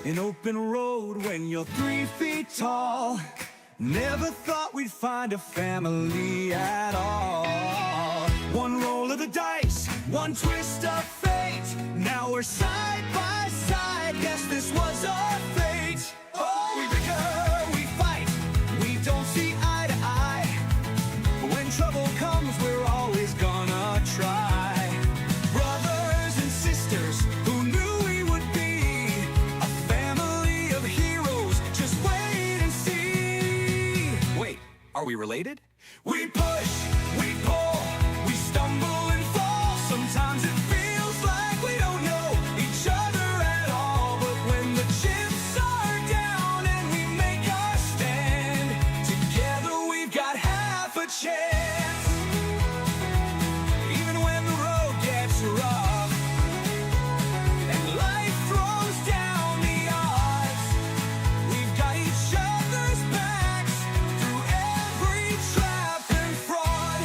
An open road when you're 3 feet tall. Never thought we'd find a family at all. One roll of the dice, one twist of fate. Now we're side by side, guess this was our fate. Oh, we bicker, we fight, we don't see eye to eye. But when trouble comes, we're always gonna try. Brothers and sisters, who knew we would be a family of heroes? Just wait and see. Wait, are we related? We push, we pull, we stumble and fall. Sometimes it feels like we don't know each other at all. But when the chips are down and we make our stand, together we've got half a chance. Even when the road gets rough and life throws down the odds, we've got each other's backs through every trap and fraud.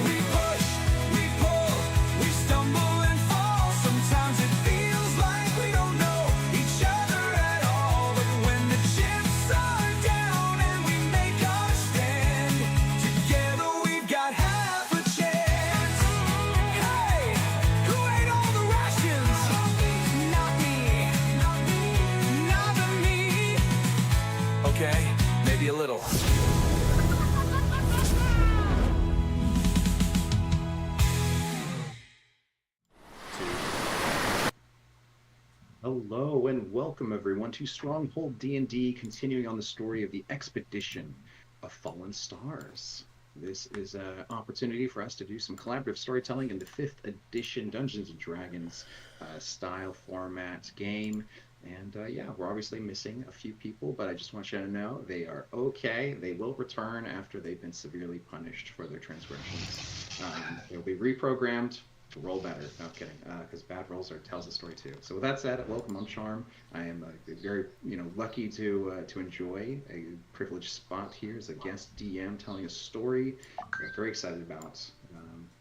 We push, we pull, we stumble and fall. Sometimes it feels like we don't know each other at all. But when the chips are down and we make our stand, together we've got half a chance. Hey, who ate all the rations? Not me. Not me. Okay, maybe a little. Hello and welcome everyone to Stronghold D&D, continuing on the story of the Expedition of Fallen Stars. This is an opportunity for us to do some collaborative storytelling in the 5th edition Dungeons & Dragons style format game. And yeah, we're obviously missing a few people, but I just want you to know they are okay. They will return after they've been severely punished for their transgressions. They'll be reprogrammed to roll better. No kidding, because bad rolls tells the story too. So with that said, welcome. I'm Charm. I am very lucky to enjoy a privileged spot here as a guest DM telling a story. I'm very excited about.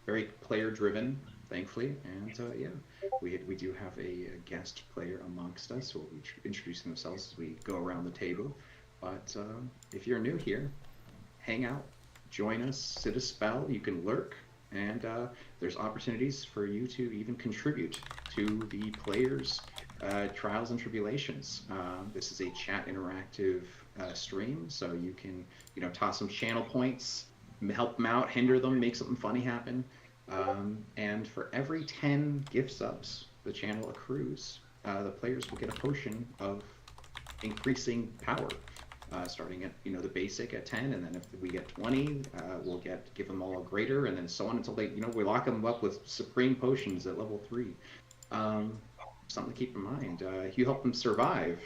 Very player driven, thankfully, and yeah, we do have a guest player amongst us who will be introducing themselves as we go around the table. But if you're new here, hang out, join us, sit a spell. You can lurk. And there's opportunities for you to even contribute to the players' trials and tribulations. This is a chat interactive stream, so you can, toss some channel points, help them out, hinder them, make something funny happen. And for every 10 gift subs the channel accrues, the players will get a potion of increasing power, starting at the basic at 10, and then if we get 20, we'll give them all a greater, and then so on until they we lock them up with supreme potions at level 3. Something to keep in mind. If you help them survive,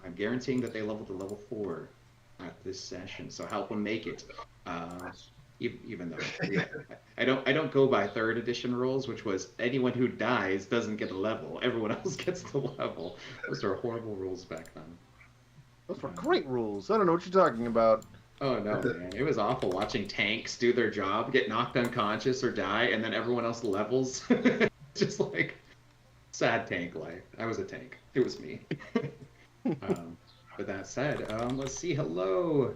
I'm guaranteeing that they level to level 4 at this session. So help them make it. Even though I don't go by 3rd edition rules, which was anyone who dies doesn't get a level. Everyone else gets the level. Those are horrible rules back then. Those were great rules. I don't know what you're talking about. Oh no, man. It was awful watching tanks do their job, get knocked unconscious or die, and then everyone else levels. Just like sad tank life. I was a tank. It was me. But that said, let's see. Hello,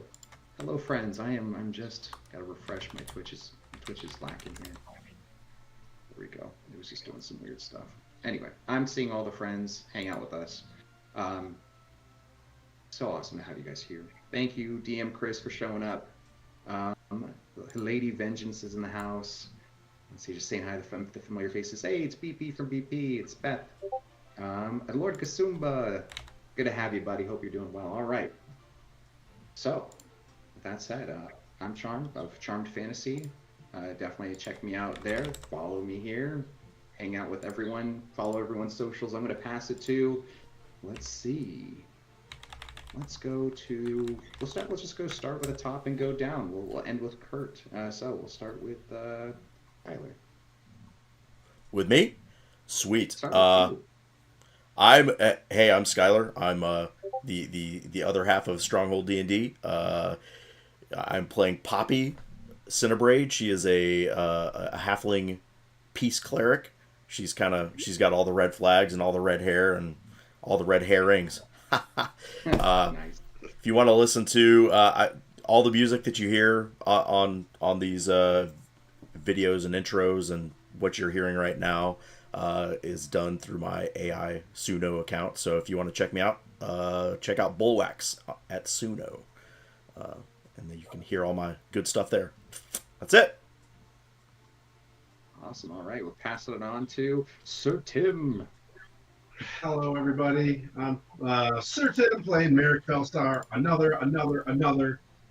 friends. I'm just gotta refresh my Twitch is lacking here. There we go. It was just doing some weird stuff. Anyway, I'm seeing all the friends hang out with us. So awesome to have you guys here. Thank you, DM Chris, for showing up. Lady Vengeance is in the house. Let's see, just saying hi to the familiar faces. Hey, it's BP from BP. It's Beth. And Lord Kasumba. Good to have you, buddy. Hope you're doing well. All right. So, with that said, I'm Charmed of Charmed Fantasy. Definitely check me out there. Follow me here. Hang out with everyone. Follow everyone's socials. I'm going to pass it to. Let's see. Let's just go start with the top and go down. We'll end with Kurt. So we'll start with Tyler. With me? Sweet. Start with I'm Skylar. I'm the other half of Stronghold D&D. I'm playing Poppy Cinnabraid. She is a halfling peace cleric. She's got all the red flags and all the red hair and all the red herrings. Nice. If you want to listen to all the music that you hear on these videos and intros, and what you're hearing right now is done through my AI Suno account. So if you want to check me out, check out Bullwax at Suno, and then you can hear all my good stuff there. That's it. Awesome. All right, we'll pass it on to Sir Tim. Hello, everybody. I'm Sir Tim playing Merrick Felstar, another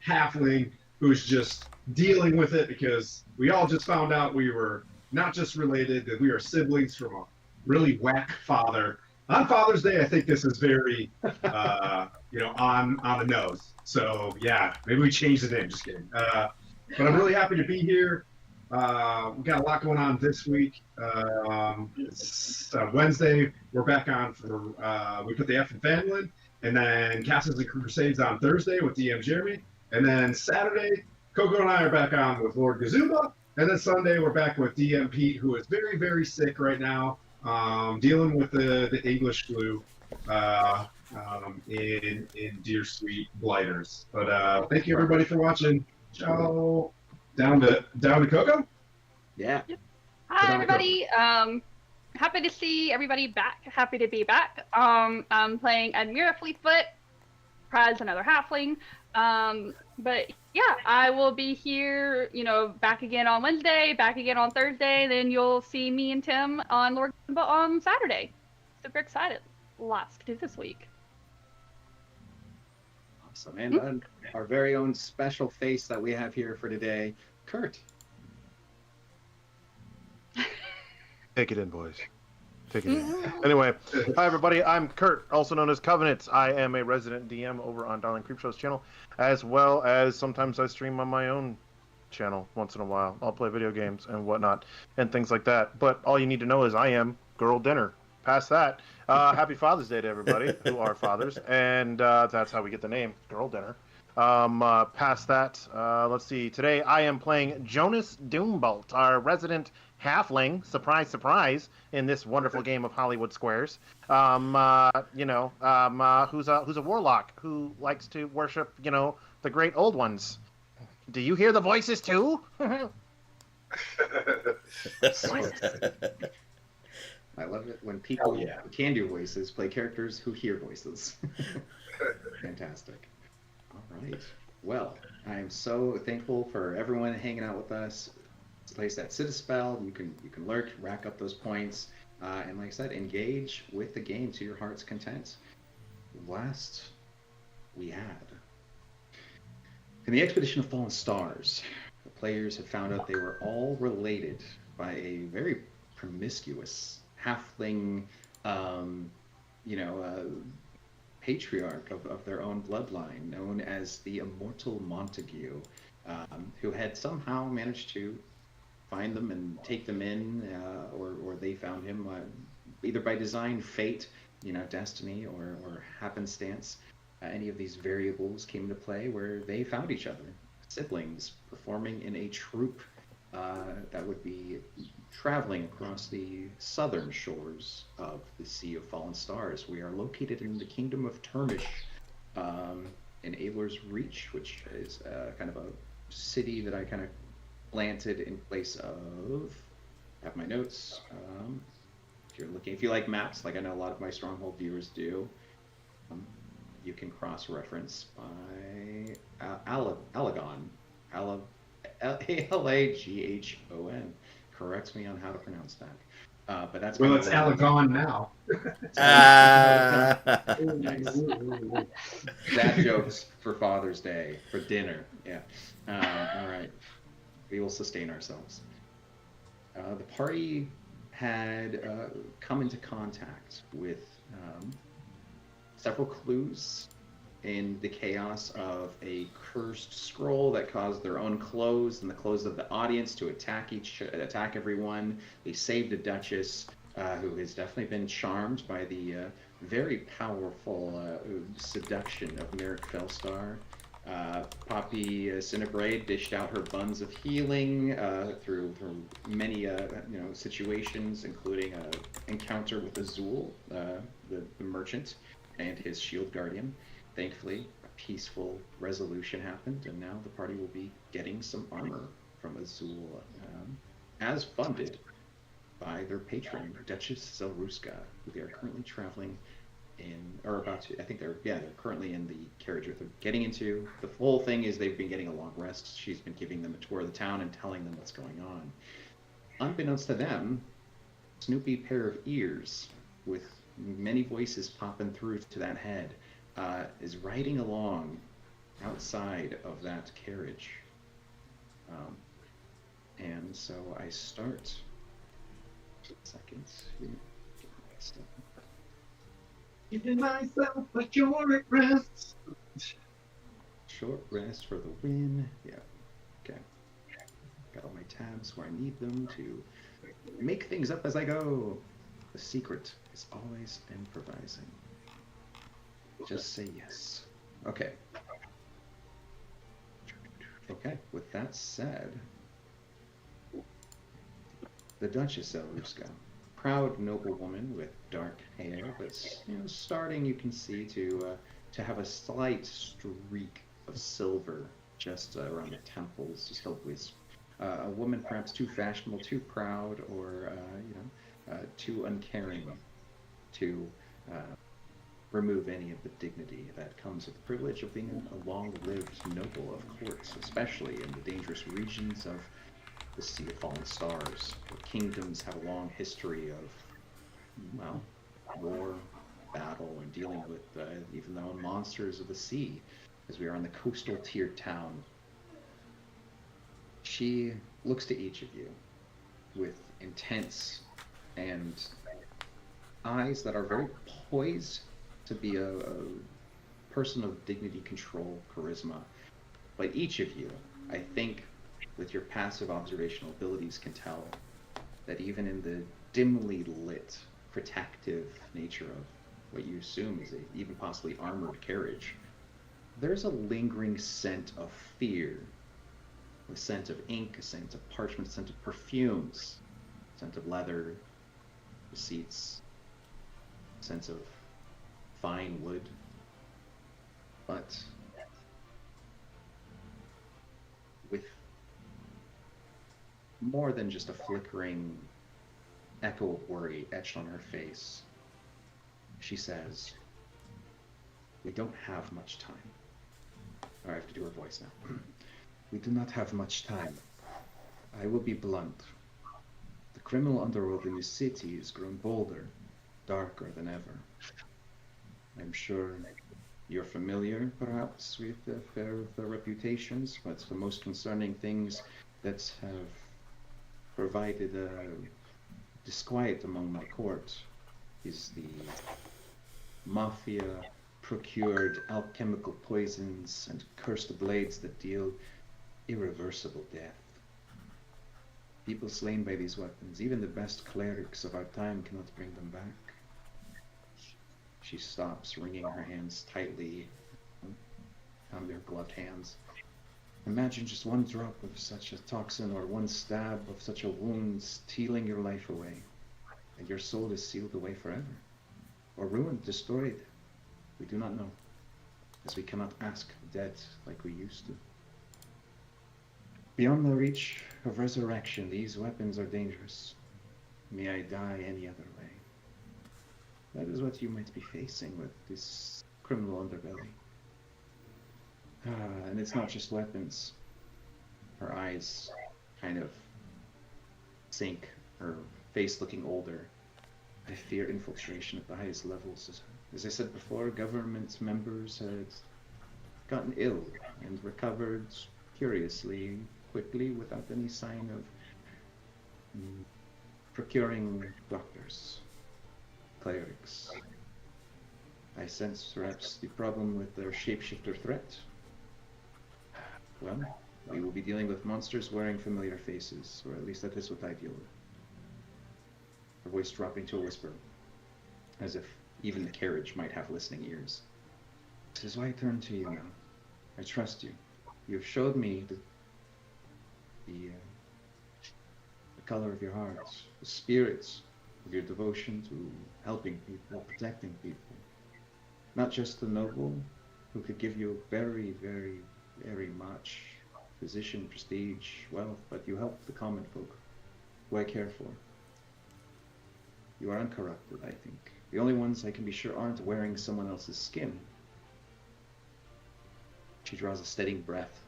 halfling who's just dealing with it because we all just found out we were not just related, that we are siblings from a really whack father. On Father's Day, I think this is very, on the nose. So, yeah, maybe we change the name. Just kidding. But I'm really happy to be here. We got a lot going on this week. It's Wednesday. We're back on for we put the F in Fanlin, and then Castles and Crusades on Thursday with DM Jeremy, and then Saturday Coco and I are back on with Lord Gazumba, and then Sunday we're back with DM Pete, who is very, very sick right now, dealing with the English flu in Deer Sweet Blighters. But thank you everybody for watching. Ciao. Down to Coco? Yeah. Yep. Hi, everybody. Happy to see everybody back. Happy to be back. I'm playing Admira Fleetfoot, Prize another halfling. But yeah, I will be here, back again on Wednesday, back again on Thursday. Then you'll see me and Tim on Lord Gimba on Saturday. Super excited. Lots to do this week. Awesome. And our very own special face that we have here for today, Kurt. Take it in, boys. Take it in. Anyway, hi everybody. I'm Kurt, also known as Covenant. I am a resident DM over on Darling Creepshow's channel, as well as sometimes I stream on my own channel once in a while. I'll play video games and whatnot and things like that. But all you need to know is I am Girl Dinner. Past that, happy Father's Day to everybody who are fathers, and that's how we get the name Girl Dinner. Past that, let's see. Today I am playing Jonas Doombolt, our resident halfling. Surprise, surprise! In this wonderful game of Hollywood Squares, who's a warlock who likes to worship, the great old ones. Do you hear the voices too? I love it when people Hell yeah. who can do voices play characters who hear voices. Fantastic. All right. Well, I am so thankful for everyone hanging out with us. Place that sit a spell. You can lurk, rack up those points, and like I said, engage with the game to your heart's content. Last we had in the Expedition of Fallen Stars, the players had found out they were all related by a very promiscuous halfling, um, you know, patriarch of their own bloodline, known as the Immortal Montague, who had somehow managed to find them and take them in, or they found him, either by design, fate, destiny, or happenstance. Any of these variables came into play where they found each other, siblings performing in a troupe that would be traveling across the southern shores of the Sea of Fallen Stars. We are located in the Kingdom of Termish, in Aelor's Reach, which is kind of a city that I kind of planted in place of. I have my notes. If you like maps, like I know a lot of my Stronghold viewers do, you can cross-reference by Alagon, Alaghon. Corrects me on how to pronounce that. But that's Well, kind it's of Alagon now. Nice. Dad jokes for Father's Day, for dinner. Yeah. All right. We will sustain ourselves. The party had come into contact with several clues in the chaos of a cursed scroll that caused their own clothes and the clothes of the audience to attack everyone. They saved a duchess who has definitely been charmed by the very powerful seduction of Merrick Fellstar. Poppy Cinebraid dished out her buns of healing through many situations, including an encounter with Azul, the merchant, and his shield guardian. Thankfully, a peaceful resolution happened, and now the party will be getting some armor from Azul, as funded by their patron, Duchess Zelruska, who they are currently traveling in, or about to, I think they're currently in the carriage with them, getting into. The whole thing is they've been getting a long rest. She's been giving them a tour of the town and telling them what's going on. Unbeknownst to them, Snoopy pair of ears with many voices popping through to that head is riding along outside of that carriage. And so I start. Seconds. Giving myself a short rest. Short rest for the win. Yeah. Okay. Got all my tabs where I need them to make things up as I go. The secret is always improvising. Just say yes. Okay. Okay, with that said, the Duchess Zelruska, proud noble woman with dark hair, but starting, you can see, to have a slight streak of silver just around the temples, just a wisp. A woman perhaps too fashionable, too proud, or too uncaring to remove any of the dignity that comes with the privilege of being a long-lived noble of courts, especially in the dangerous regions of the Sea of Fallen Stars, where kingdoms have a long history of, well, war, battle, and dealing with even the own monsters of the sea, as we are on the coastal tiered town. She looks to each of you with intense and eyes that are very poised to be a person of dignity, control, charisma. But each of you, I think, with your passive observational abilities, can tell that even in the dimly lit, protective nature of what you assume is a even possibly armored carriage, there's a lingering scent of fear. A scent of ink, a scent of parchment, a scent of perfumes, a scent of leather, receipts, a sense of fine wood. But with more than just a flickering echo of worry etched on her face. She says, "We don't have much time." Or I have to do her voice now. "We do not have much time. I will be blunt. The criminal underworld in this city has grown bolder, darker than ever. I'm sure you're familiar, perhaps, with their reputations, but the most concerning things that have provided disquiet among my court is the mafia procured alchemical poisons and cursed blades that deal irreversible death. People slain by these weapons, even the best clerics of our time cannot bring them back." She stops, wringing her hands tightly on their gloved hands. "Imagine just one drop of such a toxin or one stab of such a wound stealing your life away, and your soul is sealed away forever. Or ruined, destroyed. We do not know, as we cannot ask the dead like we used to. Beyond the reach of resurrection, these weapons are dangerous. May I die any other way. That is what you might be facing with this criminal underbelly. And it's not just weapons." Her eyes kind of sink, her face looking older. "I fear infiltration at the highest levels. As I said before, government members had gotten ill and recovered curiously quickly without any sign of procuring doctors, clerics. I sense perhaps the problem with their shapeshifter threat. Well, we will be dealing with monsters wearing familiar faces, or at least that is what I deal with." Her voice dropping to a whisper, as if even the carriage might have listening ears. "This is why I turn to you now. I trust you. You have showed me the color of your heart, the spirit of your devotion to helping people, protecting people. Not just the noble, who could give you very, very, very much position, prestige, wealth, but you help the common folk, who I care for. You are uncorrupted, I think. The only ones I can be sure aren't wearing someone else's skin." She draws a steady breath.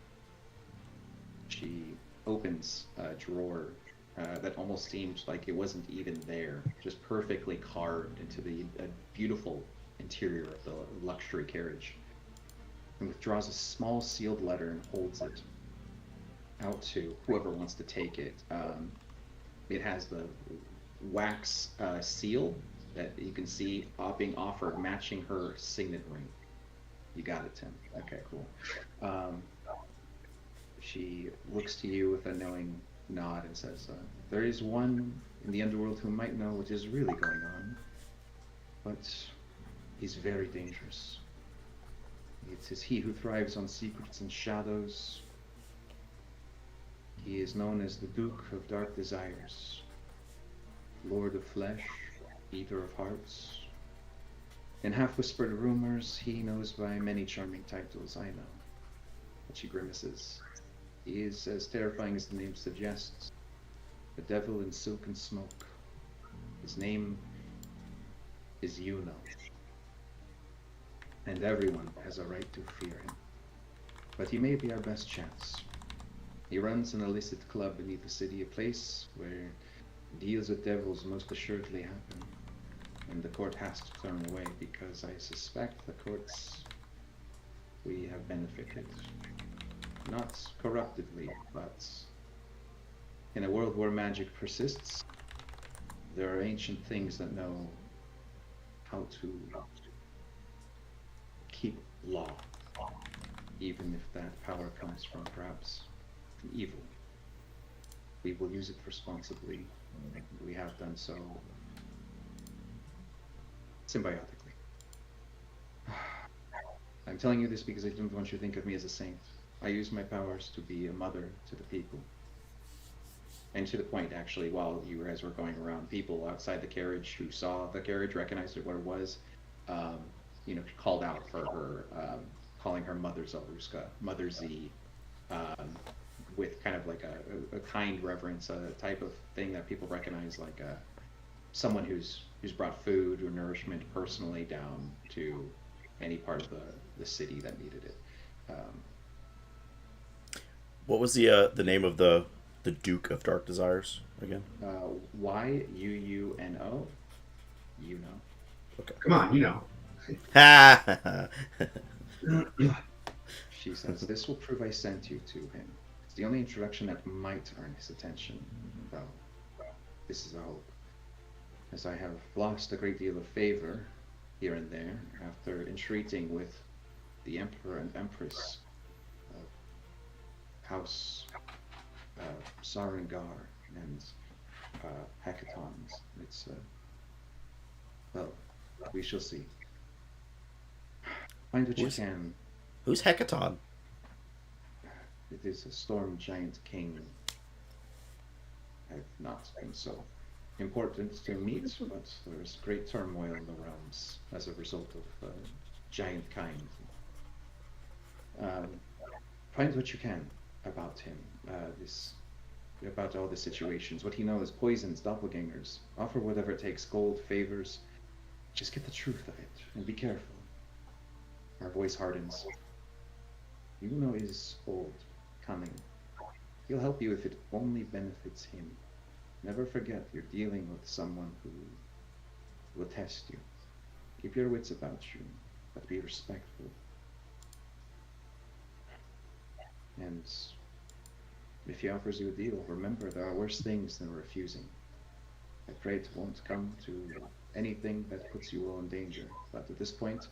She opens a drawer that almost seemed like it wasn't even there, just perfectly carved into the beautiful interior of the luxury carriage, and withdraws a small sealed letter and holds it out to whoever wants to take it. It has the wax seal that you can see being offered, matching her signet ring. You got it, Tim. Okay, cool. She looks to you with a knowing nod and says, "There is one in the underworld who might know what is really going on, but he's very dangerous. It is he who thrives on secrets and shadows. He is known as the Duke of Dark Desires, Lord of Flesh, Eater of Hearts. In half-whispered rumors, he knows by many charming titles, I know." But she grimaces. "He is as terrifying as the name suggests. The devil in silk and smoke. His name is Yuno. And everyone has a right to fear him. But he may be our best chance. He runs an illicit club beneath the city, a place where deals with devils most assuredly happen. And the court has to turn away because I suspect the courts we have benefited. Not corruptively, but in a world where magic persists, there are ancient things that know how to keep law, even if that power comes from perhaps evil. We will use it responsibly. We have done so symbiotically. I'm telling you this because I don't want you to think of me as a saint. I use my powers to be a mother to the people. And to the point, actually, while you guys were going around, people outside the carriage who saw the carriage, recognized what it was, called out for her, calling her Mother Zaruska, Mother Z, with kind of like a kind reverence, a type of thing that people recognize, like someone who's brought food or nourishment personally down to any part of the city that needed it. What was the name of the Duke of Dark Desires again? Yuuno. You know. Okay. Come on, you know. Ha! She says, "This will prove I sent you to him. It's the only introduction that might earn his attention. Well, this is a hope, as I have lost a great deal of favor here and there after entreating with the Emperor and Empress of House Sarangar and Hecatons. It's, well, we shall see. Find what you can. Who's Hecaton? It is a storm giant king. I've not been so important to meet, but there is great turmoil in the realms as a result of giant kind. Find what you can about him, about all the situations, what he knows, poisons, doppelgangers. Offer whatever it takes, gold, favors. Just get the truth of it, and be careful. Our voice hardens. Yuno is old, cunning. He'll help you if it only benefits him. Never forget you're dealing with someone who will test you. Keep your wits about you, but be respectful. And if he offers you a deal, remember there are worse things than refusing. I pray it won't come to anything that puts you all in danger, but at this point,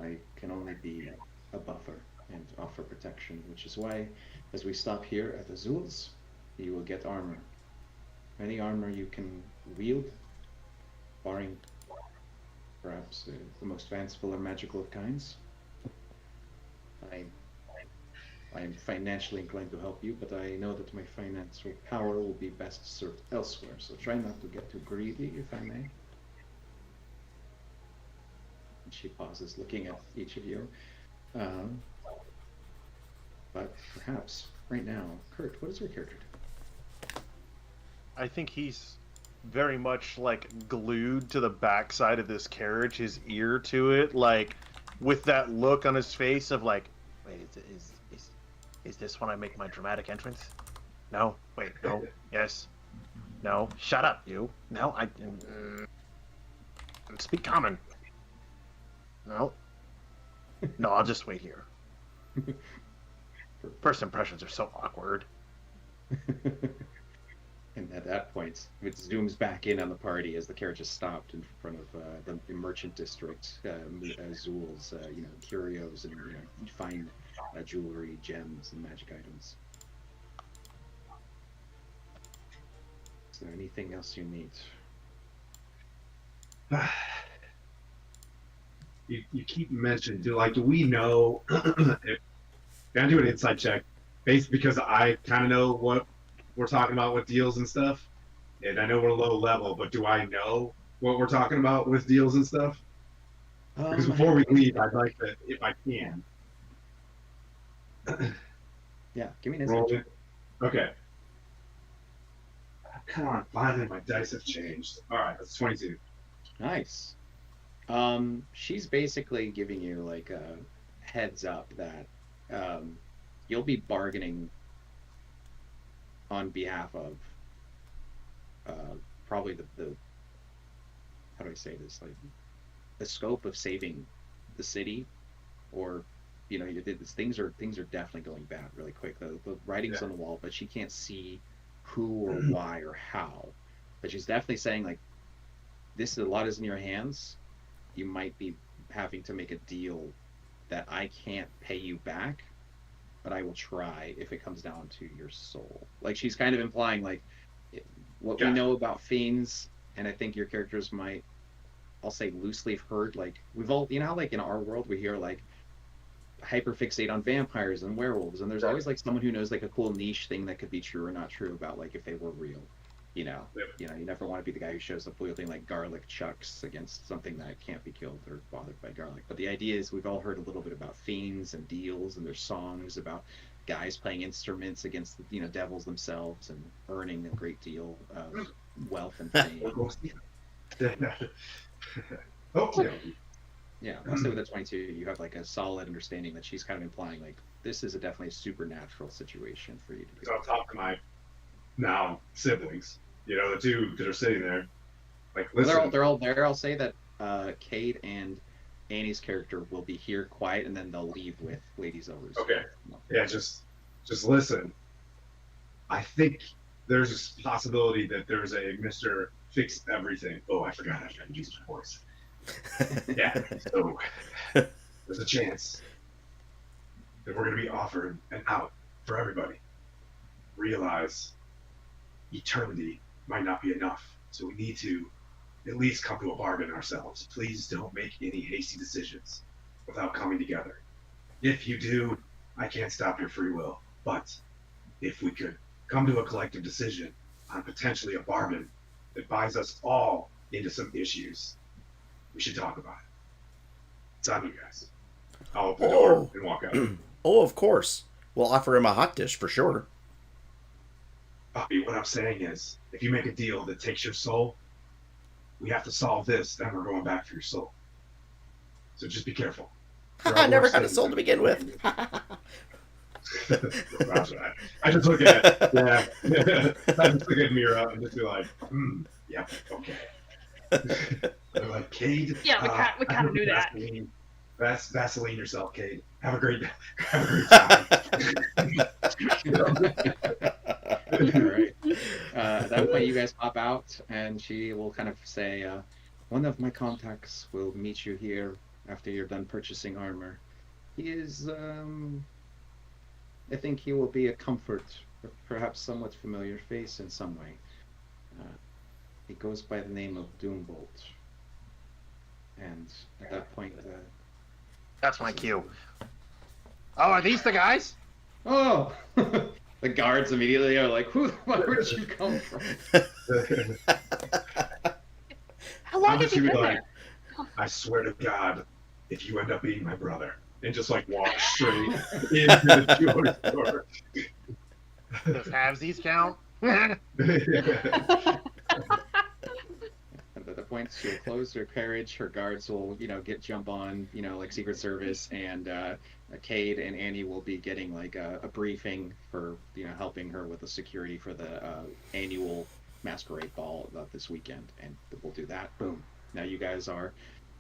I can only be a buffer and offer protection, which is why, as we stop here at Azul's, you will get armor. Any armor you can wield, barring perhaps the most fanciful or magical of kinds. I am financially inclined to help you, but I know that my financial power will be best served elsewhere, so try not to get too greedy, if I may. And she pauses, looking at each of you. But perhaps, right now, Kurt, what is your character do? I think he's very much like glued to the backside of this carriage, his ear to it, like with that look on his face of like, wait, is this when I make my dramatic entrance? No, wait, no, yes, no, shut up, you. No, speak common. No, no, I'll just wait here. First impressions are so awkward. And at that point, it zooms back in on the party as the carriage has stopped in front of the merchant district, Azul's, curios and fine jewelry, gems, and magic items. Is there anything else you need? You keep mentioning, do we know if can I do an insight check? Based because I kind of know what we're talking about with deals and stuff. And I know we're low level, but do I know what we're talking about with deals and stuff? Because before we leave, I'd like to, if I can. Yeah, give me an insight check. Okay. Come on, finally my dice have changed. All right, that's 22. Nice. She's basically giving you like a heads up that you'll be bargaining on behalf of probably the how do I say this, like the scope of saving the city, or things are definitely going bad really quick. The writing's on the wall, but she can't see who or why or how. But she's definitely saying like a lot is in your hands. You might be having to make a deal that I can't pay you back, but I will try if it comes down to your soul. Like she's kind of implying like what we know about fiends, and I think your characters might, I'll say loosely heard, like we've all, how like in our world we hear like hyperfixate on vampires and werewolves, and there's always like someone who knows like a cool niche thing that could be true or not true about like if they were real. You never want to be the guy who shows up wielding like garlic chucks against something that can't be killed or bothered by garlic. But the idea is we've all heard a little bit about fiends and deals, and there's songs about guys playing instruments against devils themselves and earning a great deal of wealth and fame. Oh, So, yeah, I'll say with a 22, you have like a solid understanding that she's kind of implying like this is definitely a supernatural situation for you to be. so I'll talk to my now siblings, the two that are sitting there. Like, Well, listen, they're all there. I'll say that Cade and Annie's character will be here quiet, and then they'll leave with Lady Zelda's. okay, yeah, just listen. I think there's a possibility that there's a Mr. Fix Everything. Oh, I forgot I tried to use my voice. Yeah, so there's a chance that we're going to be offered an out for everybody. Realize eternity might not be enough, so we need to at least come to a bargain ourselves. Please don't make any hasty decisions without coming together. If you do, I can't stop your free will. But if we could come to a collective decision on potentially a bargain that buys us all into some issues, we should talk about it. It's on you guys. I'll open the door and walk out. Oh, of course. We'll offer him a hot dish for sure. Bobby, what I'm saying is, if you make a deal that takes your soul, we have to solve this, then we're going back for your soul. So just be careful. I never had a soul to begin with. I just look at I just look at Mira and just be like, yeah, okay. They're like, Cade. Yeah, we kind of knew that. Vaseline yourself, Cade. Have a great time. All right. At that point, you guys pop out, and she will kind of say, one of my contacts will meet you here after you're done purchasing armor. He is, I think he will be a comfort, perhaps somewhat familiar face in some way. He goes by the name of Doombolt. And at that point... That's my cue. Oh, are these the guys? Oh! The guards immediately are like, where'd you come from? How long have you been like, there? I swear to God, if you end up being my brother, and just like walk straight into the jewelry store. Does halvesies count? At the point she'll close her carriage, her guards will, jump on, like Secret Service, and Cade and Annie will be getting like a briefing for, helping her with the security for the annual masquerade ball this weekend, and we'll do that. Boom. Now you guys are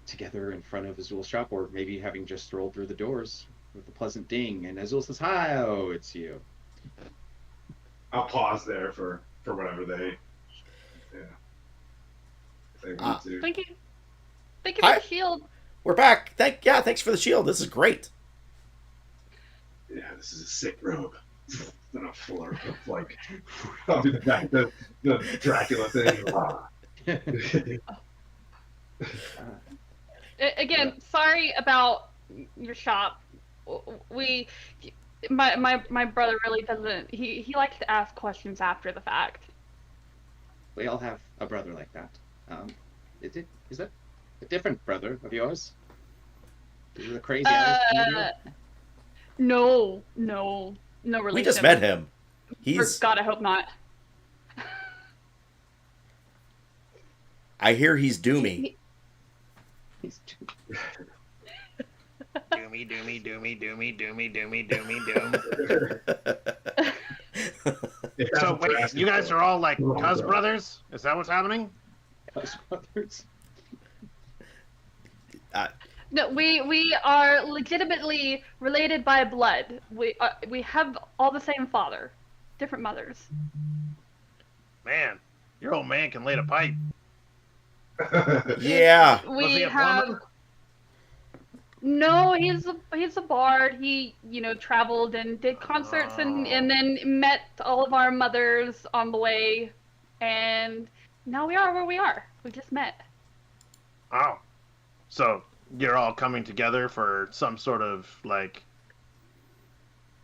together in front of Azul's shop, or maybe having just strolled through the doors with a pleasant ding, and Azul says, "Hi, oh, it's you." I'll pause there for whatever they want to. Thank you. Thank you for the shield. We're back. Thanks for the shield. This is great. Yeah, this is a sick robe. Then I'll flirt of like, I'll do the Dracula thing. Again, sorry about your shop. My brother really doesn't. He likes to ask questions after the fact. We all have a brother like that. Is that a different brother of yours? Is it the crazy eyes? No relation. We just met him. God, I hope not. I hear he's doomy. He's Doomy, doomy, doomy, doomy, doomy, doomy, doomy, doom. So wait, you guys are all like cuz brothers? Is that what's happening? Cuz brothers. No, we are legitimately related by blood. We have all the same father, different mothers. Man, your old man can light a pipe. Yeah. Was he We a have. plumber? No, he's a bard. He traveled and did concerts and then met all of our mothers on the way, and now we are where we are. We just met. Oh, so you're all coming together for some sort of like,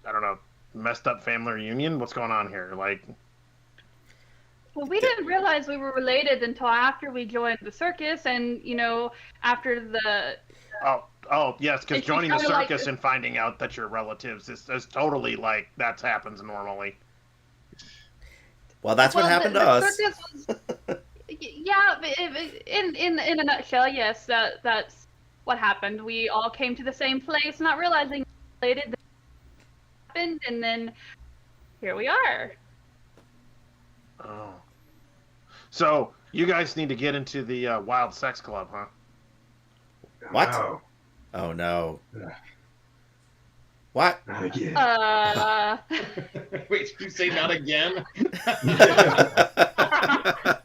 I don't know, messed up family reunion? What's going on here? Like, Well, we didn't realize we were related until after we joined the circus, and after the Oh, yes, because And she's joining the kinda like- circus and finding out that you're relatives is totally like that happens normally. Well, that's what happened to the us. circus was, yeah, in a nutshell, yes, that's what happened. We all came to the same place, not realizing related that happened, and then here we are. Oh. So you guys need to get into the wild sex club, huh? What? No, Oh no. Ugh. What? not again. Wait, did you say not again?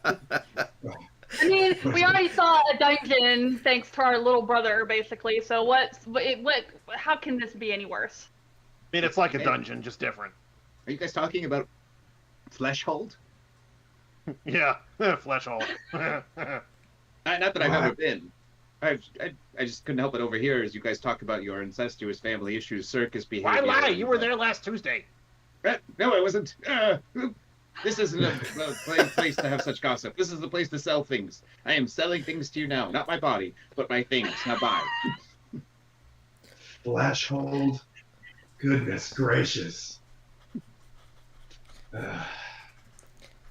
I mean, we already saw a dungeon thanks to our little brother, basically. So how can this be any worse? I mean, it's like a dungeon, just different. Are you guys talking about Fleshhold? Yeah, flesh hole. Not that I've ever been. I just couldn't help but overhear as you guys talk about your incestuous family issues, circus behavior. Why lie? You were there last Tuesday. No, I wasn't. This isn't a place to have such gossip. This is the place to sell things. I am selling things to you now. Not my body, but my things. Now buy. Fleshhold. Goodness gracious.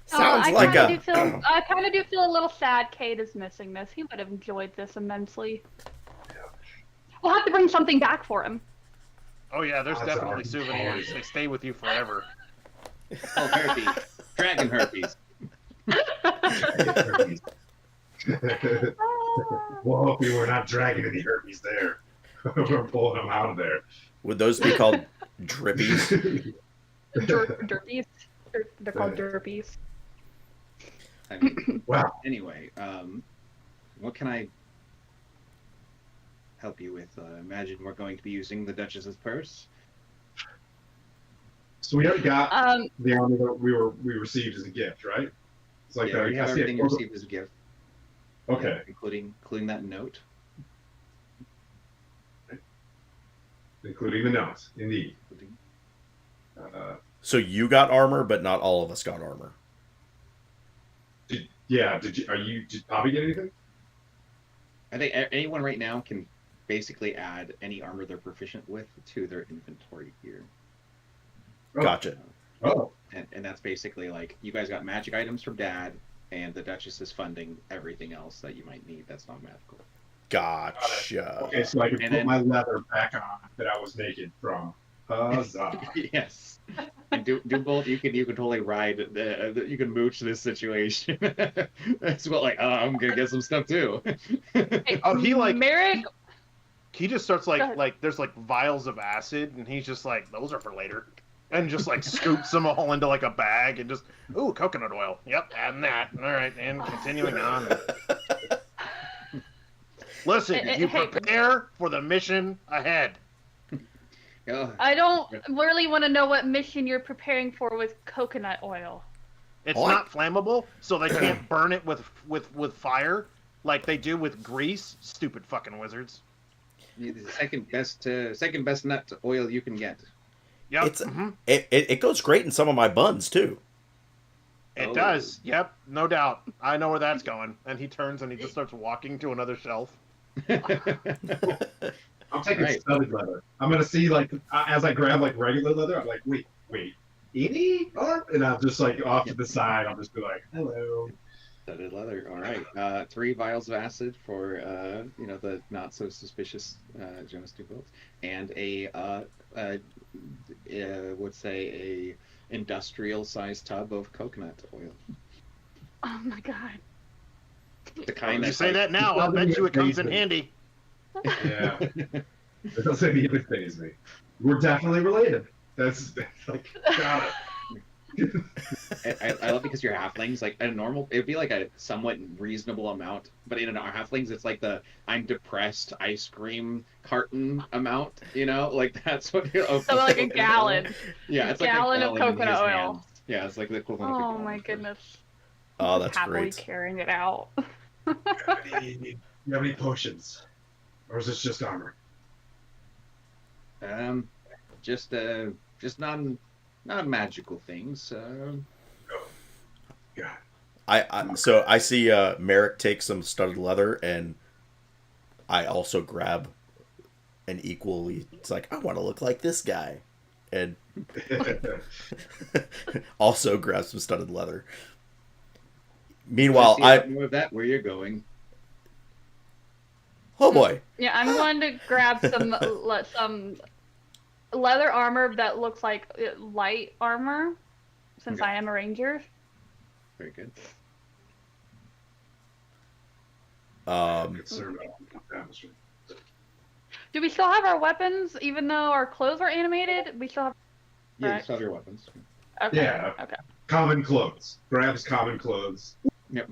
Sounds I like kinda a. I kind of do feel a little sad Kate is missing this. He would have enjoyed this immensely. We'll have to bring something back for him. Oh yeah, there's That's definitely already souvenirs. hard. They stay with you forever. Oh, herpes. Dragon herpes. We'll hope we were not dragging any herpes there. We're pulling them out of there. Would those be called drippies? Derpies. They're called derpies. I mean, Wow. anyway, what can I help you with? Imagine we're going to be using the Duchess's purse. So we already got Um, the armor that we received as a gift, right? It's like Yeah, the you have I see everything you a- received as a gift. Okay. Yeah, including that note. Including the notes, indeed. Including- So you got armor, but not all of us got armor. Did Bobby get anything? I think anyone right now can basically add any armor they're proficient with to their inventory here. Oh. Gotcha. Oh, And that's basically like you guys got magic items from Dad, and the Duchess is funding everything else that you might need that's not magical. Gotcha. okay. So I can And put then- my leather back on that I was naked from. Huzzah! Yes. And do both. You can totally ride. You can mooch this situation. It's what like I'm gonna get some stuff too. hey, Oh, he like Merrick. he just starts Go ahead. like there's like vials of acid, and he's just like those are for later, and just like scoops them all into like a bag and just coconut oil. Yep, adding that. All right, and continuing on. Listen, you Hey. prepare for the mission ahead. Oh, I don't really want to know what mission you're preparing for with coconut oil. It's What? not flammable, so they can't burn it with fire like they do with grease. Stupid fucking wizards. the second best nut oil you can get. Yep. It's it goes great in some of my buns too. It Oh. does. Yep, no doubt. I know where that's going. And he turns and he just starts walking to another shelf. I'm taking Right. studded leather. I'm gonna see like as I grab like regular leather, I'm like, wait, any arm? And I'll just like off to the side. I'll just be like, hello. Studded leather. All right. 3 vials of acid for the not so suspicious Jonas Dubois, and would say a industrial sized tub of coconut oil. Oh my god. The kind You that say that now, I'll bet you it comes in handy. Yeah, it doesn't even faze me. We're definitely related. That's like got it. I love because you're halflings. Like a normal, it'd be like a somewhat reasonable amount, but in our halflings, it's like the I'm depressed ice cream carton amount. Like that's what. So like a gallon. Yeah, it's gallon like of a gallon in coconut his oil. hands. Yeah, it's like the equivalent of a Oh gallon. my goodness. Oh, that's Happily great. carrying it out. You have any potions, or is this just armor? Just non-magical things. God. So I see Merrick take some studded leather and I also grab an equally. It's like I want to look like this guy, and also grab some studded leather. Meanwhile, see a lot more of that where you're going. oh boy, Yeah, I'm going to grab some leather armor that looks like light armor, since Okay. I am a ranger. Very good. Concerned about the establishment. Do we still have our weapons, even though our clothes are animated? We still have. Yeah, you Correct. still have your weapons. Okay. Yeah. Okay. Common clothes. Grabs common clothes. Yep.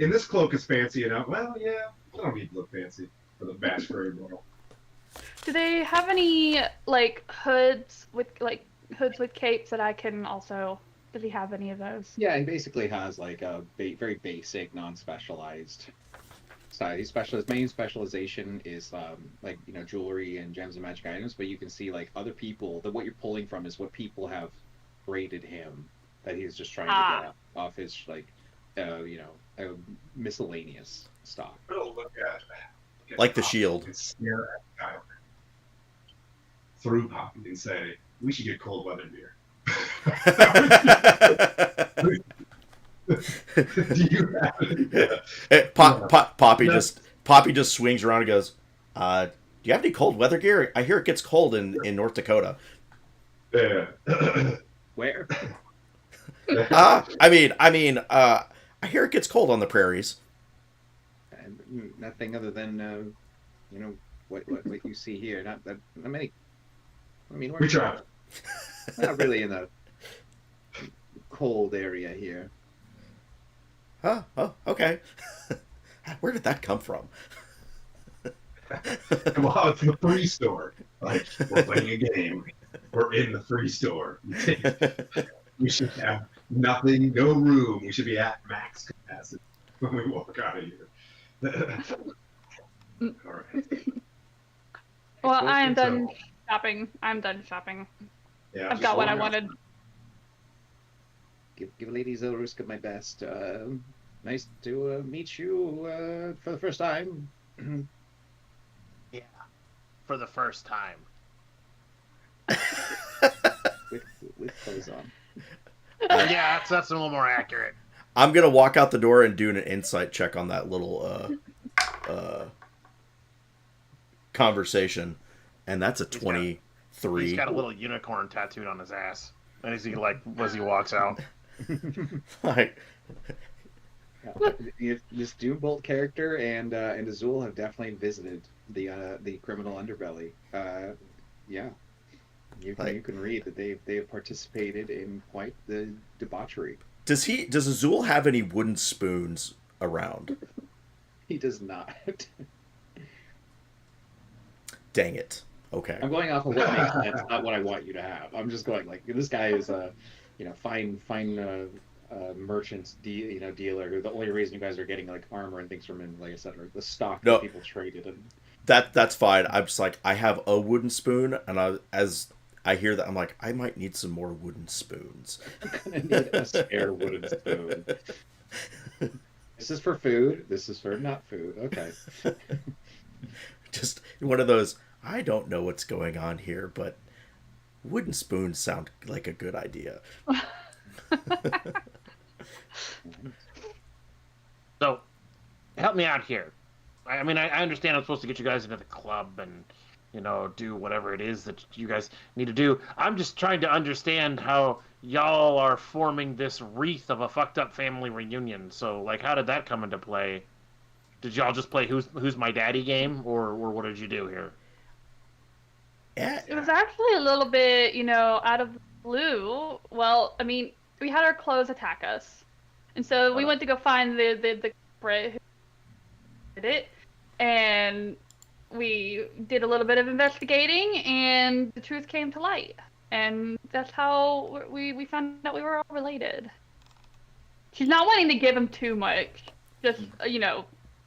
And this cloak is fancy enough. Well, yeah, I don't need to look fancy for the bash grade world. Do they have any hoods with capes that I can also? Does he have any of those? Yeah, he basically has like a very basic, non-specialized style. His main specialization is like jewelry and gems and magic items. But you can see like other people that what you're pulling from is what people have rated him that he's just trying to get off his miscellaneous stock. Oh, look at like the shield. and stare at Kyle through Poppy and say, "We should get cold weather beer." Do you have it? Poppy No. Poppy just swings around and goes, "Do you have any cold weather gear? I hear it gets cold in North Dakota." Yeah. Where? I hear it gets cold on the prairies. And nothing other than what you see here. Not many. I mean, We try. not really in a cold area here. Huh? Oh, okay. Where did that come from? Well, it's the free store. Like, we're playing a game. We're in the free store. We should have nothing, no room. We should be at max capacity when we walk out of here. All right. Well, I am So- done shopping. I'm done shopping. Yeah, I've got what I wanted. Give Lady Zelruska my best. Nice to meet you for the first time. Yeah, for the first time. with clothes on. Yeah, that's a little more accurate. I'm gonna walk out the door and do an insight check on that little conversation, and that's a 23. He's got a little unicorn tattooed on his ass, and as he walks out. Like, This Doombolt character and Azul have definitely visited the criminal underbelly. Yeah, you can read that they have participated in quite the debauchery. does Azul have any wooden spoons around? He does not. Dang it. Okay. I'm going off of what makes sense, not what I want you to have. I'm just going like this guy is a fine merchant dealer who the only reason you guys are getting like armor and things from him, like I said, are the stock that people traded. And That's fine. I'm just like, I have a wooden spoon, and as I hear that, I'm like, I might need some more wooden spoons. I'm gonna need a spare wooden spoon. This is for food. This is for not food. Okay. Just one of those, I don't know what's going on here, but wooden spoons sound like a good idea. So, help me out here. I mean, I understand I'm supposed to get you guys into the club and, do whatever it is that you guys need to do. I'm just trying to understand how y'all are forming this wreath of a fucked up family reunion. So, like, how did that come into play? Did y'all just play Who's My Daddy game, or what did you do here? Yeah. It was actually a little bit, out of the blue. Well, I mean, we had our clothes attack us, and so we went to go find the culprit who did it, and we did a little bit of investigating, and the truth came to light, and that's how we found out we were all related. She's not wanting to give him too much, just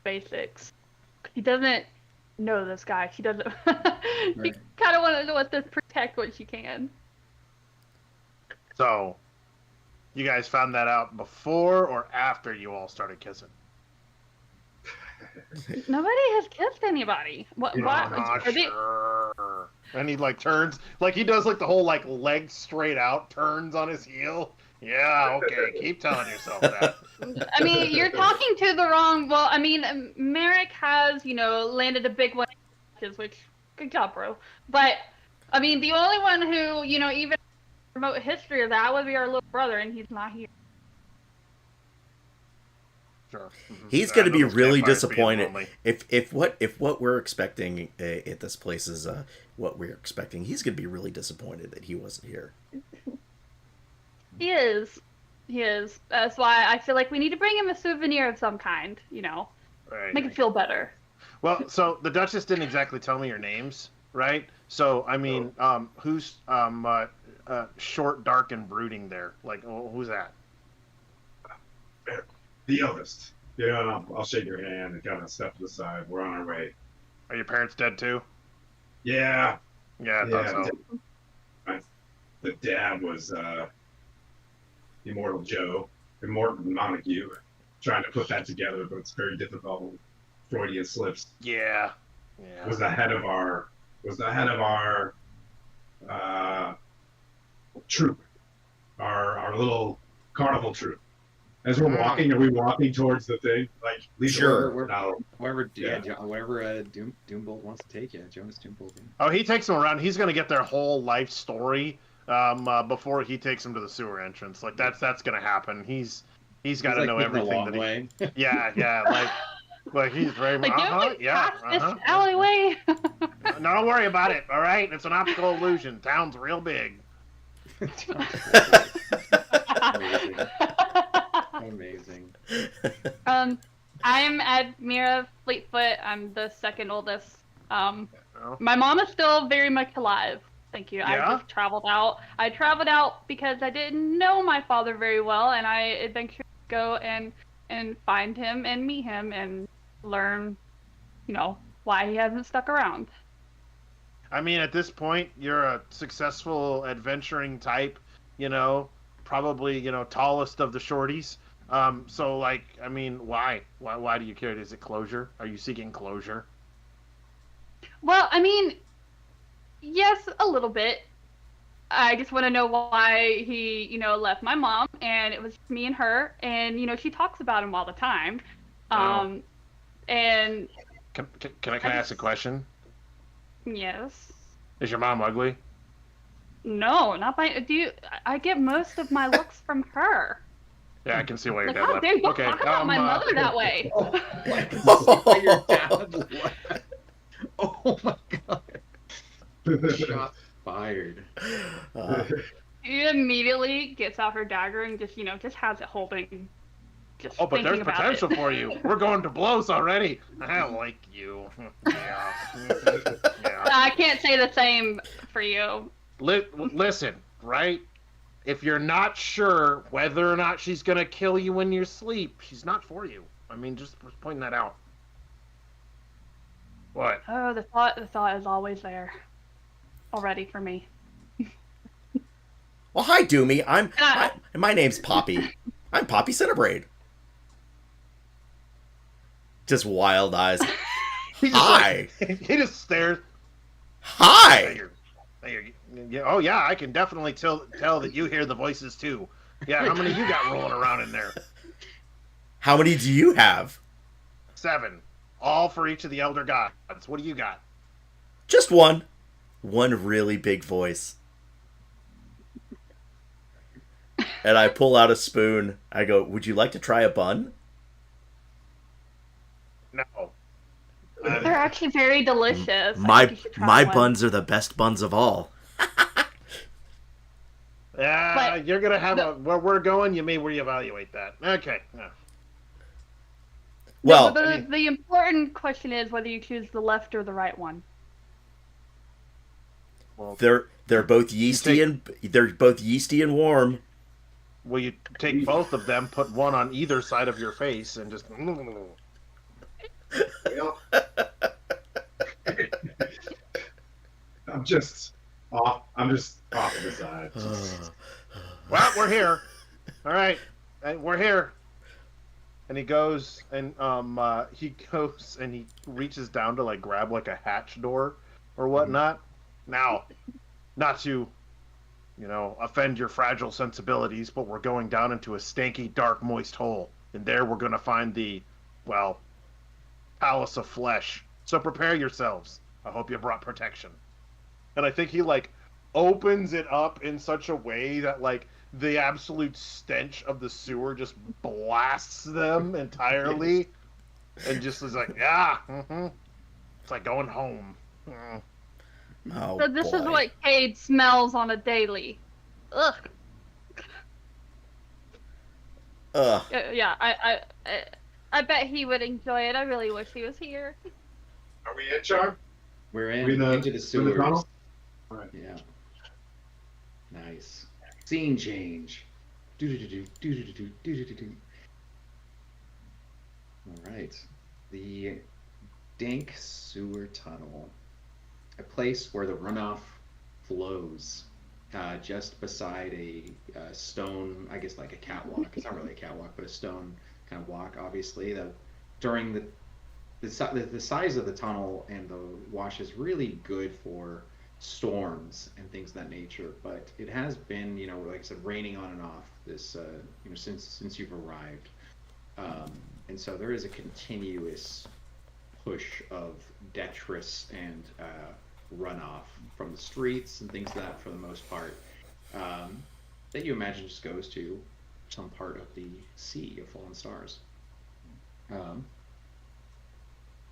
basics. He doesn't know this guy. She doesn't. She kind of wants to protect what she can. So, you guys found that out before or after you all started kissing? Nobody has kissed anybody. What? Yeah, What? Not Are they? sure. And he like turns, like he does like the whole like leg straight out, turns on his heel. Yeah, okay, keep telling yourself that. I mean, you're talking to the wrong. Well, I mean, Merrick has, landed a big one, which good job, bro. But I mean, the only one who, even remote history of that would be our little brother, and he's not here. Sure. He's I going to know be those really campfires being disappointed lonely. if what we're expecting at this place is what we're expecting. He's going to be really disappointed that he wasn't here. He is. He is. That's why I feel like we need to bring him a souvenir of some kind. Right. Make it feel better. Well, so the Duchess didn't exactly tell me your names, right? So I mean, who's short, dark, and brooding there? Like, who's that? The eldest. I'll shake your hand and kind of step to the side. We're on our way. Are your parents dead too? Yeah. Yeah, I thought so. The dad was Immortal Joe, Immortal Montague. Trying to put that together, but it's very difficult. Freudian slips. Yeah. Yeah. Was the head of our troop, our little carnival troop. As we're walking, are we walking towards the thing? Like, Sure. Wherever Yeah. Doombolt wants to take you, Jonas Doombolt. Oh, he takes them around. He's gonna get their whole life story before he takes them to the sewer entrance. Like that's gonna happen. He's got to know everything that he. Way. Yeah. Like he's very Like, yeah. this alleyway. No, don't worry about it. All right, it's an optical illusion. Town's real big. Amazing. I'm Admira Fleetfoot. I'm the second oldest. Oh. My mom is still very much alive. Thank you. Yeah? I just traveled out. I traveled out because I didn't know my father very well, and I adventured to go and find him and meet him and learn, why he hasn't stuck around. I mean, at this point, you're a successful adventuring type. Probably tallest of the shorties. So like, I mean, why? Why do you care? Is it closure? Are you seeking closure? Well, I mean, yes, a little bit. I just want to know why he, left my mom, and it was me and her, and she talks about him all the time. Oh. And Can I ask a question? yes. Is your mom ugly? No, not by. I get most of my looks from her. Yeah, I can see why your Like, dad how left. dare you Okay, talk about my mother that way? Your dad left. Oh my god. Shot fired. She immediately gets out her dagger and just has it holding. Oh, but there's thinking about potential it. for you. We're going to blows already. I like you. Yeah. Yeah. I can't say the same for you. Listen, right? If you're not sure whether or not she's gonna kill you in your sleep, she's not for you. I mean, just pointing that out. What? Oh, the thought is always there, already for me. Well, hi, Doomy. My name's Poppy. I'm Poppy Cinnabraid. Just wild eyes. Hi. He just stares. Hi. Yeah, oh yeah, I can definitely tell that you hear the voices too. Yeah, how many you got rolling around in there? How many do you have? 7. All for each of the elder gods. What do you got? Just one. One really big voice. And I pull out a spoon. I go, "Would you like to try a bun?" No. They're actually very delicious. I My think you should try one. buns are the best buns of all. Yeah, But- you're gonna have where we're going. You may reevaluate that. Okay. Yeah. Well, The important question is whether you choose the left or the right one. Well, they're both yeasty and warm. will you take both of them, put one on either side of your face, and just? Well, I'm just off to the side. Well, we're here. All right, we're here. and he goes and he reaches down to like grab like a hatch door or whatnot. Now, not to, offend your fragile sensibilities, but we're going down into a stanky, dark, moist hole, and there we're gonna find the, well, palace of flesh. So prepare yourselves. I hope you brought protection. And I think he like opens it up in such a way that like the absolute stench of the sewer just blasts them entirely, and just is like, yeah, it's like going home. Oh, So this is boy. what Cade smells on a daily. Ugh. Ugh. Yeah, I bet he would enjoy it. I really wish he was here. Are we in, Charm? We're We in the- into the in the sewers. tunnel? All right. Yeah. Nice. Scene change. Do-do-do-do, do-do-do-do, do-do-do-do. All right. The dank sewer tunnel. A place where the runoff flows just beside a stone, I guess like a catwalk. It's not really a catwalk, but a stone kind of walk, obviously. During the size of the tunnel and the wash is really good for storms and things of that nature, but it has been, like I said, raining on and off this, since you've arrived, and so there is a continuous push of detritus and runoff from the streets and things like that, for the most part, that you imagine just goes to some part of the Sea of Fallen Stars.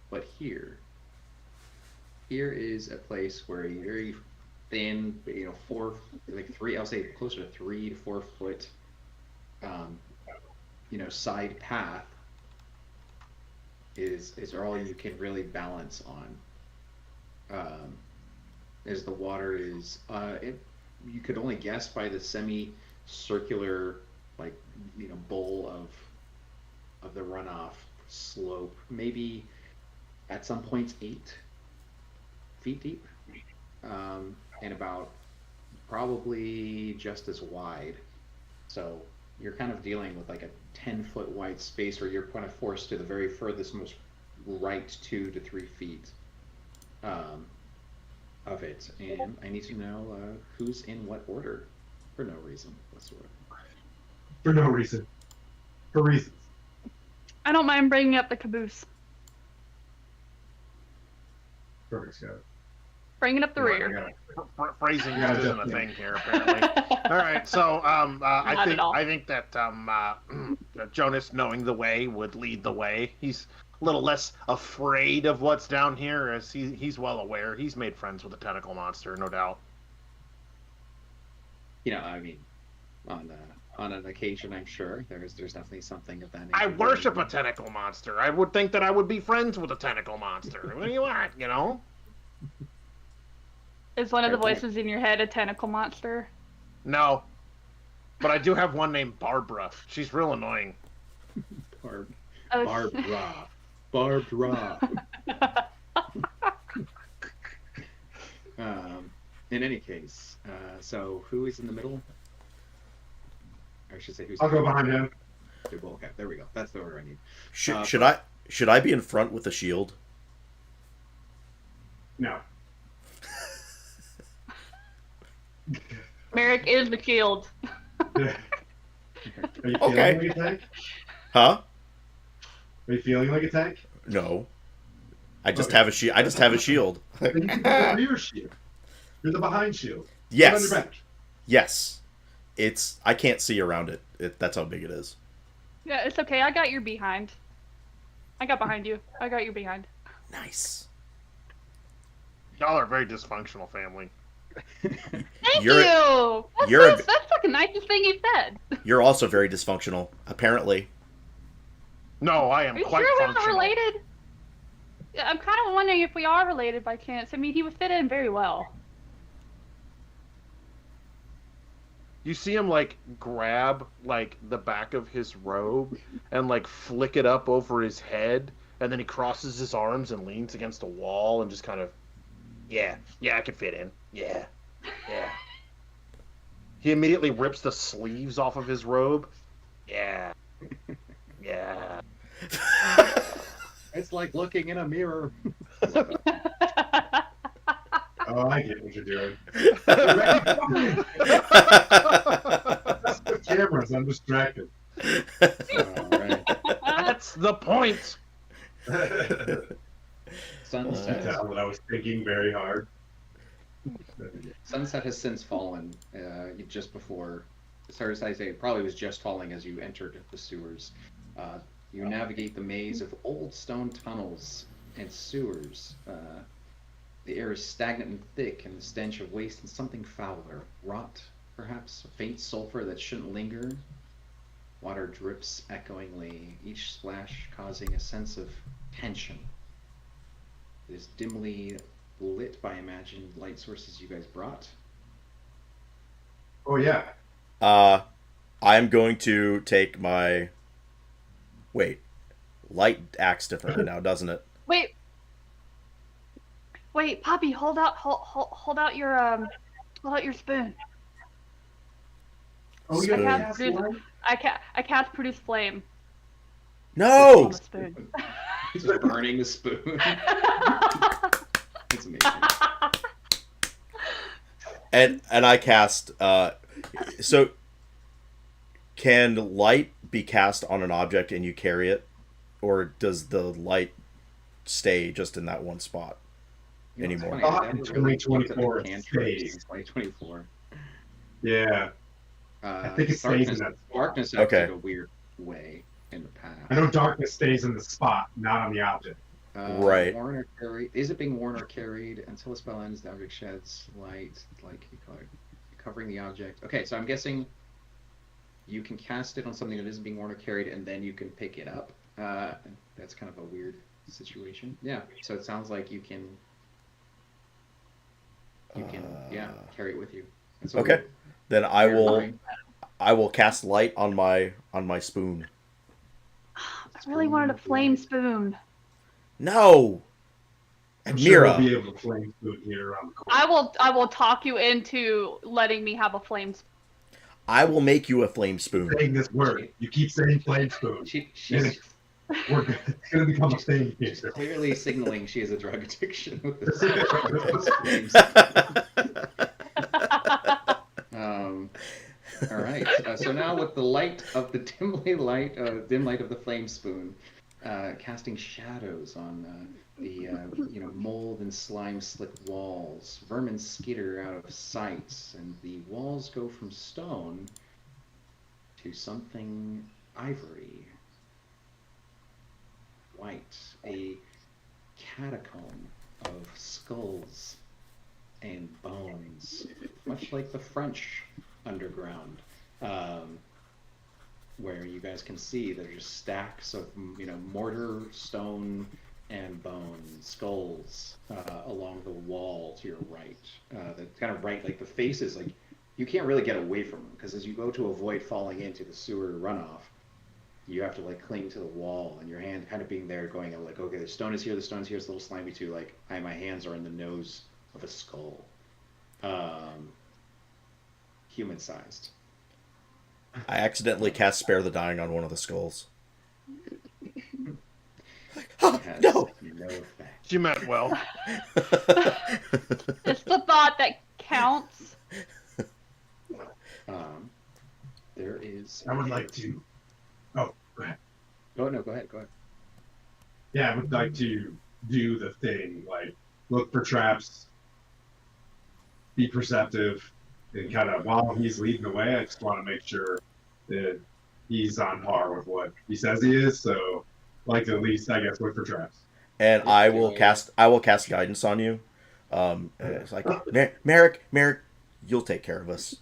But here is a place where a very thin, I'll say closer to 3 to 4 foot, side path is all you can really balance on. As the water is, you could only guess by the semi-circular, bowl of the runoff slope, maybe at some points 8 feet deep, and about probably just as wide. So you're kind of dealing with like a 10-foot wide space where you're kind of forced to the very furthest, most right 2 to 3 feet of it. And I need to know who's in what order, for no reason whatsoever. For no reason. For reasons. I don't mind bringing up the caboose. Perfect, Scott. Bringing up the rear. Phrasing just isn't a thing here, apparently. All right, so I think that Jonas, knowing the way, would lead the way. He's a little less afraid of what's down here, as he's well aware. He's made friends with a tentacle monster, no doubt. I mean, on an occasion, I'm sure there's definitely something of that nature. I worship a tentacle monster. I would think that I would be friends with a tentacle monster. What do you want, Is one of the voices in your head a tentacle monster? No. But I do have one named Barbara. She's real annoying. Barbara. In any case, so who is in the middle? I should say who's. I'll go behind him. Okay, there we go. That's the order I need. Should I be in front with the shield? No. Merrick is the shield. Are you feeling Okay. like a tank? Huh? Are you feeling like a tank? No. I just have a shield. I just have a shield. Then you can be the rear shield. You're the behind shield. Put it on Yes. your back. Yes. I can't see around it. That's how big it is. Yeah, it's okay. I got your behind. I got behind you. I got your behind. Nice. Y'all are a very dysfunctional family. Thank You're- you. you're a- That's like the nicest thing you said. You're also very dysfunctional, apparently. No, I am Are you quite sure we're not functional. related? Yeah, I'm kind of wondering if we are related by chance. I mean, he would fit in very well. You see him grab the back of his robe and flick it up over his head, and then he crosses his arms and leans against a wall and just kind of, yeah, I can fit in. Yeah. He immediately rips the sleeves off of his robe. Yeah. Yeah. It's like looking in a mirror. Oh, I get what you're doing. With cameras, I'm distracted. All right. That's the point. Sunset. Tell that I was thinking very hard. Sunset has since fallen. Just before, sorry, I say it probably was just falling as you entered the sewers. You navigate the maze of old stone tunnels and sewers. The air is stagnant and thick, and the stench of waste and something fouler. Rot, perhaps, a faint sulfur that shouldn't linger. Water drips echoingly, each splash causing a sense of tension. It is dimly lit by imagined light sources you guys brought. Oh yeah. I'm going to take my. Wait, light acts differently now, doesn't it? Wait, Poppy, hold out your spoon. Oh, Spoon. yeah. I cast produce flame No. on the spoon. He's burning the spoon. It's amazing. And I cast. So, can light be cast on an object and you carry it, or does the light stay just in that one spot anymore? In 2024 it stays. 2024. Yeah. I think it stays in that spot. Darkness Okay. acted a weird way in the past. I know darkness stays in the spot, not on the object. Right. Worn or carried. Is it being worn or carried until the spell ends? The object sheds light, like covering the object. Okay, so I'm guessing you can cast it on something that isn't being worn or carried, and then you can pick it up. That's kind of a weird situation. Yeah. So it sounds like you can. Carry it with you. That's what Okay. Then I we're will. doing. I will cast light on my spoon. I really wanted a flame spoon. No. I'm sure we'll be Admira. able to flame food here around the corner. I will talk you into letting me have a flame spoon. I will make you a flame spoon. Saying this word. You keep saying flame spoon. She's It's going to become a thing here. clearly signaling she has a drug addiction with this. All right. So now with the light of the dim light of the flame spoon, casting shadows on the mold and slime slick walls. Vermin skitter out of sight, and the walls go from stone to something ivory. White, a catacomb of skulls and bones, much like the French underground, where you guys can see there's just stacks of mortar, stone, and bone skulls along the wall to your right. The kind of right, like the faces, like you can't really get away from them because as you go to avoid falling into the sewer runoff, you have to like cling to the wall, and your hand kind of being there going like, okay, the stone is here, it's a little slimy too, like my hands are in the nose of a skull. Human sized. I accidentally cast Spare the Dying on one of the skulls. No. No effect. She meant well. It's the thought that counts. There is. I would like to. Oh, go ahead. Oh no, go ahead. Yeah, I would like to do the thing, like look for traps, be perceptive, and kind of while he's leading the way, I just want to make sure that he's on par with what he says he is. So, like to at least, I guess, look for traps. And I will cast guidance on you. It's like Merrick, you'll take care of us.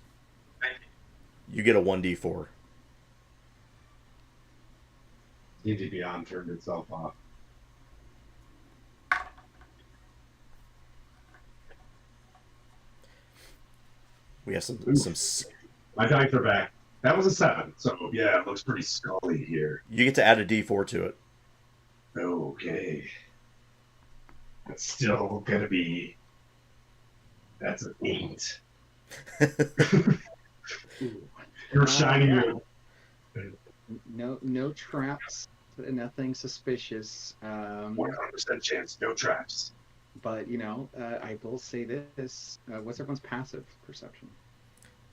You get a 1d4. D&D Beyond turned itself off. We have some. My dice are back. That was a 7, so yeah, it looks pretty scully here. You get to add a d4 to it. Okay. That's still gonna be. That's an 8. You're shining your. No traps, nothing suspicious. 100% chance, no traps. But I will say this: what's everyone's passive perception?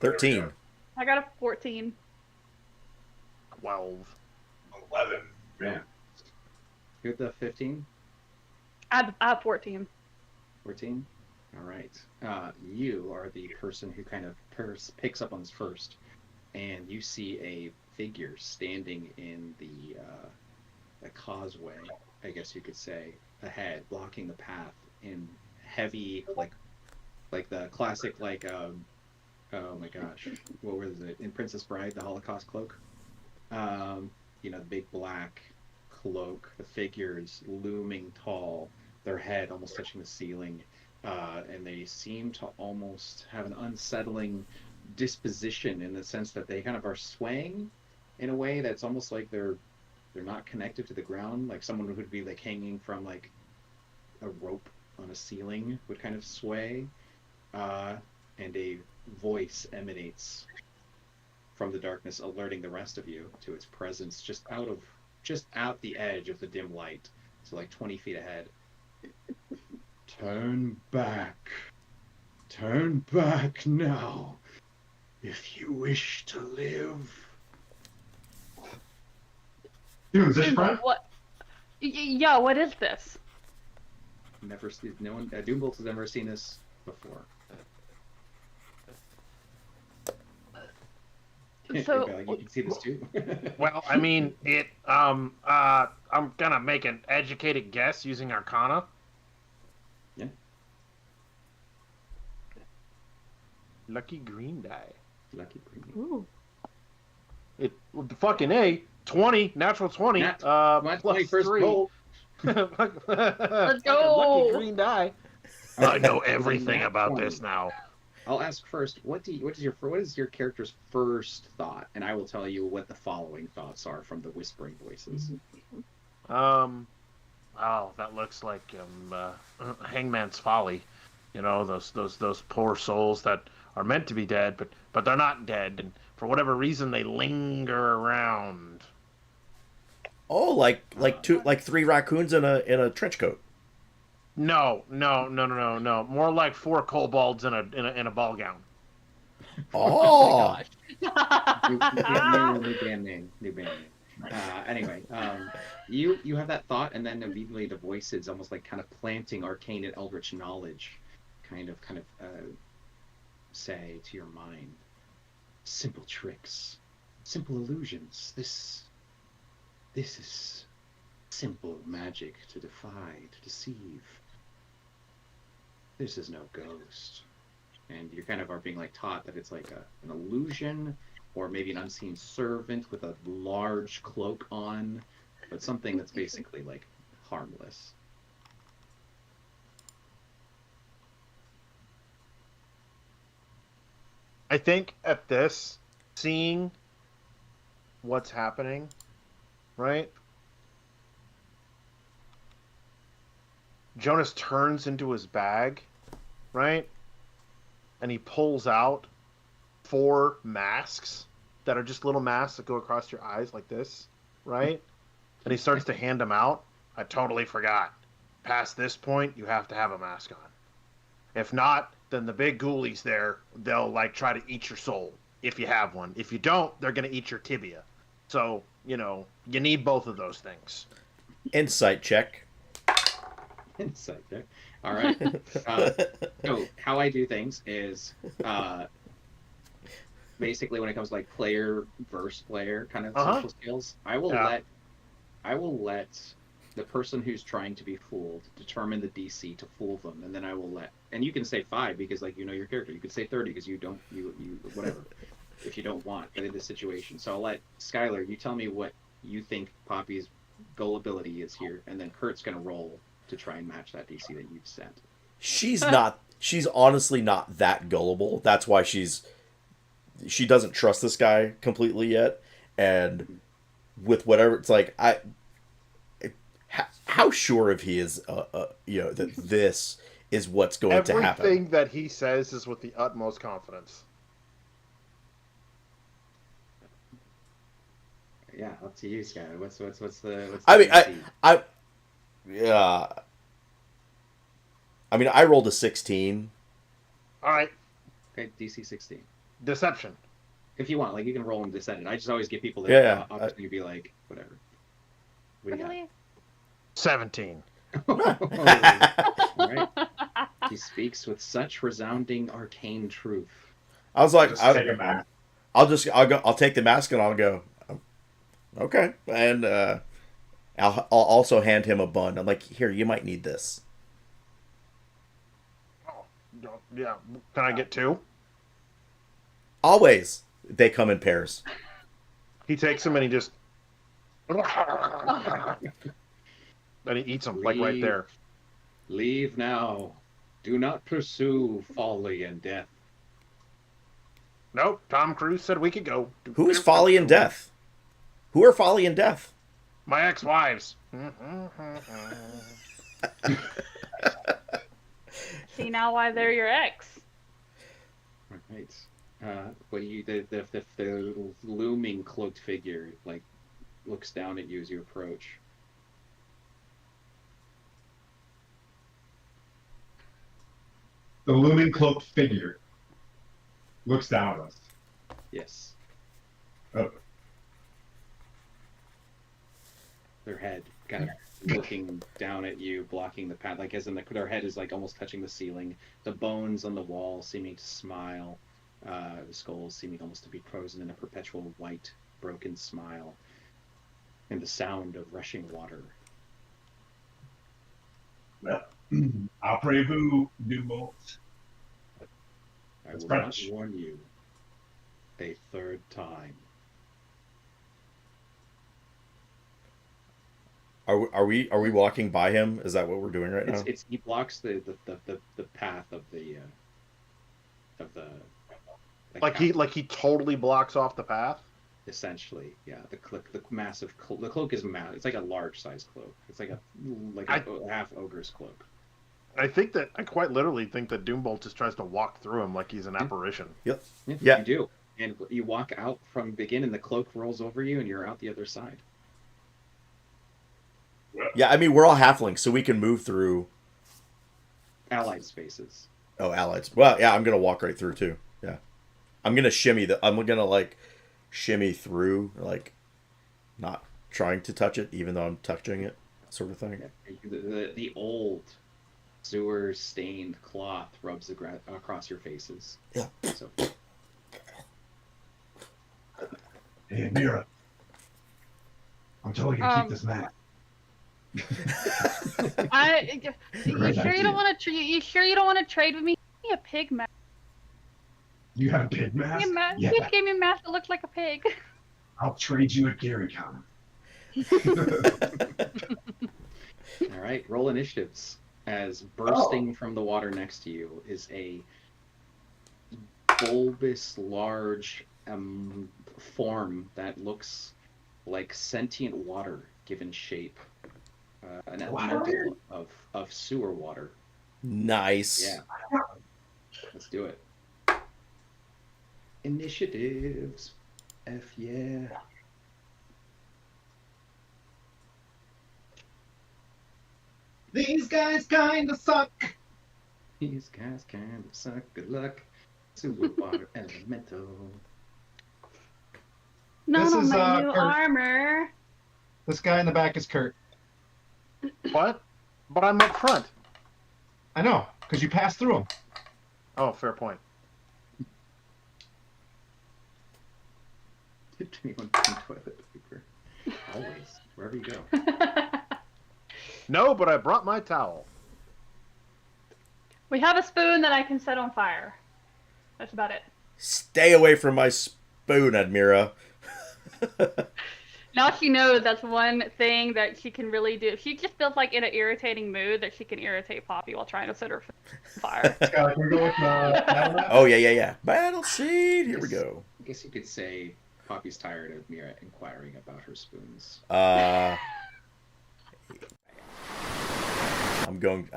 13. I got a 14. 12. 11. Man. You're the 15, I have 14. 14. All right. You are the person who kind of picks up on this first, and you see a figure standing in the causeway, I guess you could say, ahead, blocking the path in heavy, like the classic, oh my gosh, what was it in Princess Bride, the Holocaust cloak? The big black cloak, the figures looming tall, their head almost touching the ceiling, and they seem to almost have an unsettling disposition in the sense that they kind of are swaying in a way that's almost like they're not connected to the ground, like someone who would be like hanging from like a rope on a ceiling would kind of sway, and a voice emanates from the darkness, alerting the rest of you to its presence just out the edge of the dim light, so like 20 feet ahead. Turn back now, if you wish to live. Dude, is this your friend? What? Yeah, what is this? Never, no one, Doombolt has never seen this before. So you can see this too. Well, I mean, I'm gonna make an educated guess using Arcana. Yeah. Lucky green die. Lucky green. ooh. It fucking A. 20, natural 20. My Plus 21st 3. roll. Let's go. Lucky green die. I know Okay, everything nat about 20. this now. I'll ask first. What is your character's first thought, and I will tell you what the following thoughts are from the whispering voices. Oh, that looks like Hangman's Folly. Those poor souls that are meant to be dead, but they're not dead, and for whatever reason they linger around. Oh, like 3 raccoons in a trench coat. No. More like 4 kobolds in a ball gown. Oh, New band name. Anyway, you have that thought, and then immediately the voices, almost like kind of planting arcane and eldritch knowledge, kind of say to your mind, simple tricks, simple illusions. This is simple magic to defy, to deceive. This is no ghost. And you kind of are being like taught that it's like an illusion, or maybe an unseen servant with a large cloak on, but something that's basically like harmless. I think at this, seeing what's happening, right? Jonas turns into his bag, right? And he pulls out 4 masks that are just little masks that go across your eyes like this, right? And he starts to hand them out. I totally forgot. Past this point, you have to have a mask on. If not, then the big ghoulies there, they'll like try to eat your soul if you have one. If you don't, they're going to eat your tibia. So, you need both of those things. insight check. Insight there. All right. So how I do things is basically when it comes to like player versus player kind of social skills, I will let the person who's trying to be fooled determine the DC to fool them, and then I will and you can say 5 because like your character. You could say 30 because you whatever if you don't want. But in this situation, so I'll let Skylar. You tell me what you think Poppy's gullibility is here, and then Kurt's gonna roll to try and match that DC that you've sent. She's honestly not that gullible. That's why she doesn't trust this guy completely yet. And with whatever, it's like, how sure of he is, that this is what's going to happen. Everything that he says is with the utmost confidence. Yeah, up to you, Scott. What's the I mean, DC? yeah. I mean, I rolled a 16. All right, Okay, DC 16. deception. If you want, like you can roll and descend. I just always give people the Yeah, yeah. opportunity to be like, whatever. What do you Really? 17. got? All right. He speaks with such resounding arcane truth. I was like, Just take a bath. I'll take the mask and I'll go, okay, and I'll also hand him a bun. I'm like, here, you might need this. Oh, yeah. Can I get 2? Always, they come in pairs. He takes them and he just. And he eats them, like right there. Leave now. Do not pursue folly and death. Nope, Tom Cruise said we could go. Who is Folly and Death? Who are Folly and Death? My ex-wives. See now why they're your ex. All right. What do you the looming cloaked figure like looks down at you as you approach. The looming cloaked figure looks down at us. Yes. Oh. Their head kind of looking down at you, blocking the path, like as in their head is like almost touching the ceiling. The bones on the wall seeming to smile. The skulls seeming almost to be frozen in a perpetual white, broken smile. And the sound of rushing water. Well, après-vous, Dumont. I That's will French. not warn you a third time. Are we walking by him? Is that what we're doing right now? He blocks the path of the Like he totally blocks off the path. essentially, yeah. The massive the cloak is massive. It's like a large size cloak. It's like a half ogre's cloak. I think that I quite literally think that Doombolt just tries to walk through him like he's an apparition. Yep. Yeah, Yeah. you do. And you walk out from the beginning, the cloak rolls over you, and you're out the other side. Yeah, I mean, we're all halflings, so we can move through. Allied spaces. Oh, allies. Well, yeah, I'm gonna walk right through too. Yeah, I'm gonna I'm gonna like shimmy through, like not trying to touch it, even though I'm touching it, sort of thing. The old sewer stained cloth rubs across your faces. Yeah. So Hey, Mira. I'm totally gonna keep this map. You sure you don't want to? You sure you don't want to trade with me? Give me a pig mask. You have a pig mask? Yeah. You gave me a mask that looks like a pig. I'll trade you a Gary Con. all right, roll initiatives. As bursting from the water next to you is a bulbous, large form that looks like sentient water given shape. An elemental of sewer water. Nice. Yeah. Let's do it. Initiatives. F yeah. These guys kinda suck. These guys kind of suck. Good luck. Sewer water elemental. Not This on is, my new Kurt. armor. This guy in the back is Kurt. What? But I'm up front. I know, because you passed through him. Oh, fair point. Tip 21 toilet paper. Always. Wherever you go. No, but I brought my towel. We have a spoon that I can set on fire. That's about it. Stay away from my spoon, Admira. Now she knows that's one thing that she can really do. She just feels like in an irritating mood that she can irritate Poppy while trying to set her on fire. Scott, can we go with battle map? Oh yeah. Battle seed. Here we go. I guess you could say Poppy's tired of Mira inquiring about her spoons. I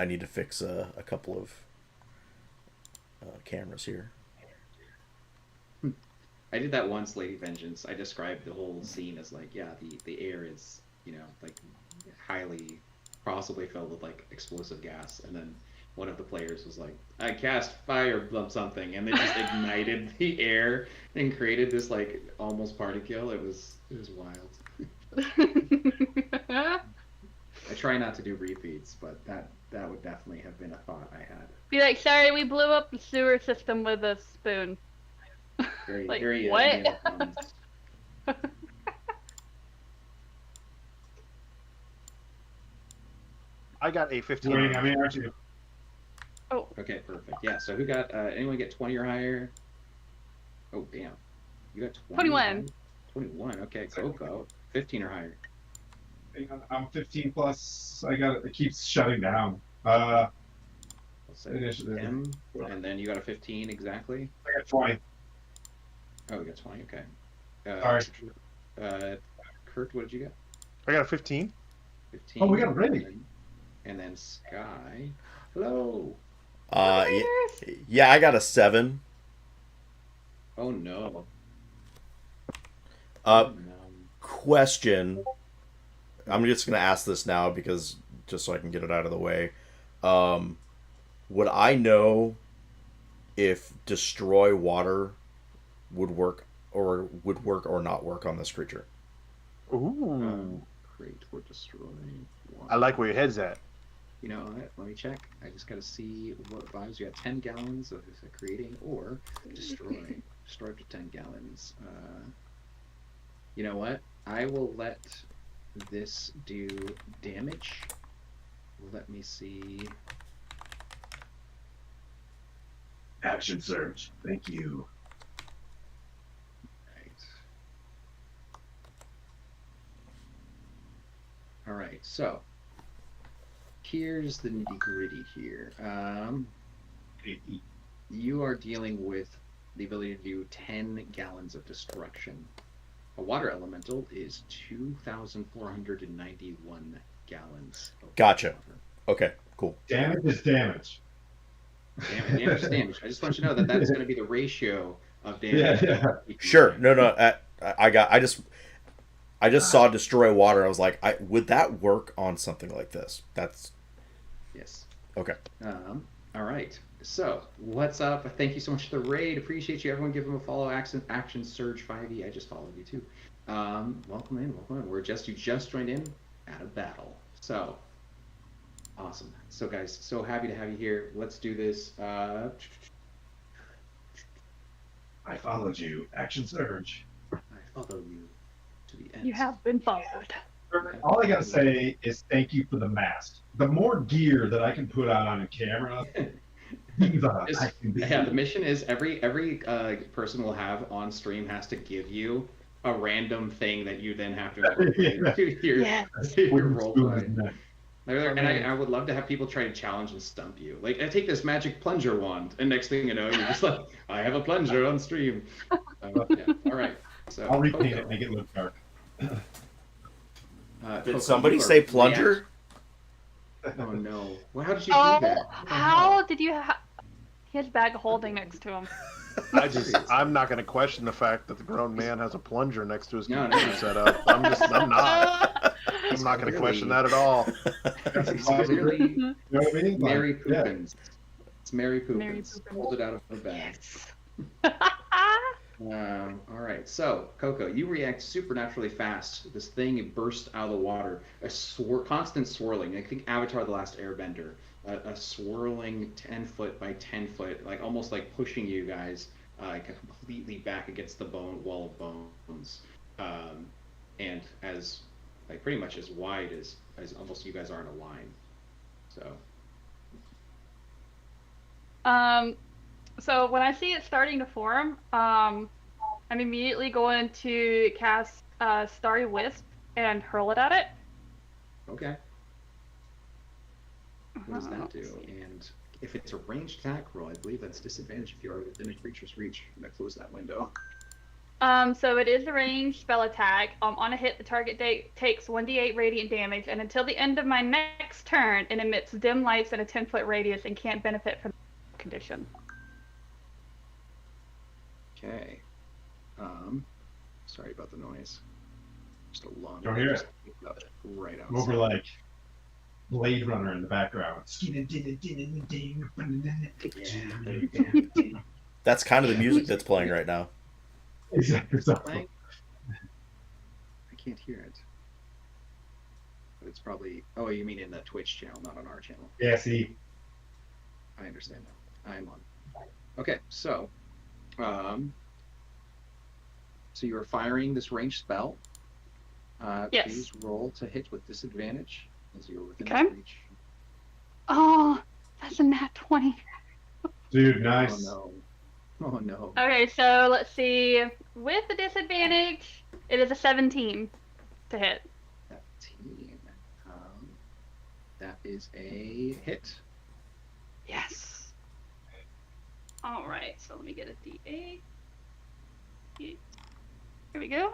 need to fix a couple of cameras here. I did that once, Lady Vengeance. I described the whole scene as like, yeah, the air is, like highly possibly filled with like explosive gas, and then one of the players was like, I cast fire something, and they just ignited the air and created this like almost party kill. It was wild. I try not to do repeats, but that would definitely have been a thought I had. Be like, sorry, we blew up the sewer system with a spoon. Very, Like, very what? Indiana Jones. I got a 15. Wayne, I mean, aren't you? Oh, Okay, perfect. Yeah. So who got? Anyone get 20 or higher? Oh damn, you got 20. 21. 21. Okay, Coco. 15 or higher. Hang on, I'm 15 plus. I got it. It keeps shutting down. I'll say Initiative. M, and then you got a 15 exactly. I got 20. Oh, we got 20. Okay. Sorry. Kurt, what did you get? I got a 15. 15. Oh, we got a rating. And then Sky. Hello. Yeah, I got a 7. Oh no. Uh, Oh, no. question. I'm just gonna ask this now because just so I can get it out of the way. Would I know if destroy water would work or not work on this creature? Ooh. Great. We're destroying. I like where your head's at. You know what? Let me check. I just got to see what vibes. You got 10 gallons of creating or destroy. Destroy up to 10 gallons. You know what? I will let this do damage. Let me see. Action surge. Thank you. Right. All right. So here's the nitty gritty here. You are dealing with the ability to do 10 gallons of destruction. A water elemental is 2,491 gallons. Gotcha. Okay, cool. Damage is damage. Damage is damage. I just want you to know that is going to be the ratio of damage. Yeah. Sure. No. I just saw destroy water. I was like, would that work on something like this? That's Yes. okay. All right. So, what's up? Thank you so much for the raid. Appreciate you. Everyone give him a follow. Action Surge 5e. I just followed you too. Welcome in. You just joined in at a battle. So, awesome. So, guys, so happy to have you here. Let's do this. I followed you. Action surge. I follow you to the end. you have been followed. All I gotta say is thank you for the mask. The more gear that I can put on camera, Viva, I can be. Yeah, the mission is every person will have on stream has to give you a random thing that you then have to incorporate into your role play. And I would love to have people try to challenge and stump you. Like, I take this magic plunger wand, and next thing you know, you're just like, I have a plunger on stream. Yeah. All right. So I'll repaint it and make it look dark. Did somebody say plunger? Oh no! Well, how did you do that? How did you have his bag of holding next to him? I'm not going to question the fact that the grown man has a plunger next to his No. computer setup. I'm not going to question that at all. It's clearly You know what I mean? Like, Mary yeah. Poopins. It's Mary Poopins. Mary Poopins. Pulled it out of her bag. All right, so Coco, you react supernaturally fast. This thing burst out of the water, constant swirling. I think Avatar: The Last Airbender, a swirling 10-foot by 10-foot, like almost like pushing you guys completely back against the wall of bones, and as like pretty much as wide as almost you guys are in a line. So. So when I see it starting to form, I'm immediately going to cast Starry Wisp and hurl it at it. Okay. What does that do? And if it's a ranged attack roll, I believe that's disadvantage if you are within a creature's reach. I'm gonna close that window. So it is a ranged spell attack. On a hit, the target takes 1d8 radiant damage, and until the end of my next turn, it emits dim lights in a 10-foot radius and can't benefit from the condition. Okay. Sorry about the noise. Just a long. Don't hear just it. right outside. Over like Blade Runner in the background. That's kind of the music that's playing right now. Exactly. Playing? I can't hear it. But it's probably. Oh, you mean in the Twitch channel, not on our channel. Yeah, see. I understand now. I'm on. Okay, so, so you are firing this ranged spell. Yes. Please roll to hit with disadvantage as you're within Okay. reach. Oh, that's a nat 20. Dude, nice. Oh no. Oh no. Okay, so let's see. With the disadvantage, it is a 17 to hit. 17. That is a hit. Yes. All right, so let me get a D8. Here we go.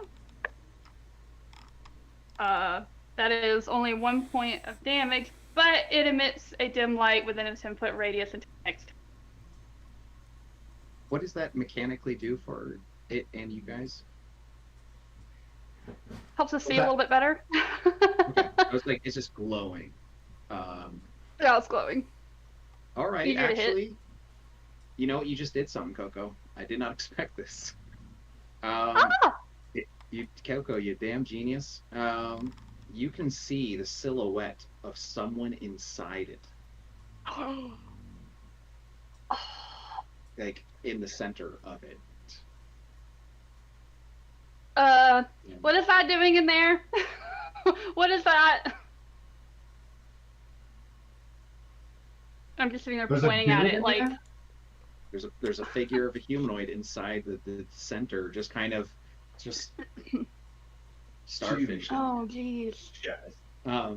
That is only 1 point of damage, but it emits a dim light within a 10-foot radius until next. What does that mechanically do for it and you guys? Helps us see a little bit better. Okay. I was like, it's just glowing. Yeah, it's glowing. All right, Easier to hit. actually, you know what? You just did something, Coco. I did not expect this. Coco, you damn genius. You can see the silhouette of someone inside it, like in the center of it. What is that doing in there? What is that? I'm just sitting there There's a pointing at dude it in like. there? There's a figure of a humanoid inside the center, just kind of just starfish. Oh, jeez. All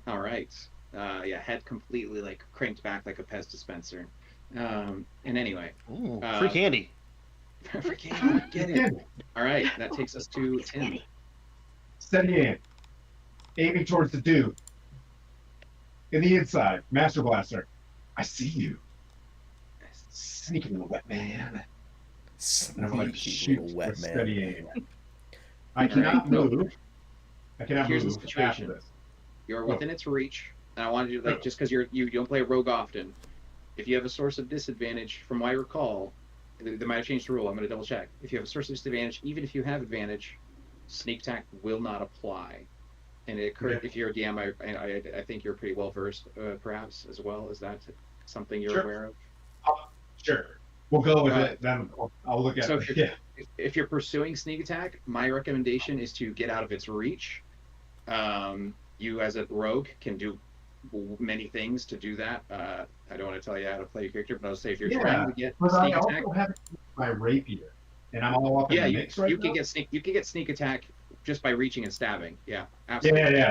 right. Yeah, head completely like cranked back like a Pez dispenser. And anyway, Ooh, free candy. free candy, get it. All right, that takes us to Tim. Steady aim. Aiming towards the dude. In the inside, Master Blaster. I see you. Sneaky little wet man. And I'm going to Sneaky shoot little wet with man. steady aim. I cannot move. I cannot Here's the move situation. after this. You're within its reach, and I wanted you to, like, just because you don't play rogue often, if you have a source of disadvantage, from what I recall, they might have changed the rule. I'm going to double check. If you have a source of disadvantage, even if you have advantage, sneak attack will not apply. And it occurred if you're a DM, I think you're pretty well versed, perhaps as well. Is that something you're aware of? Sure. We'll go with it. Then I'll look at So it. if you're pursuing sneak attack, my recommendation is to get out of its reach. You as a rogue can do many things to do that. I don't want to tell you how to play your character, but I'll say if you're trying to get but sneak I attack, also have my rapier, and I'm all up in the mix right you now. can get sneak. You can get sneak attack just by reaching and stabbing. Yeah, absolutely.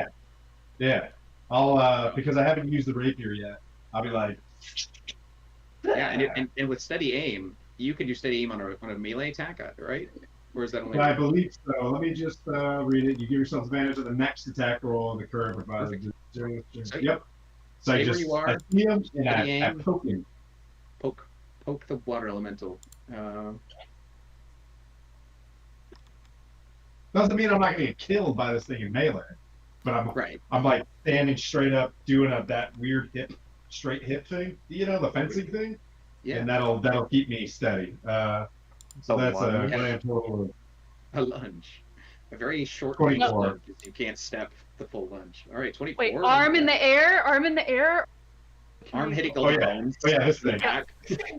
Yeah. I'll because I haven't used the rapier yet. I'll be like. Yeah, and with steady aim, you can do steady aim on a melee attack, right? Or is that only? I believe so. Let me just read it. You give yourself advantage of the next attack roll on the curve provided. Yep. So I just I see him and I poke him. Poke the water elemental. Doesn't mean I'm not gonna get killed by this thing in melee, but I'm like standing straight up doing that weird straight hip thing. You know, the fencing thing. Yeah. And that'll keep me steady. So that's a grand total of a lunge. A very short 24. lunge. You can't step the full lunge. All right, 24. Wait, arm in the air? Arm in the air? Arm hitting all the bones. Oh yeah, this thing.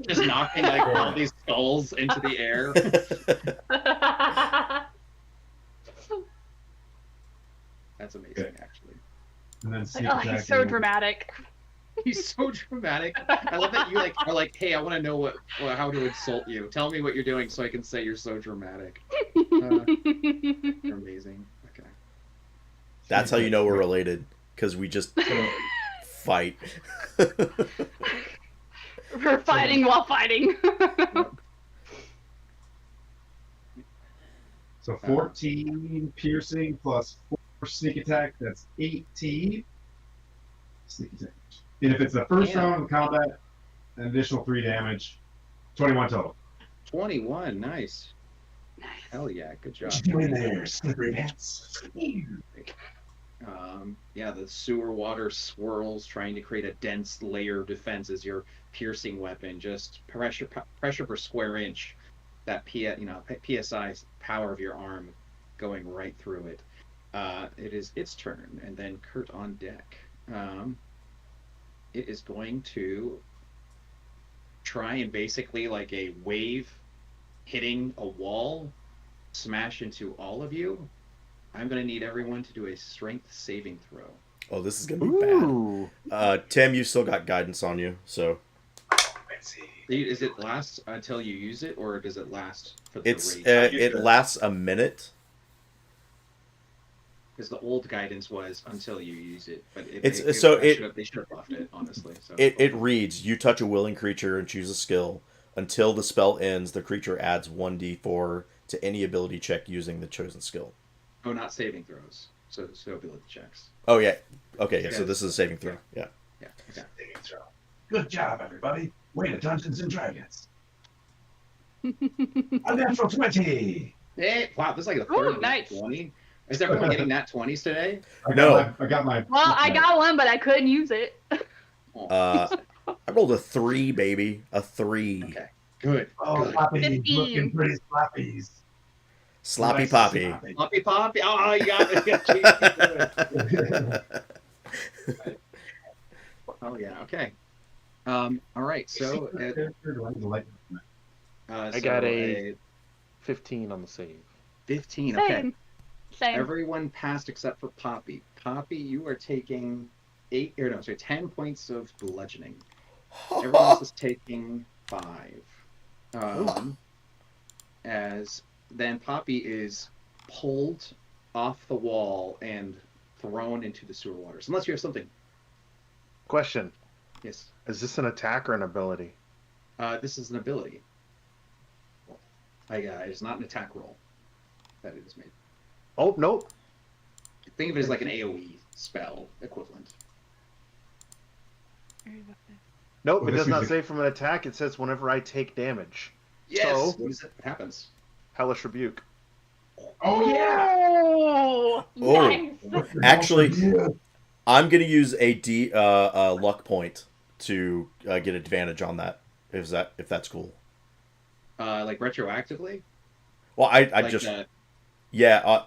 Just knocking like all these skulls into the air. That's amazing, actually. And then he's so dramatic. He's so dramatic. I love that you are like, hey, I want to know how to insult you. Tell me what you're doing so I can say you're so dramatic. You're amazing. Okay. That's how you know we're related, because we just fight. We're fighting while fighting. So 14 piercing plus 4 sneak attack. That's 18 sneak attack. And if it's the first round of combat, an additional 3 damage. 21 total. 21, nice. Hell yeah, good job. What you doing there, slippery pants? Yeah, the sewer water swirls, trying to create a dense layer of defense as your piercing weapon. Just pressure per square inch. That psi power of your arm going right through it. It is its turn, and then Kurt on deck. It is going to try and basically like a wave hitting a wall, smash into all of you. I'm going to need everyone to do a strength saving throw. Oh, this is gonna be Ooh. bad. Tim, you still got guidance on you, so Let's see. Is it last until you use it, or does it last for the it's rage? it lasts a minute. Because the old guidance was until you use it, but They should have left it honestly. So it reads: you touch a willing creature and choose a skill. Until the spell ends, the creature adds 1d4 to any ability check using the chosen skill. Oh, not saving throws. So ability checks. Oh yeah. Okay. Yeah. So Yes. this is a saving throw. Yeah. Yeah. Okay. Saving throw. Good job, everybody. Way to Dungeons and Dragons. A natural 20. Hey, wow, this is like the Ooh, third nice. 20. Is everyone getting nat 20s today? I No. got my. Well, I got one, but I couldn't use it. Oh, I rolled a 3, baby. A 3. okay. Good. Oh, Good. Poppy, 15. looking pretty sloppies. Sloppy Nice Poppy. sloppy. Poppy Poppy. Oh, you got it. Oh, yeah. Okay. All right. So, I got a 15 on the save. 15. Okay. Same. Everyone passed except for Poppy. Poppy, you are taking 10 points of bludgeoning. Everyone else is taking 5. As then Poppy is pulled off the wall and thrown into the sewer waters. Unless you have something. Question: Yes. is this an attack or an ability? This is an ability. It's not an attack roll that it is made. Oh, nope. Think of it as like an AoE spell equivalent. Nope, Well, it this does not was say from an attack. It says whenever I take damage. Yes. So- What is it? What happens? Hellish Rebuke. Oh, yeah. Oh, Oh. nice. Actually, Yeah. I'm gonna use a luck point to get advantage on that. If that's cool. Like retroactively. Well, I Like, just yeah.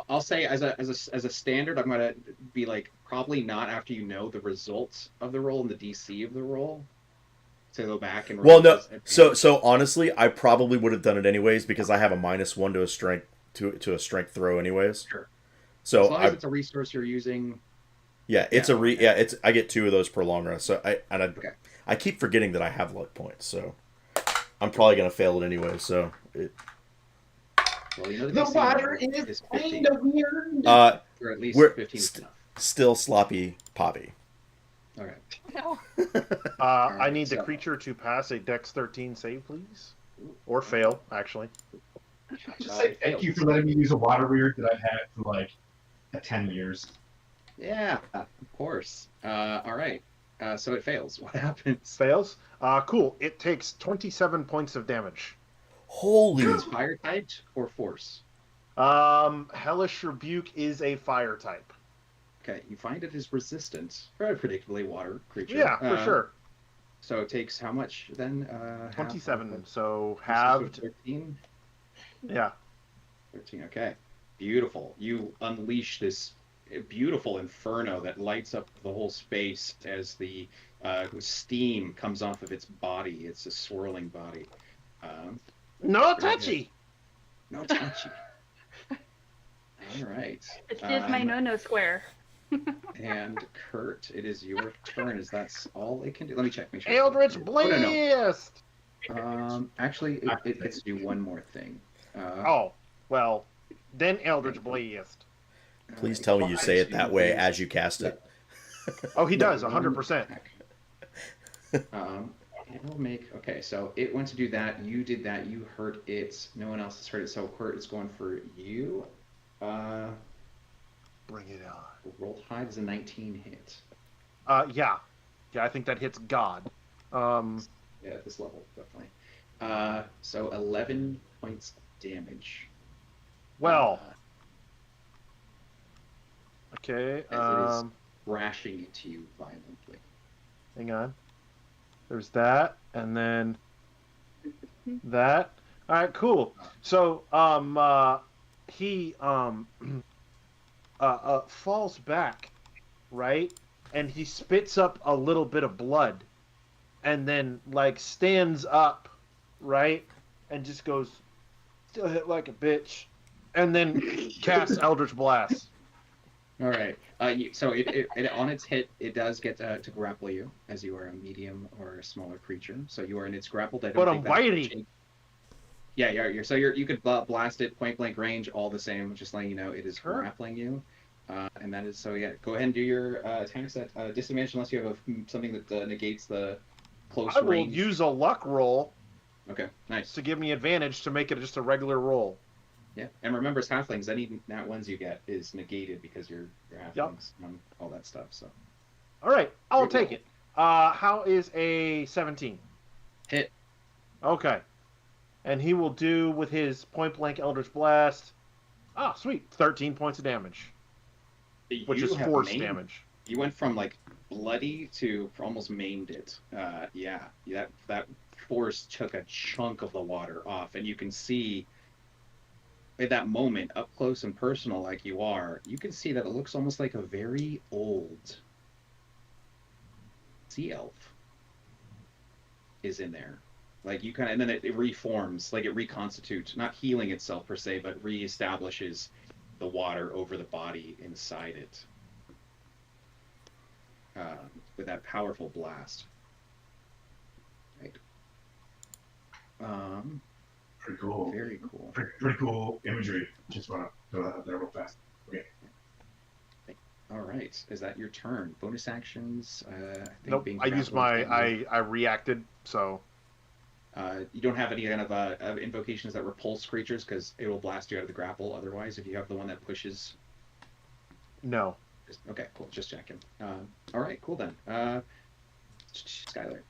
I'll say as a standard, I'm gonna be like probably not after you know the results of the roll and the DC of the roll. To go back and Well, roll no. this- So honestly, I probably would have done it anyways because I have a -1 to a strength to a strength throw anyways. Sure. So as long as it's a resource you're using. it's I get 2 of those per long rest. So Okay. I keep forgetting that I have luck points. So I'm probably gonna fail it anyway. So Well, you know The DC water is is 15, kind of weird. or at least we're 15 is enough. still sloppy Poppy. Okay. No. I need the so- creature to pass a Dex 13 save, please, or fail. Actually, Just say thank you for letting me use a water weird that I've had for like 10 years. Yeah, of course. All right. So it fails. What happens? fails. Cool. It takes 27 points of damage. Holy! It's fire typed or force. Hellish Rebuke is a fire type. Okay, you find it is resistant, very predictably water creature. Yeah, for sure. So it takes how much then? 27. So Halved. halved. 13. Yeah. 13. Okay, beautiful. You unleash this beautiful inferno that lights up the whole space as the steam comes off of its body. It's a swirling body. No Very touchy. No touchy. All right. It's just my no-no square. And Kurt, it is your turn. Is that's all it can do? Let me check. Make sure. Eldritch Oh, no, no. Blast. Actually, it gets to do one more thing. Oh, well, then Eldritch Blast. Please tell me you say it that way as you cast it. Oh, he does, 100%. It will make. Okay, so it went to do that. You did that. You hurt it. No one else has hurt it. So Kurt is going for you. Bring it on. Roll high is a 19 hit. Yeah. Yeah, I think that hits God. Yeah, at this level, definitely. So 11 points damage. Well. Okay. As it is crashing into you violently. Hang on. There's that, and then that. All right, cool. So, he falls back, right, and he spits up a little bit of blood, and then like stands up, right, and just goes, still hit like a bitch, and then casts Eldritch Blast. All right. So it on its hit, it does get to grapple you, as you are a medium or a smaller creature. So you are in its grappled. I don't But think I'm that bitey. Yeah, you could blast it point blank range, all the same. Just letting you know, it is Sure. grappling you, and that is so. Yeah, go ahead and do your attacks at disadvantage unless you have something that negates the close I will range. use a luck roll Okay, nice. to give me advantage to make it just a regular roll. Yeah, and remember, as halflings, any nat ones you get is negated because you're halflings and all that stuff. So. All right, I'll Very take it. How is a 17? Hit. Okay. And he will do with his point blank Eldritch Blast. Ah, sweet. 13 points of damage. Which is force damage. You went from like bloody to almost maimed it. Yeah, that force took a chunk of the water off, and you can see at that moment, up close and personal, like you are, you can see that it looks almost like a very old sea elf is in there. Like you kind of, and then it reforms, like it reconstitutes, not healing itself per se, but reestablishes the water over the body inside it with that powerful blast. Right. Pretty cool. Very cool. Pretty cool imagery. Just want to throw that out there real fast. Okay. All right. Is that your turn? Bonus actions? I think Nope. I used my. I reacted, so. You don't have any kind of invocations that repulse creatures because it will blast you out of the grapple otherwise if you have the one that pushes. No. Okay, cool. Just checking. All right, cool then. Skylar.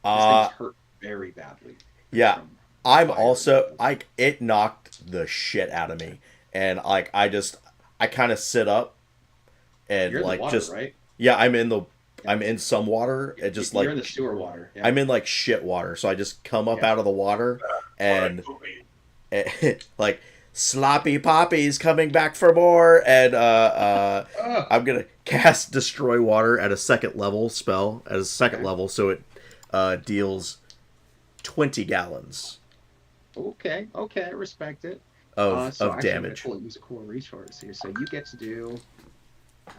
This thing's hurt very badly. Yeah. I'm also it knocked the shit out of me. And like I kind of sit up and You're in like the water, just right? Yeah, I'm in some water. It just You're like in the sewer water. Yeah. I'm in like shit water. So I just come up out of the water and like Sloppy Poppy's coming back for more, and I'm gonna cast Destroy Water at a second level spell at a second level, so it deals 20 gallons. Okay, I respect it. Of I'm damage. gonna use a cool resource here, so you get to do.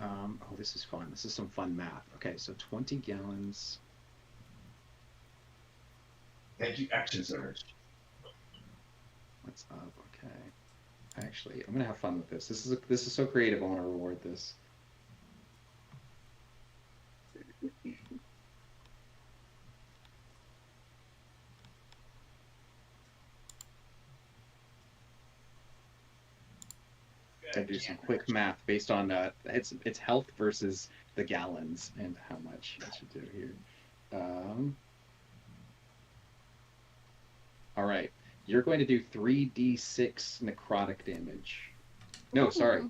Oh, this is fun. This is some fun math. Okay, so 20 gallons. Thank you, action surge. What's up? Okay. Actually, I'm gonna have fun with this. This is so creative. I want to reward this. I do some quick math based on its health versus the gallons and how much I should do here. All right, you're going to do 3d6 necrotic damage. No, sorry.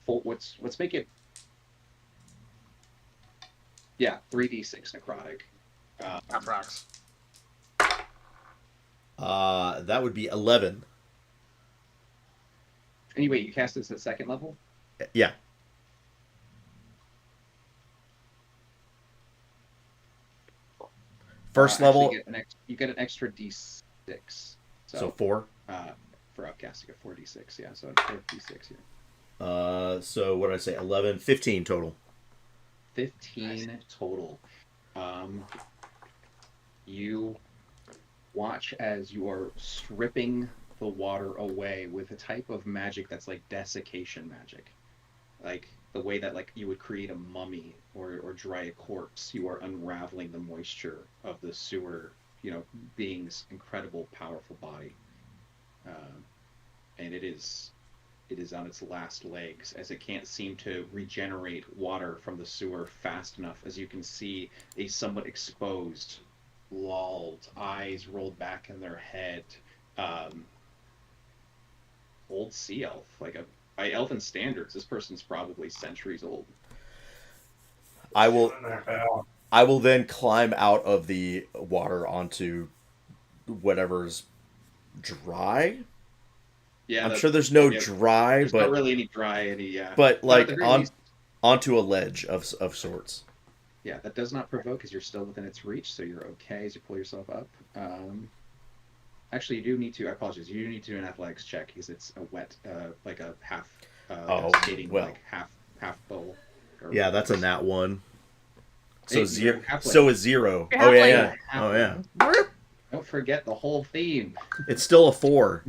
Let's make it. Yeah, 3d6 necrotic. Approx. That would be 11. Anyway, you cast this at second level? Yeah. First level. You get an extra d6. So 4? For upcasting a 4d6, yeah. So 4d6 here. So what did I say? 11, 15 total. 15 total. You watch as you are stripping the water away with a type of magic that's like desiccation magic. Like the way that like you would create a mummy or dry a corpse, you are unraveling the moisture of the sewer, being's incredible, powerful body. And it is on its last legs as it can't seem to regenerate water from the sewer fast enough. As you can see, a somewhat exposed, lolled, eyes rolled back in their head, old sea elf, like a by elfin standards, this person's probably centuries old. I will I will then climb out of the water onto whatever's dry. Yeah, I'm sure there's no yeah, dry, there's not but really any dry, any yeah. but But at the like very least, onto a ledge of sorts. yeah, that does not provoke because you're still within its reach, so you're okay as you pull yourself up. Actually, you do need to. I apologize. You do need to do an athletics check because it's a wet, like a half, like Oh, a skating, well. like half bowl. Or Yeah, that's a whatever. nat one. So Hey, zero. you're halfway. So is zero. You're Oh yeah, halfway. yeah. Halfway. Oh yeah. Don't forget the whole theme. It's still a 4.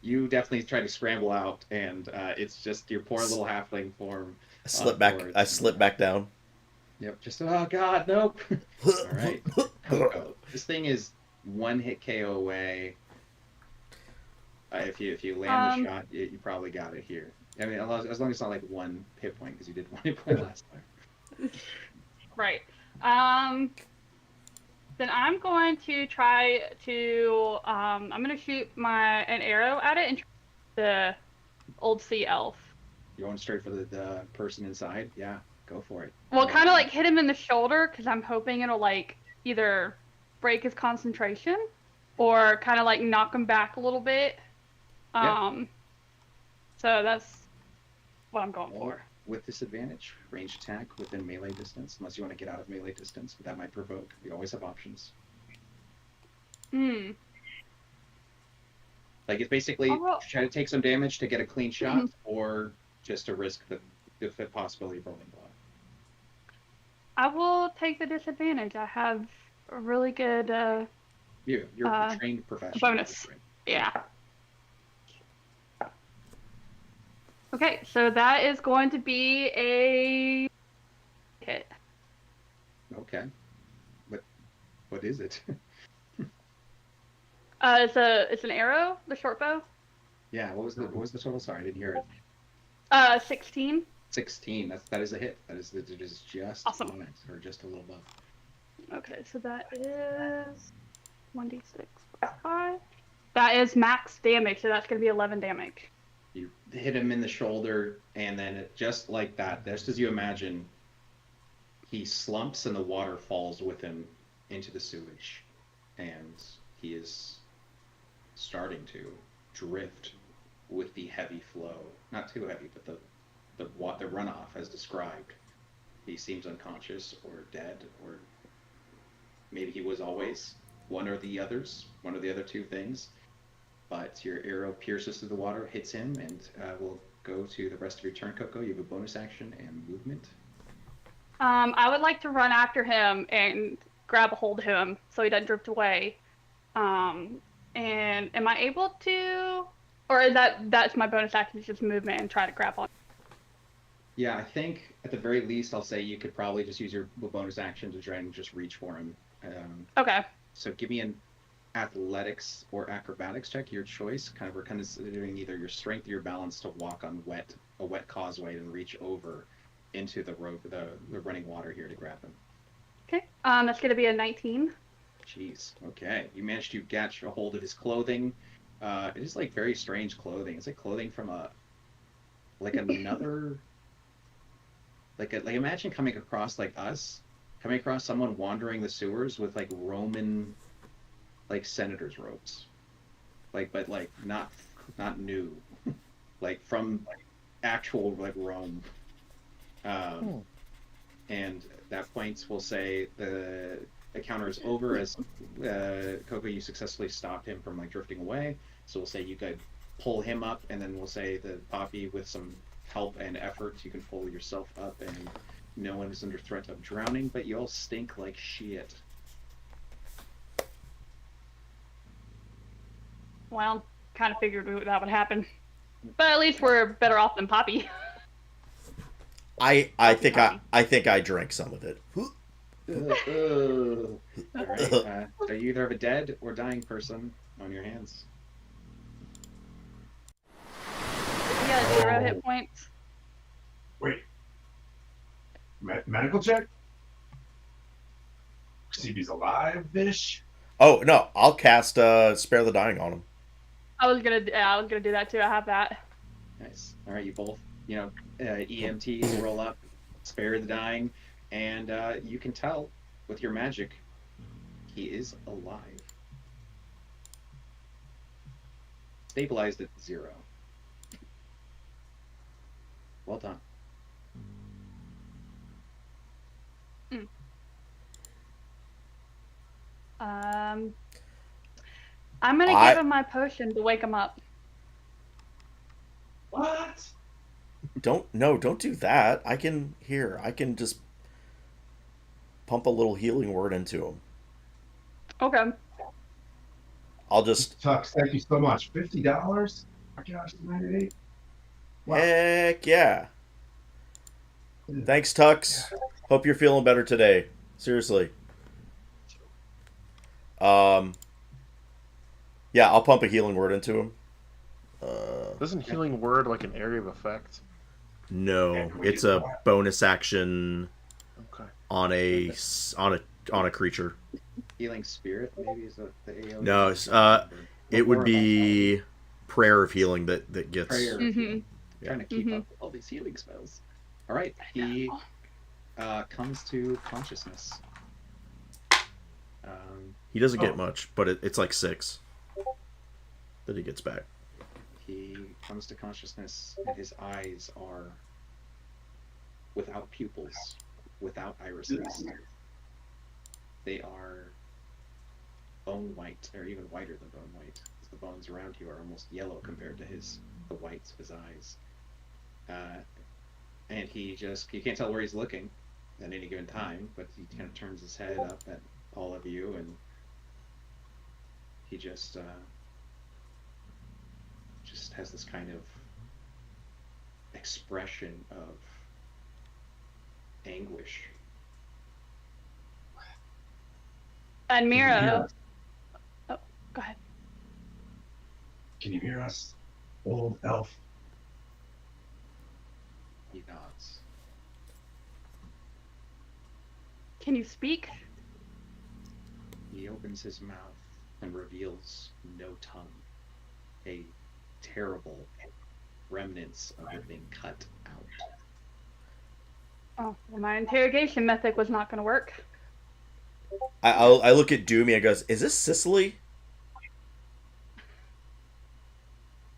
You definitely try to scramble out, and it's just your poor little halfling form. I slip back. Forwards. I slip back down. Yep. Just oh god, nope. All right. Coco. This thing is one hit KO away. If you land the shot, you probably got it here. I mean, as long as it's not like 1 hit point, because you did 1 hit point last time. Right. Then I'm going to try to I'm gonna shoot an arrow at it and try the old sea elf. You're going straight for the person inside? Yeah, go for it. Well, kind of like hit him in the shoulder because I'm hoping it'll like either break his concentration or kind of like knock him back a little bit. So that's what I'm going for. With disadvantage, range attack within melee distance, unless you want to get out of melee distance, but that might provoke. You always have options. Like it's basically try to take some damage to get a clean shot, or just to risk the possibility of rolling blood. I will take the disadvantage. I have a really good You're a trained professional. bonus. Yeah. Okay, so that is going to be a hit. Okay. What is it? It's an arrow, the short bow. Yeah, what was the total? Sorry, I didn't hear it. 16. 16. That is a hit. That is just Awesome. on it, or just a little above. Okay, so that is 1d6 plus 5. That is max damage, so that's going to be 11 damage. You hit him in the shoulder, and then just like that, just as you imagine, he slumps and the water falls with him into the sewage, and he is starting to drift with the heavy flow. Not too heavy, but the runoff as described. He seems unconscious or dead, or maybe he was always one or the other two things. But your arrow pierces through the water, hits him, and we'll go to the rest of your turn, Coco. You have a bonus action and movement. I would like to run after him and grab a hold of him so he doesn't drift away. And am I able to, or is that's my bonus action, is just movement and try to grab on? Yeah, I think at the very least, I'll say you could probably just use your bonus action to try and just reach for him. Okay. So give me an athletics or acrobatics check, your choice. We're considering either your strength or your balance to walk on a wet causeway and reach over into the running water here to grab him. Okay. That's gonna be a 19. Jeez. Okay. You managed to catch a hold of his clothing. It is like very strange clothing. It's like clothing from another. Like imagine coming across someone wandering the sewers with like Roman, like senator's robes, but not new, like from actual like Rome. And at that point, we'll say the encounter is over as Coco, you successfully stopped him from like drifting away. So we'll say you could pull him up, and then we'll say that Poppy, with some help and effort, you can pull yourself up, and no one is under threat of drowning, but you all stink like shit. Well, kind of figured that would happen, but at least we're better off than Poppy. I think I drank some of it. All right. So you either have a dead or dying person on your hands. You got 0 hit points. Wait. Medical check? See if he's alive-ish? Oh no, I'll cast Spare the Dying on him. I was gonna do that too. I have that. Nice. All right, you both, EMTs roll up, spare the dying, and you can tell with your magic, he is alive. Stabilized at 0. Well done. I'm gonna give him my potion to wake him up. What? Don't do that. I can just pump a little healing word into him. Okay. I'll just Tux, thank you so much. $50? My gosh, 98. Wow. Heck yeah. Thanks, Tux. Hope you're feeling better today. Seriously. Yeah, I'll pump a healing word into him. Isn't healing word like an area of effect? No, it's a bonus action Okay. on a creature. Healing spirit, maybe is the AO. No, it would be prayer of healing that gets. Prayer. Mm-hmm. Trying to keep up with all these healing spells. All right, he comes to consciousness. He doesn't get much, but it's like 6 that he gets back. He comes to consciousness, and his eyes are without pupils, without irises. They are bone white, or even whiter than bone white. The bones around you are almost yellow compared to the whites of his eyes. And you can't tell where he's looking at any given time, but he kind of turns his head up at all of you, and he just has this kind of expression of anguish. And Mira. Oh, go ahead. Can you hear us, old elf? He nods. Can you speak? He opens his mouth and reveals no tongue. A terrible remnants of it being cut out. Oh, well, my interrogation method was not going to work. I look at Doomy and goes, "Is this Sicily?"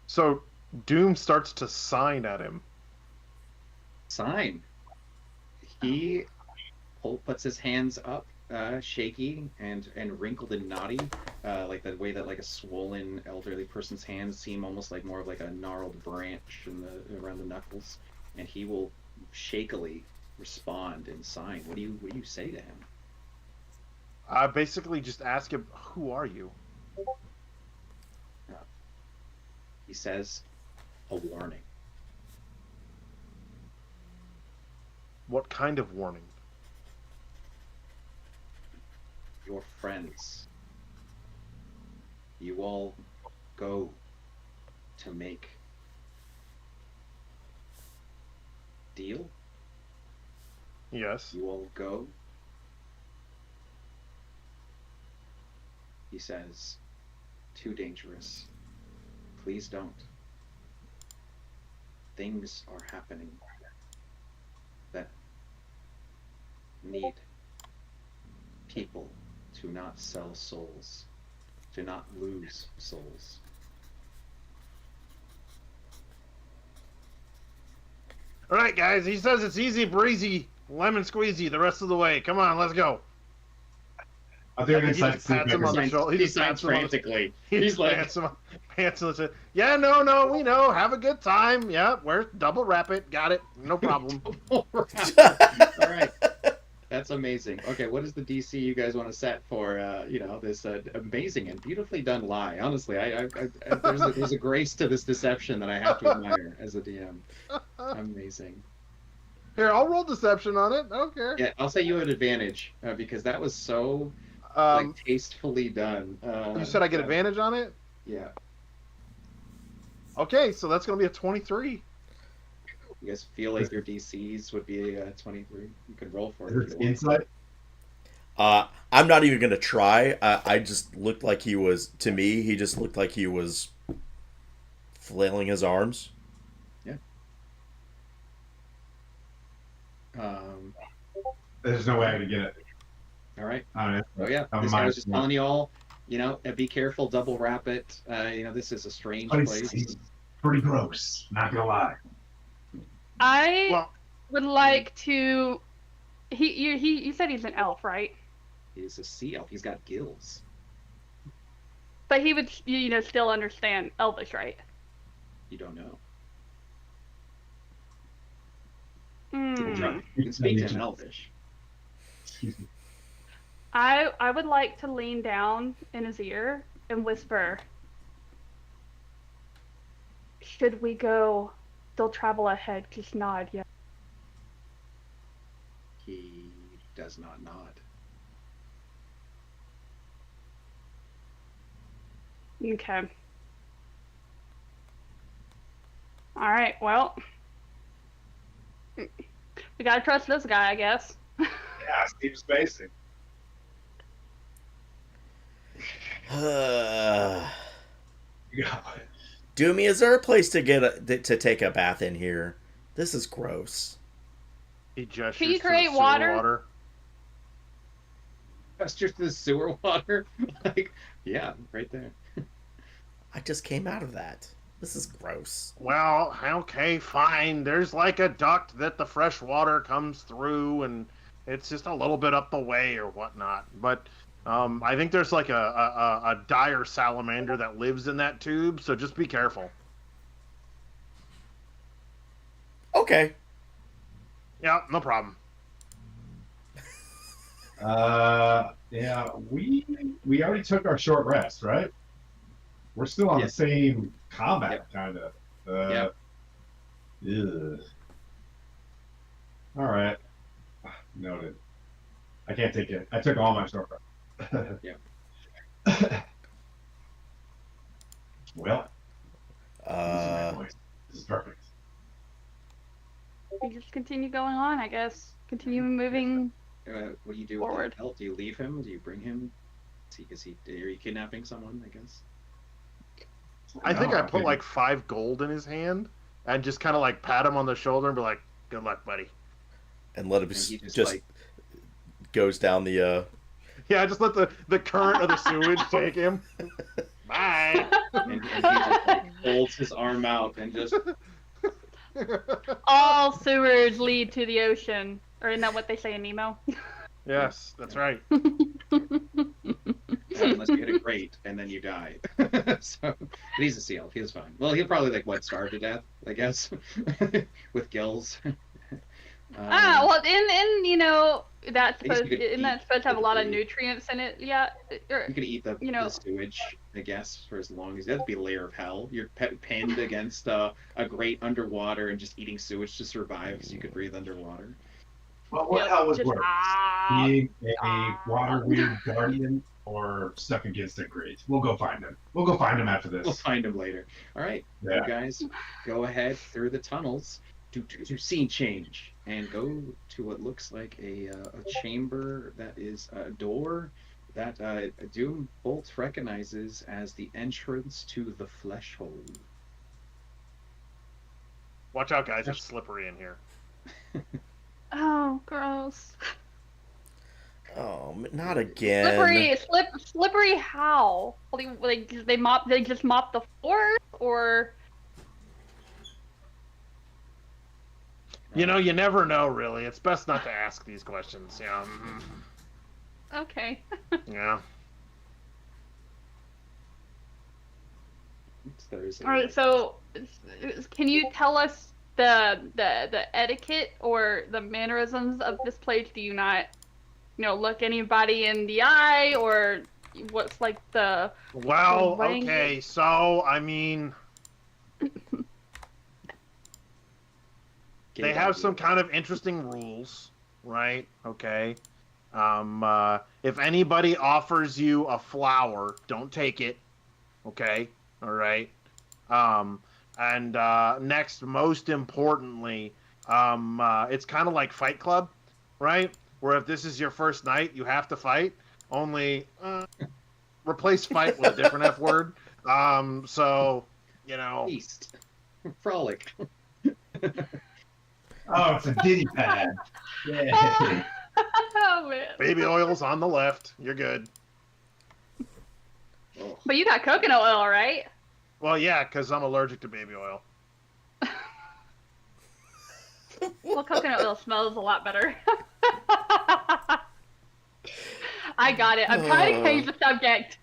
So Doom starts to sign at him. Sign. He puts his hands up, shaky and wrinkled and knotty, like the way that like a swollen elderly person's hands seem almost like more of like a gnarled branch around the knuckles, and he will shakily respond and sign. What do you say to him? I basically just ask him, "Who are you?" He says, "A warning." What kind of warning? Your friends. You all go to make deal? Yes. You all go? He says, "Too dangerous. Please don't. Things are happening that need people to not sell souls, to not lose souls." All right, guys. He says it's easy breezy, lemon squeezy the rest of the way. Come on, let's go. I'll do an He insight just pats him on the shoulder. He just signs pats him on the- frantically. He He's just like, pats him and says, "Yeah, no, we know. Have a good time. Yeah, we're double wrap it. Got it. No problem." All right. That's amazing. Okay, what is the DC you guys want to set for this amazing and beautifully done lie? Honestly, there's a grace to this deception that I have to admire as a DM. Amazing. Here, I'll roll deception on it. I don't care. Yeah, I'll say you had advantage because that was so tastefully done. You said I get advantage on it? Yeah. Okay, so that's going to be a 23. You guys feel like your DCs would be 23? You could roll for it. Is it insight? I'm not even gonna try. I just looked like he was. To me, he just looked like he was flailing his arms. Yeah. There's no way I can get it. All right. I Oh yeah, I'm this guy my- was just telling you all, be careful, double wrap it. This is a strange place. It's pretty gross. Not gonna lie. I Well, would like to. You said he's an elf, right? He's a sea elf. He's got gills. But he would, still understand Elvish, right? You don't know. Hmm. You can speak to him in Elvish. Excuse me. I would like to lean down in his ear and whisper, should we go, still travel ahead, just nod, yeah. He does not nod. Okay. Alright, well. We gotta trust this guy, I guess. Yeah, seems basic. Doomy, Yeah. is there a place to to take a bath in here? This is gross. he gestures Can you to the create sewer water? That's just the sewer water. Like, yeah, right there. I just came out of that. This is gross. Well, okay, fine. There's like a duct that the fresh water comes through, and it's just a little bit up the way or whatnot. But I think there's like a dire salamander that lives in that tube, so just be careful. Okay. Yeah, no problem. Yeah, we already took our short rest, right? We're still on Yeah. the same combat, Yep. kind of. Yep. All right. Noted. I can't take it. I took all my short rest. Yep. Well, this is perfect. We just continue going on, I guess. Continue moving. What do you do Forward. with the elf? Do you leave him? Do you bring him? Are you kidnapping someone, I guess? I think No, I put like 5 gold in his hand and just kind of like pat him on the shoulder and be like, "Good luck, buddy." And let him And he just, just, goes down the. Yeah, just let the current of the sewage take him. Bye. and he just holds his arm out and just All sewers lead to the ocean. Or isn't that what they say in Nemo? Yes, that's right. unless you hit a grate and then you die. But he's a sea elf. He's fine. Well, he'll probably starve to death, I guess, with gills. Well, that's I guess supposed you could isn't that eat supposed to have a lot of the- nutrients in it? Yeah. Or, You could eat the sewage, I guess, for as long as that'd be a layer of hell. You're pinned against a grate underwater and just eating sewage to survive, so you could breathe underwater. Well, what Yep, hell was just- worse? Being a water weird guardian or stuck against a grate? We'll go find him. We'll go find him after this. We'll find him later. All right, Yeah. you guys, go ahead through the tunnels to scene change and go to what looks like a chamber that is a door that Doom Bolt recognizes as the entrance to the flesh hole. Watch out, guys. It's slippery in here. Oh, gross. Oh, not again. Slippery how? They just mop the floor, or You know, you never know, really. It's best not to ask these questions. Yeah. okay. Yeah. All right, so can you tell us the etiquette or the mannerisms of this place? Do you not, look anybody in the eye, or what's like the Well, language? okay. So, I mean, they have some kind of interesting rules, right? Okay. If anybody offers you a flower, don't take it. Okay. All right. And next, most importantly, it's kind of like Fight Club, right? Where if this is your first night, you have to fight. Only replace fight with a different F word. So you know. Feast. Frolic. Oh, it's a ditty pad. Yeah. Oh man. Baby oil's on the left. You're good. Oh, But you got coconut oil, right? Well, yeah, because I'm allergic to baby oil. Well, coconut oil smells a lot better. I got it. I'm trying to change the subject.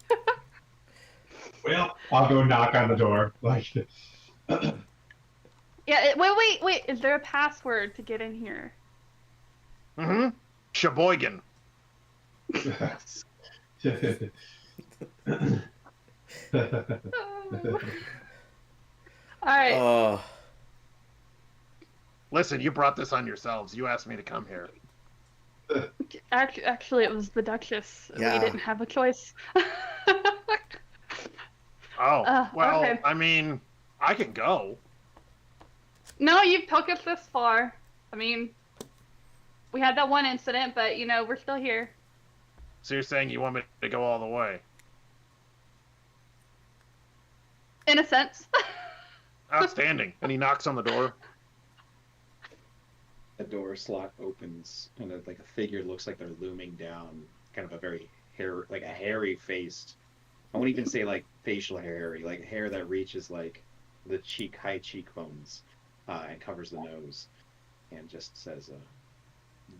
Well, I'll go knock on the door. Like, Yeah. Wait. Is there a password to get in here? Mm-hmm. Sheboygan. All right. Listen, you brought this on yourselves. You asked me to come here. Actually, it was the Duchess. Yeah. We didn't have a choice. Oh, well, okay. I mean, I can go. No, you've took us this far. I mean, we had that one incident, but you know, we're still here. So you're saying you want me to go all the way? In a sense. Outstanding. And he knocks on the door. a door slot opens, and like a figure looks like they're looming down. Kind of a very like a hairy faced. I won't even say like facial hair hairy, like hair that reaches like the high cheekbones, and covers the nose, and just says,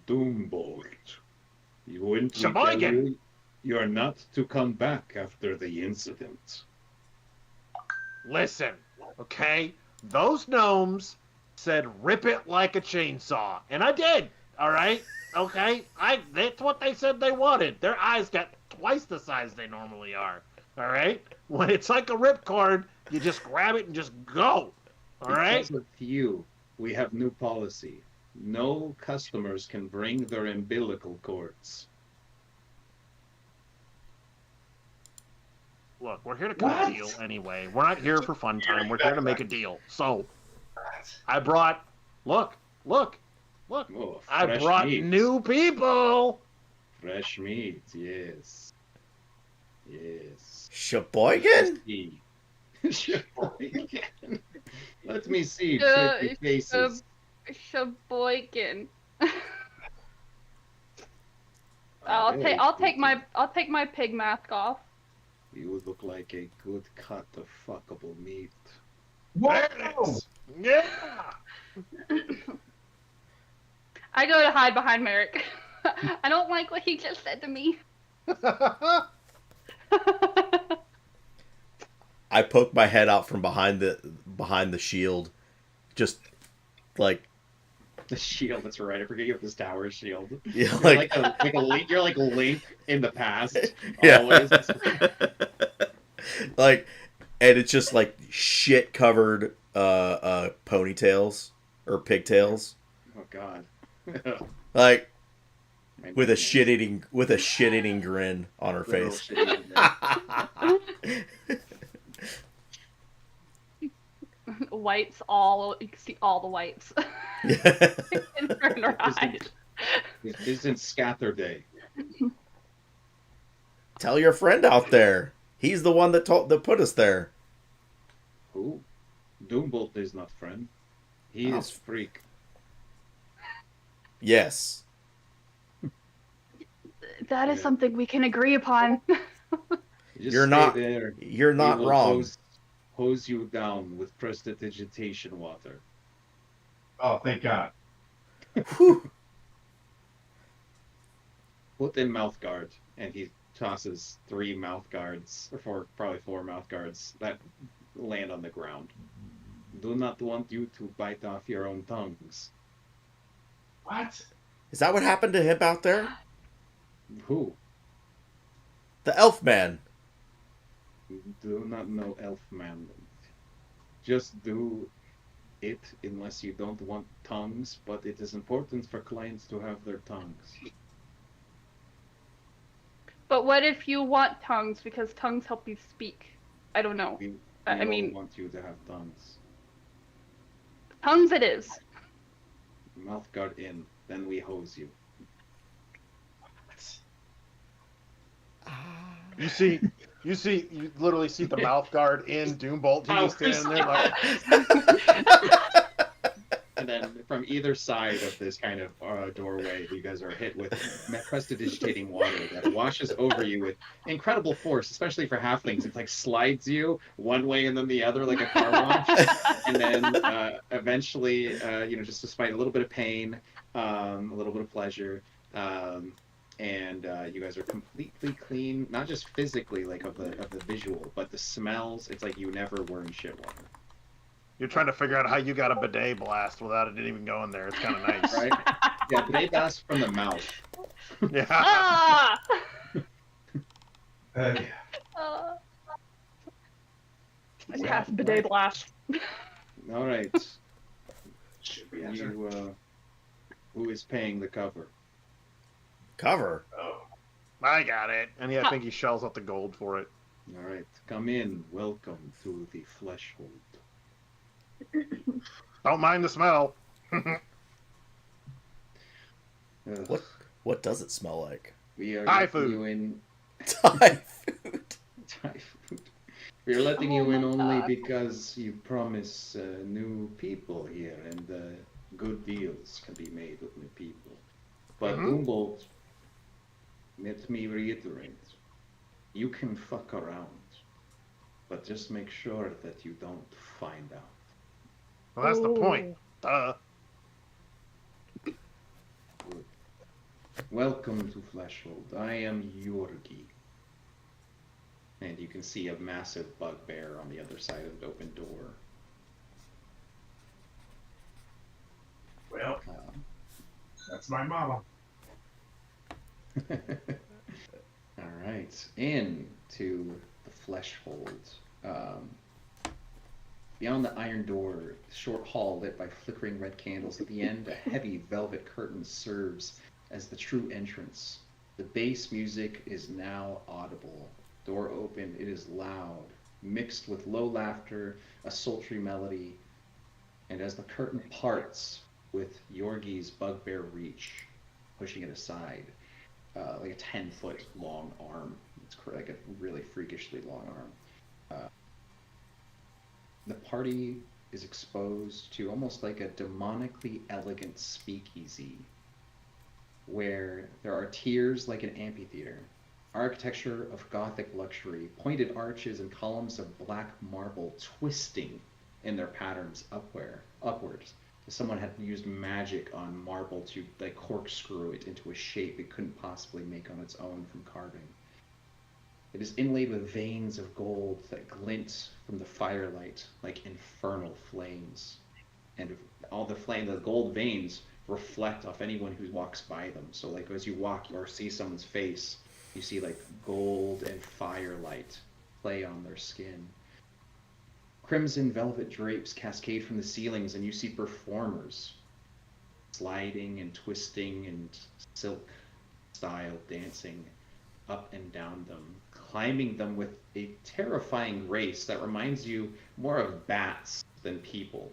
"Doombolt, you wouldn't tell Sheboygan! you're not to come back after the incident." Listen, okay? Those gnomes said rip it like a chainsaw. And I did, alright? Okay? That's what they said they wanted. Their eyes got twice the size they normally are. Alright? When it's like a ripcord, you just grab it and just go. Alright? Because of you, we have new policy. No customers can bring their umbilical cords. Look, we're here to cut a deal anyway. We're not here for fun time. We're here to make a deal. So, I brought... Look. Oh, I fresh brought meat. new people. Fresh meat, yes. Yes. Sheboygan? Sheboygan. Let me see Uh, pretty faces. Sheboygan. Very I'll take pretty. my pig mask off. You look like a good cut of fuckable meat. There it whoa! is. Yeah. I go to hide behind Merrick. I don't like what he just said to me. I poke my head out from behind the shield, just like The shield, that's right. I forget you have this tower shield. yeah, You're like like a Link. You're like Link in the past. yeah, Always. like, and it's just like shit covered ponytails or pigtails, Oh God. like with a shit eating grin on her Little face. shitty- Whites all you can see all the whites Yeah. in her eyes. It isn't Scather Day. Tell your friend out there. He's the one that put us there. Who? Doombolt is not friend. He Oh. is freak. Yes. That is Yeah. something we can agree upon. You just You're stay not- there. You're He not will wrong. hose you down with prestidigitation water. Oh, thank God. Whew. Put in mouth guard, and he tosses 3 mouth guards, or probably 4 mouth guards that land on the ground. Do not want you to bite off your own tongues. What? Is that what happened to him out there? Who? The elf man. Do not know Elfman. Just do it unless you don't want tongues, but it is important for clients to have their tongues. But what if you want tongues because tongues help you speak? I don't know. We I all mean- want you to have tongues. Tongues it is. Mouth guard in, then we hose you. You see, You literally see the mouth guard in Doombolt. He just standing there like, And then from either side of this kind of doorway, you guys are hit with prestidigitating water that washes over you with incredible force, especially for halflings. It like slides you one way and then the other like a car wash. And then eventually, just despite a little bit of pain, a little bit of pleasure, and you guys are completely clean, not just physically, like of the visual, but the smells. It's like you never were in shit water. you're trying to figure out how you got a bidet blast without it even going there. It's kind of nice. Right? Yeah, bidet blast from the mouth. Yeah. Ah! Yeah. I cast bidet blast. All right. Should we enter? You, who is paying the cover? Cover. Oh. I got it. And yeah, I think he shells out the gold for it. All right, come in. Welcome to the Fleshhold. Don't mind the smell. Ugh, What does it smell like? we are Thai letting food. you in. Thai food. Thai food. We are letting Oh you in my only God. because you promise new people here, and good deals can be made with new people. But Doombolt, let me reiterate, you can fuck around, but just make sure that you don't find out. Well, that's the point. Good. Welcome to Fleshhold. I am Yorgi. And you can see a massive bugbear on the other side of the open door. Well, Um, that's my mama. All right, into the Fleshhold. Beyond the iron door, short hall lit by flickering red candles. At the end, a heavy velvet curtain serves as the true entrance. The bass music is now audible. Door open, it is loud, mixed with low laughter, a sultry melody. And as the curtain parts with Yorgi's bugbear reach, pushing it aside, like a 10-foot long arm. It's like a really freakishly long arm. The party is exposed to almost like a demonically elegant speakeasy where there are tiers like an amphitheater, architecture of Gothic luxury, pointed arches and columns of black marble twisting in their patterns upwards. Someone had used magic on marble to like corkscrew it into a shape it couldn't possibly make on its own from carving. It is inlaid with veins of gold that glint from the firelight like infernal flames. And all the gold veins reflect off anyone who walks by them. So like as you walk or see someone's face, you see like gold and firelight play on their skin. Crimson velvet drapes cascade from the ceilings, and you see performers sliding and twisting and silk style dancing up and down them, climbing them with a terrifying grace that reminds you more of bats than people.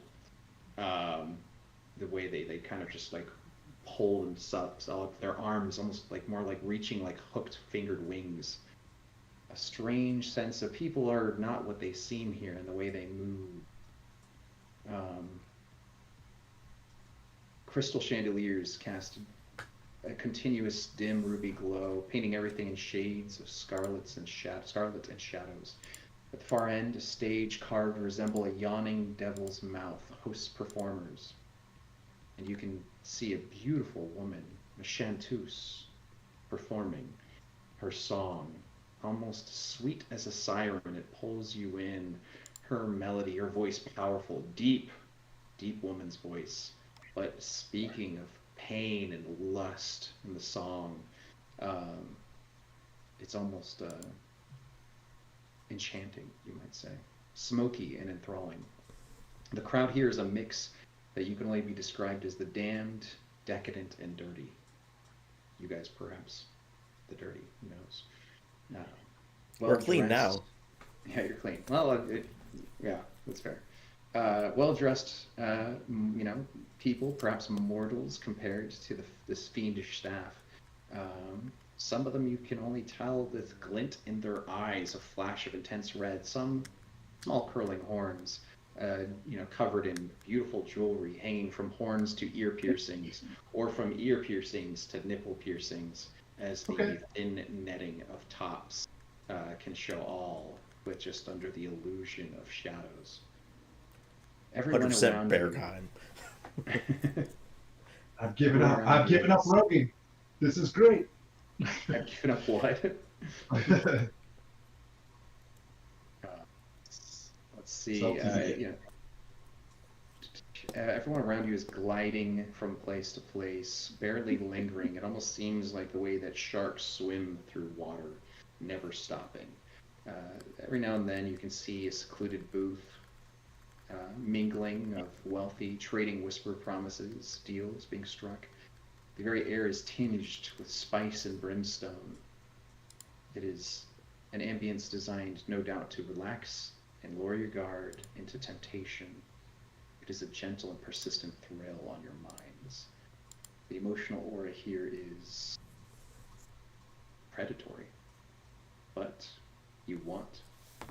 The way they kind of just like pull themselves up, their arms almost like more like reaching like hooked fingered wings. A strange sense of people are not what they seem here in the way they move. Crystal chandeliers cast a continuous dim ruby glow, painting everything in shades of scarlet and shadows. At the far end, a stage carved to resemble a yawning devil's mouth hosts performers. And you can see a beautiful woman, a chanteuse, performing her song. Almost sweet as a siren, it pulls you in. Her melody, her voice powerful, deep woman's voice. But speaking of pain and lust in the song, it's almost enchanting, you might say. Smoky and enthralling. The crowd here is a mix that you can only be described as the damned, decadent, and dirty. You guys, perhaps, the dirty, who knows? We're clean now. Yeah, you're clean. Well, yeah, that's fair. Well-dressed, people, perhaps mortals, compared to this fiendish staff. Some of them you can only tell with glint in their eyes, a flash of intense red. Some small curling horns, covered in beautiful jewelry, hanging from horns to ear piercings, or from ear piercings to nipple piercings, as the thin netting of tops can show all, but just under the illusion of shadows. Everyone 100% around bear you. kind. I've given up. I've given up roguing. This is great. I've given up what? Let's see. Everyone around you is gliding from place to place, barely lingering. It almost seems like the way that sharks swim through water, never stopping. Every now and then you can see a secluded booth, mingling of wealthy, trading whisper promises, deals being struck. The very air is tinged with spice and brimstone. It is an ambience designed, no doubt, to relax and lower your guard into temptation. It is a gentle and persistent thrill on your minds. The emotional aura here is predatory, but you want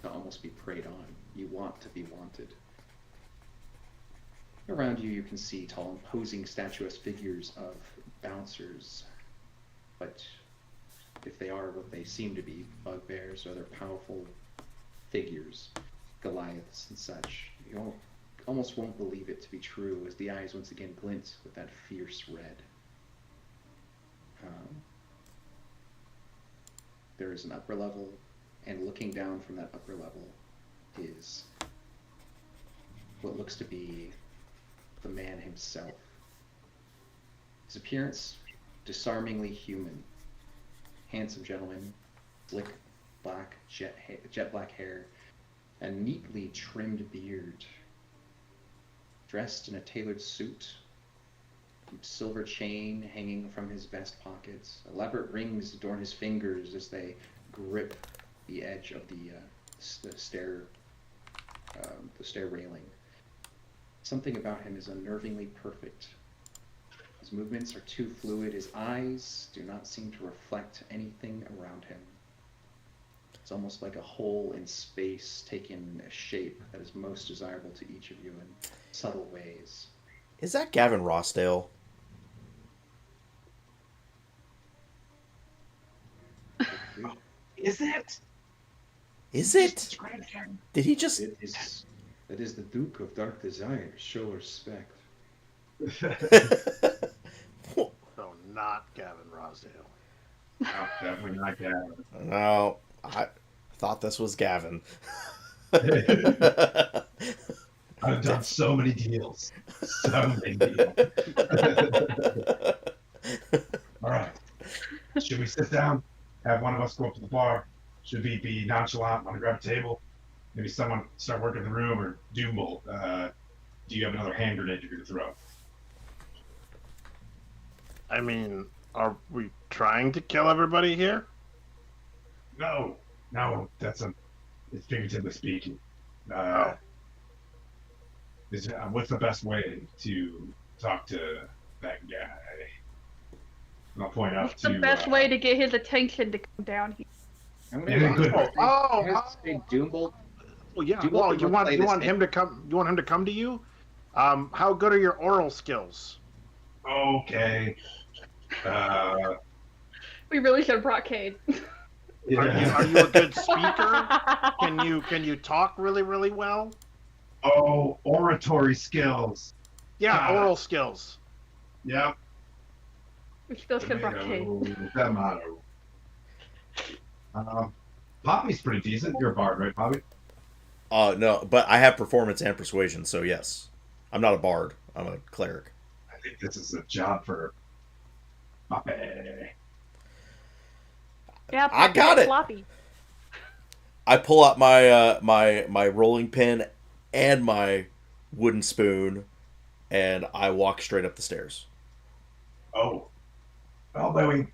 to almost be preyed on. You want to be wanted. Around you, you can see tall, imposing, statuesque figures of bouncers, but if they are what they seem to be, bugbears or other powerful figures, Goliaths and such, you almost won't believe it to be true as the eyes once again glint with that fierce red. There is an upper level, and looking down from that upper level is what looks to be the man himself. His appearance, disarmingly human. Handsome gentleman, slick black, jet black hair, a neatly trimmed beard, dressed in a tailored suit, silver chain hanging from his vest pockets. Elaborate rings adorn his fingers as they grip the edge of the stair railing. Something about him is unnervingly perfect. His movements are too fluid. His eyes do not seem to reflect anything around him. It's almost like a hole in space taking a shape that is most desirable to each of you in subtle ways. Is that Gavin Rossdale? Is it? Is it? Did he just... It is the Duke of Dark Desire. Show respect. So not Gavin Rosdale. No, definitely not Gavin. No, I thought this was Gavin. I've done so many deals. So many deals. All right. Should we sit down? Have one of us go up to the bar? Should we be nonchalant? Want to grab a table? Maybe someone start working the room, or Doombolt. Do you have another hand grenade you're going to throw? I mean, are we trying to kill everybody here? No, it's figuratively speaking. What's the best way to talk to that guy? And I'll point out What's the best way to get his attention to come down here? I'm Yeah, good. say Doombolt. Well, yeah. Doombolt Well, would you want play this him to come? You want him to come to you? How good are your oral skills? Okay. We really should have brought Cade. Yeah. Are you a good speaker? Can you talk really, really well? Oh, oratory skills. Yeah, oral skills. Yep. We still should have brought Cade. Tomato. Poppy's pretty decent. You're a bard, right, Poppy? No, but I have performance and persuasion, so yes. I'm not a bard. I'm a cleric. I think this is a job for Poppy. Yeah, I got it. Floppy. I pull out my my rolling pin and my wooden spoon, and I walk straight up the stairs. Oh. Well, wait.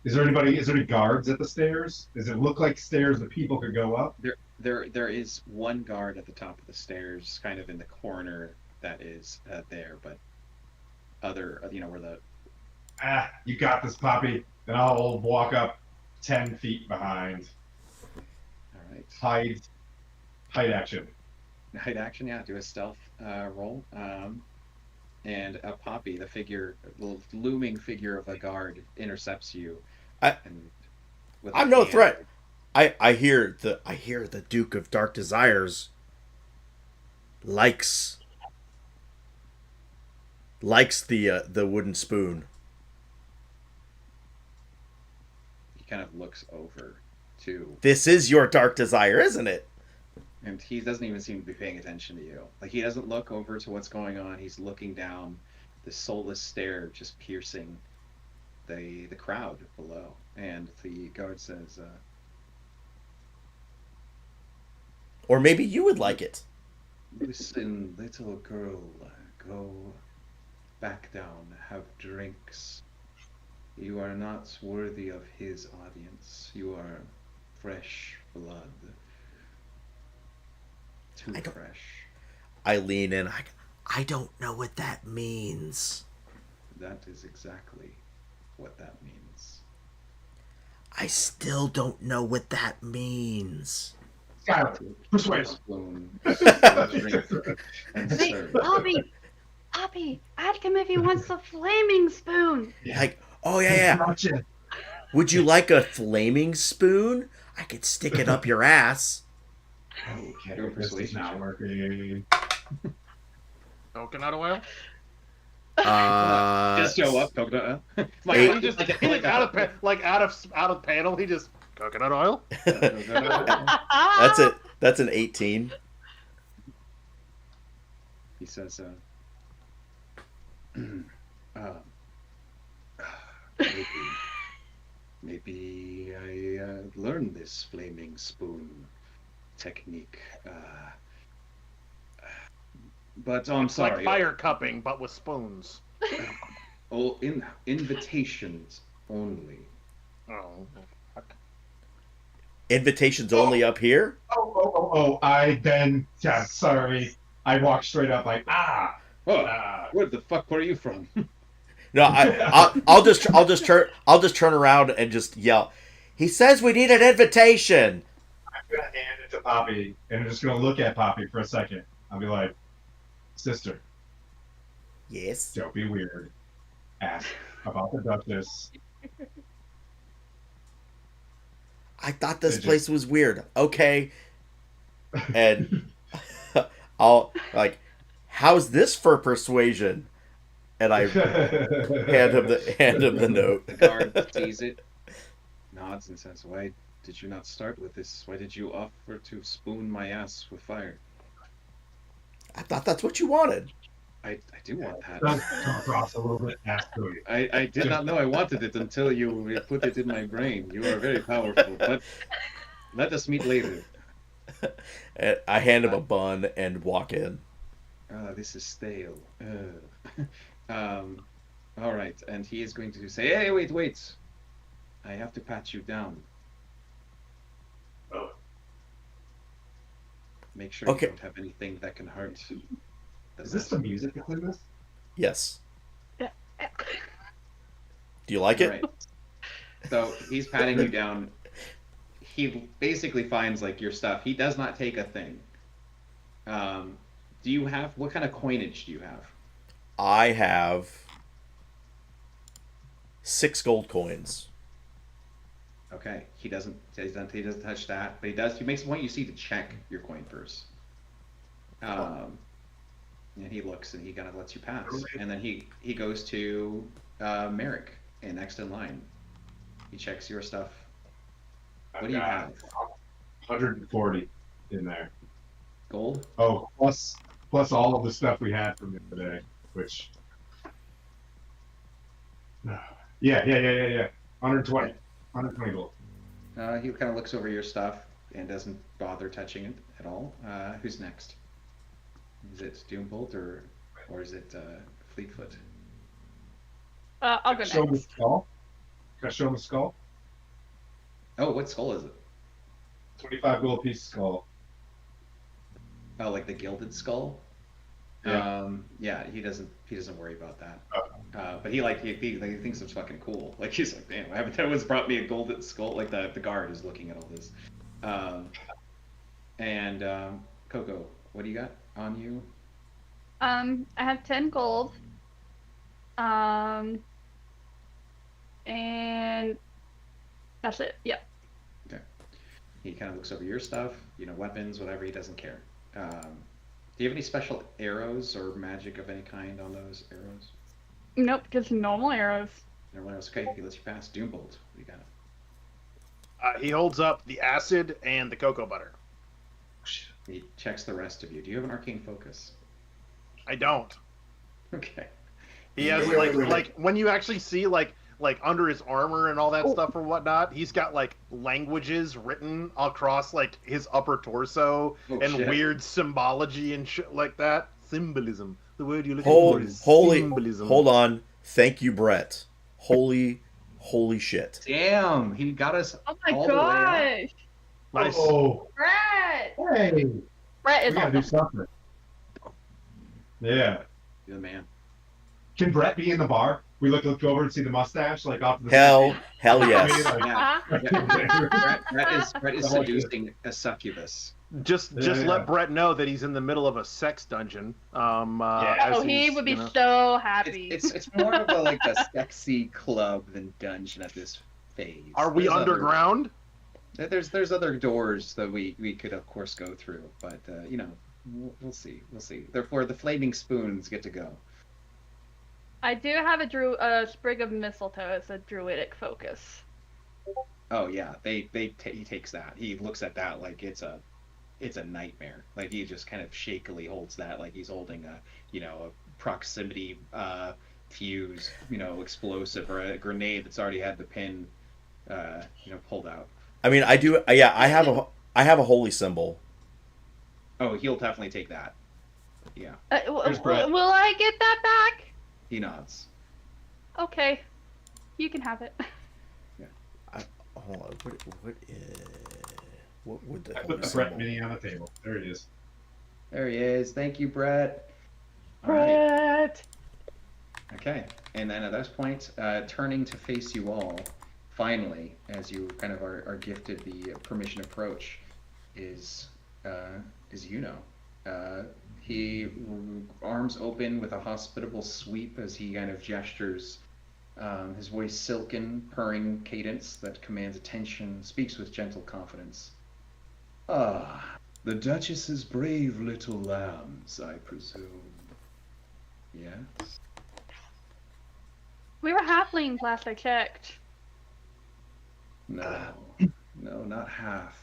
Is there any guards at the stairs? Does it look like stairs that people could go up? There is one guard at the top of the stairs, kind of in the corner that is there, but where the... You got this, Poppy. and I'll walk up 10 feet behind. All right. Hide action. Hide action, yeah. Do a stealth roll. And a Poppy, the figure, the looming figure of a guard, intercepts you. I- And with I'm a no hand, threat. I hear the Duke of Dark Desires likes the wooden spoon. He kind of looks over too, This is your dark desire, isn't it? and he doesn't even seem to be paying attention to you. Like he doesn't look over to what's going on. He's looking down, the soulless stare just piercing the crowd below. And the guard says, Or maybe you would like it. "Listen, little girl, go back down, have drinks. You are not worthy of his audience. You are fresh blood. Too fresh. I lean in. I don't know what that means. That is exactly what that means." I still don't know what that means. Skylar, persuade. Spoon, drink, and Hey, serve. Poppy, ask him if he wants the flaming spoon. Like, oh yeah. Gotcha. Would you like a flaming spoon? I could stick it up your ass. Okay, Your this is persuasion not check. working. Coconut oil? Just show up, coconut. Eight. He just out of panel. He just coconut oil. That's it. That's an 18. He says, maybe I learned this flaming spoon technique. But I'm It's sorry. like fire cupping, but with spoons. Oh, invitations only. Oh, fuck. Invitations only up here? Oh, yeah, sorry. I walked straight up like, Oh, where the fuck were you from? No, I'll just turn around and just yell. He says we need an invitation. I'm going to hand it to Poppy, and I'm just going to look at Poppy for a second. I'll be like, sister, Yes. don't be weird. Ask about the Duchess. I thought this place was weird. Okay. And I'll like, how's this for persuasion? And I hand him the note. The guard sees it, nods, and says, "Why did you not start with this? Why did you offer to spoon my ass with fire?" I thought that's what you wanted. I do want that. Does come across a little bit nasty. I did not know I wanted it until you put it in my brain. You are very powerful, but let us meet later. And I hand him a bun and walk in. This is stale. All right, and he is going to say, "Hey, wait! I have to pat you down. Oh. Make sure Okay. you don't have anything that can hurt." Is this the music that's in this? Yes. Do you like it? Right. So he's patting you down. He basically finds like your stuff. He does not take a thing. Do you have what kind of coinage do you have? I have 6 gold coins. Okay. He doesn't touch that, but he does. He makes a point. You see to check your coin purse. And he looks and he kind of lets you pass, and then he goes to Merrick, and next in line. He checks your stuff. What do you have? 140 in there. Gold? Oh, plus all of the stuff we had from today, which. Yeah. 120. 120 gold. He kind of looks over your stuff and doesn't bother touching it at all. Who's next? Is it Doombolt or is it Fleetfoot? I'll go Show him the next. skull. Can I show him the skull? Oh, what skull is it? 25 gold piece skull. Oh, like the gilded skull? Yeah. Yeah, he doesn't worry about that. But he thinks it's fucking cool. Like he's like, damn, no one's brought me a golden skull. Like the guard is looking at all this. Um, and Coco, what do you got on you? I have 10 gold. And that's it. Yep. Okay. He kind of looks over your stuff, weapons, whatever. He doesn't care. Do you have any special arrows or magic of any kind on those arrows? Nope, just normal arrows. No one else. Okay, he lets you pass. Doombolt, what do you got? He holds up the acid and the cocoa butter. He checks the rest of you. Do you have an arcane focus? I don't. Okay. He has like when you actually see like under his armor and all that stuff or whatnot, he's got like languages written across like his upper torso and shit. weird symbology and shit like that. Symbolism. The word you're looking for is symbolism. Hold on. Thank you, Brett. Holy shit. Damn, he got us. Oh my all the way up. gosh. Nice. Oh, Brett! hey, Brett we is gotta do awesome. something. Yeah. You're the man. Can Brett be in the bar? We look over and see the mustache, like off to the Hell I mean, yes. like, Yeah. Uh-huh. Brett is seducing a succubus. Just Yeah. let Brett know that he's in the middle of a sex dungeon. As Oh, he he's, would be you know- so happy. It's more of a sexy club than dungeon at this phase. Are we There's underground? There's other doors that we could of course go through, but we'll see. Therefore, the flaming spoons get to go. I do have a sprig of mistletoe as a druidic focus. Oh yeah, he takes that. He looks at that like it's a nightmare. Like he just kind of shakily holds that like he's holding a proximity fuse, explosive or a grenade that's already had the pin pulled out. I mean, I do. Yeah, I have a holy symbol. Oh, he'll definitely take that. Yeah, There's Brett. Will I get that back? he nods. Okay, you can have it. Hold on. What would the I holy put the Brett symbol? mini on the table. There he is. There he is. Thank you, Brett. All right. Brett. Okay, and then at this point, turning to face you all, finally, as you kind of are gifted the permission approach, is he arms open with a hospitable sweep as he kind of gestures, his voice silken, purring cadence that commands attention, speaks with gentle confidence. Ah, the Duchess's brave little lambs, I presume. Yes? We were halflings last I checked. No, not half.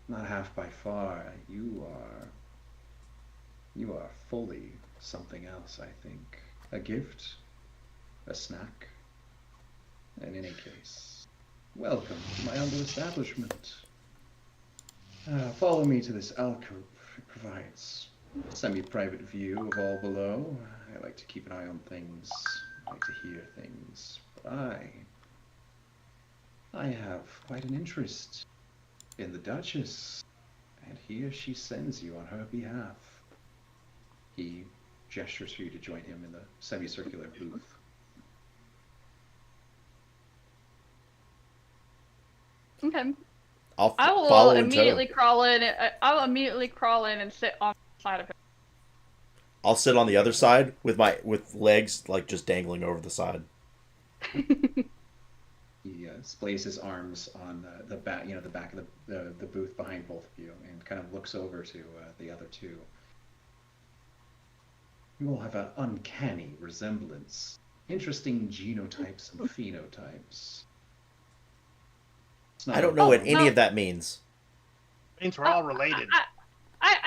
Not half by far. You are fully something else, I think. A gift, a snack. In any case, welcome to my humble establishment. Follow me to this alcove. It provides a semi-private view of all below. I like to keep an eye on things. I like to hear things. But I have quite an interest in the Duchess, and here she sends you on her behalf. He gestures for you to join him in the semicircular booth. Okay. I'll I will follow in immediately tow. crawl in. I'll immediately crawl in and sit on the side of him. I'll sit on the other side with legs like just dangling over the side. He splays his arms on the back, the back of the booth behind both of you, and kind of looks over to the other two. You all have an uncanny resemblance. Interesting genotypes and phenotypes. It's not I don't know Oh, what any no. of that means. Means we're all related.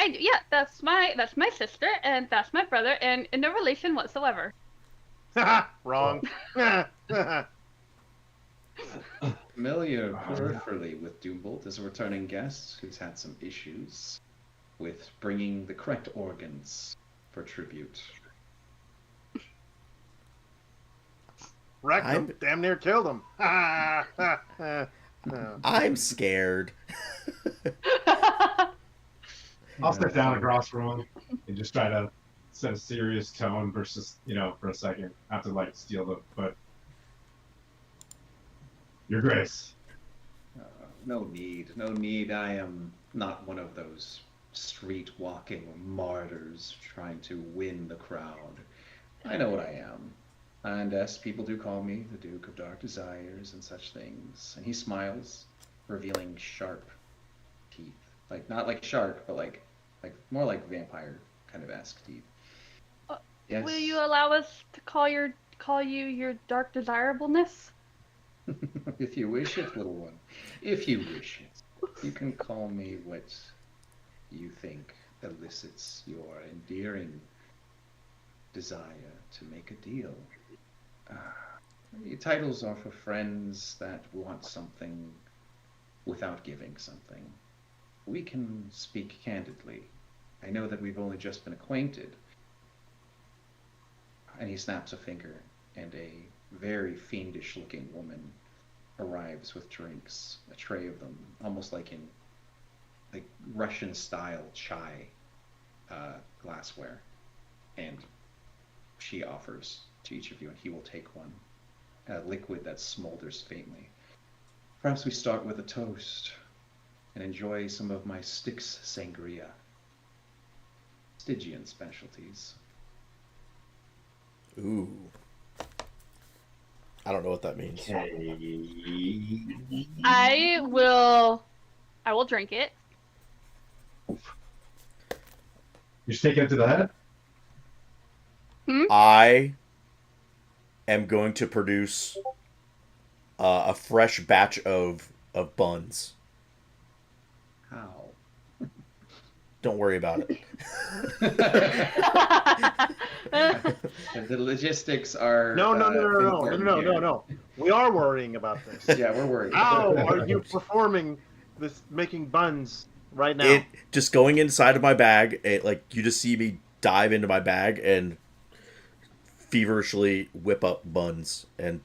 Yeah, that's my sister and that's my brother and in no relation whatsoever. Wrong. Familiar peripherally with Doombolt as a returning guest who's had some issues with bringing the correct organs for tribute. Wrecked him. I'm- Damn near killed him. I'm scared. I'll sit down across from him and just try to set a serious tone versus, for a second, not to like steal the, but Your Grace. No need, no need. I am not one of those street-walking martyrs trying to win the crowd. I know what I am. And yes, people do call me the Duke of Dark Desires and such things. And he smiles, revealing sharp teeth. Like, not like shark, but like more like vampire kind of esque teeth. Yes. Will you allow us to call you your dark desirableness? If you wish it, little one. If you wish it. You can call me what you think elicits your endearing desire to make a deal. Titles are for friends that want something without giving something. We can speak candidly. I know that we've only just been acquainted. And he snaps a finger, and a very fiendish-looking woman arrives with drinks, a tray of them, almost like in Russian-style chai glassware. And she offers to each of you, and he will take one, a liquid that smolders faintly. Perhaps we start with a toast and enjoy some of my Styx sangria. Stygian specialties. Ooh. I don't know what that means. I will drink it. You just take it to the head? I am going to produce a fresh batch of buns. How? Don't worry about it. The logistics are No. We are worrying about this. Yeah, we're worried. How are you performing this, making buns right now? Just going inside of my bag, you just see me dive into my bag and feverishly whip up buns and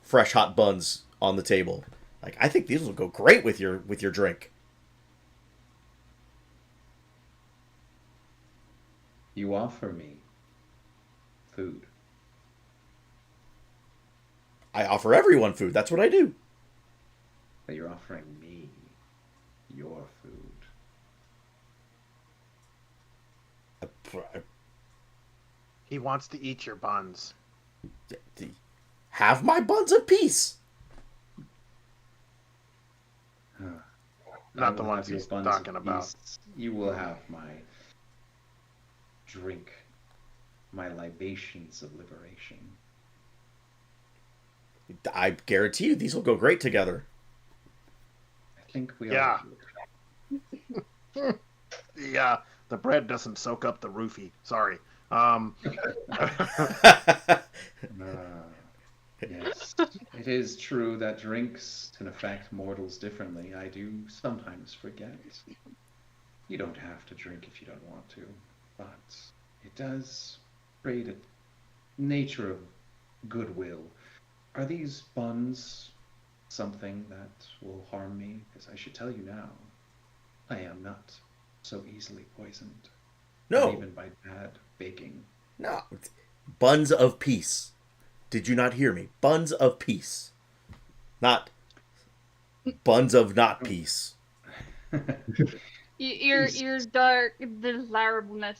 fresh hot buns on the table. Like, I think these will go great with your drink. You offer me food. I offer everyone food. That's what I do. But you're offering me your food. He wants to eat your buns. Have my buns of peace. Not the ones he's talking about. You will have my drink, my libations of liberation. I guarantee you these will go great together. I think we Yeah. all Yeah, the bread doesn't soak up the roofie. Sorry. Yes, it is true that drinks can affect mortals differently. I do sometimes forget. You don't have to drink if you don't want to, but it does create a nature of goodwill. Are these buns something that will harm me? Because I should tell you now, I am not so easily poisoned. No. Not even by bad baking. No. Buns of peace. Did you not hear me? Buns of peace. Not buns of not peace. Your dark desirableness.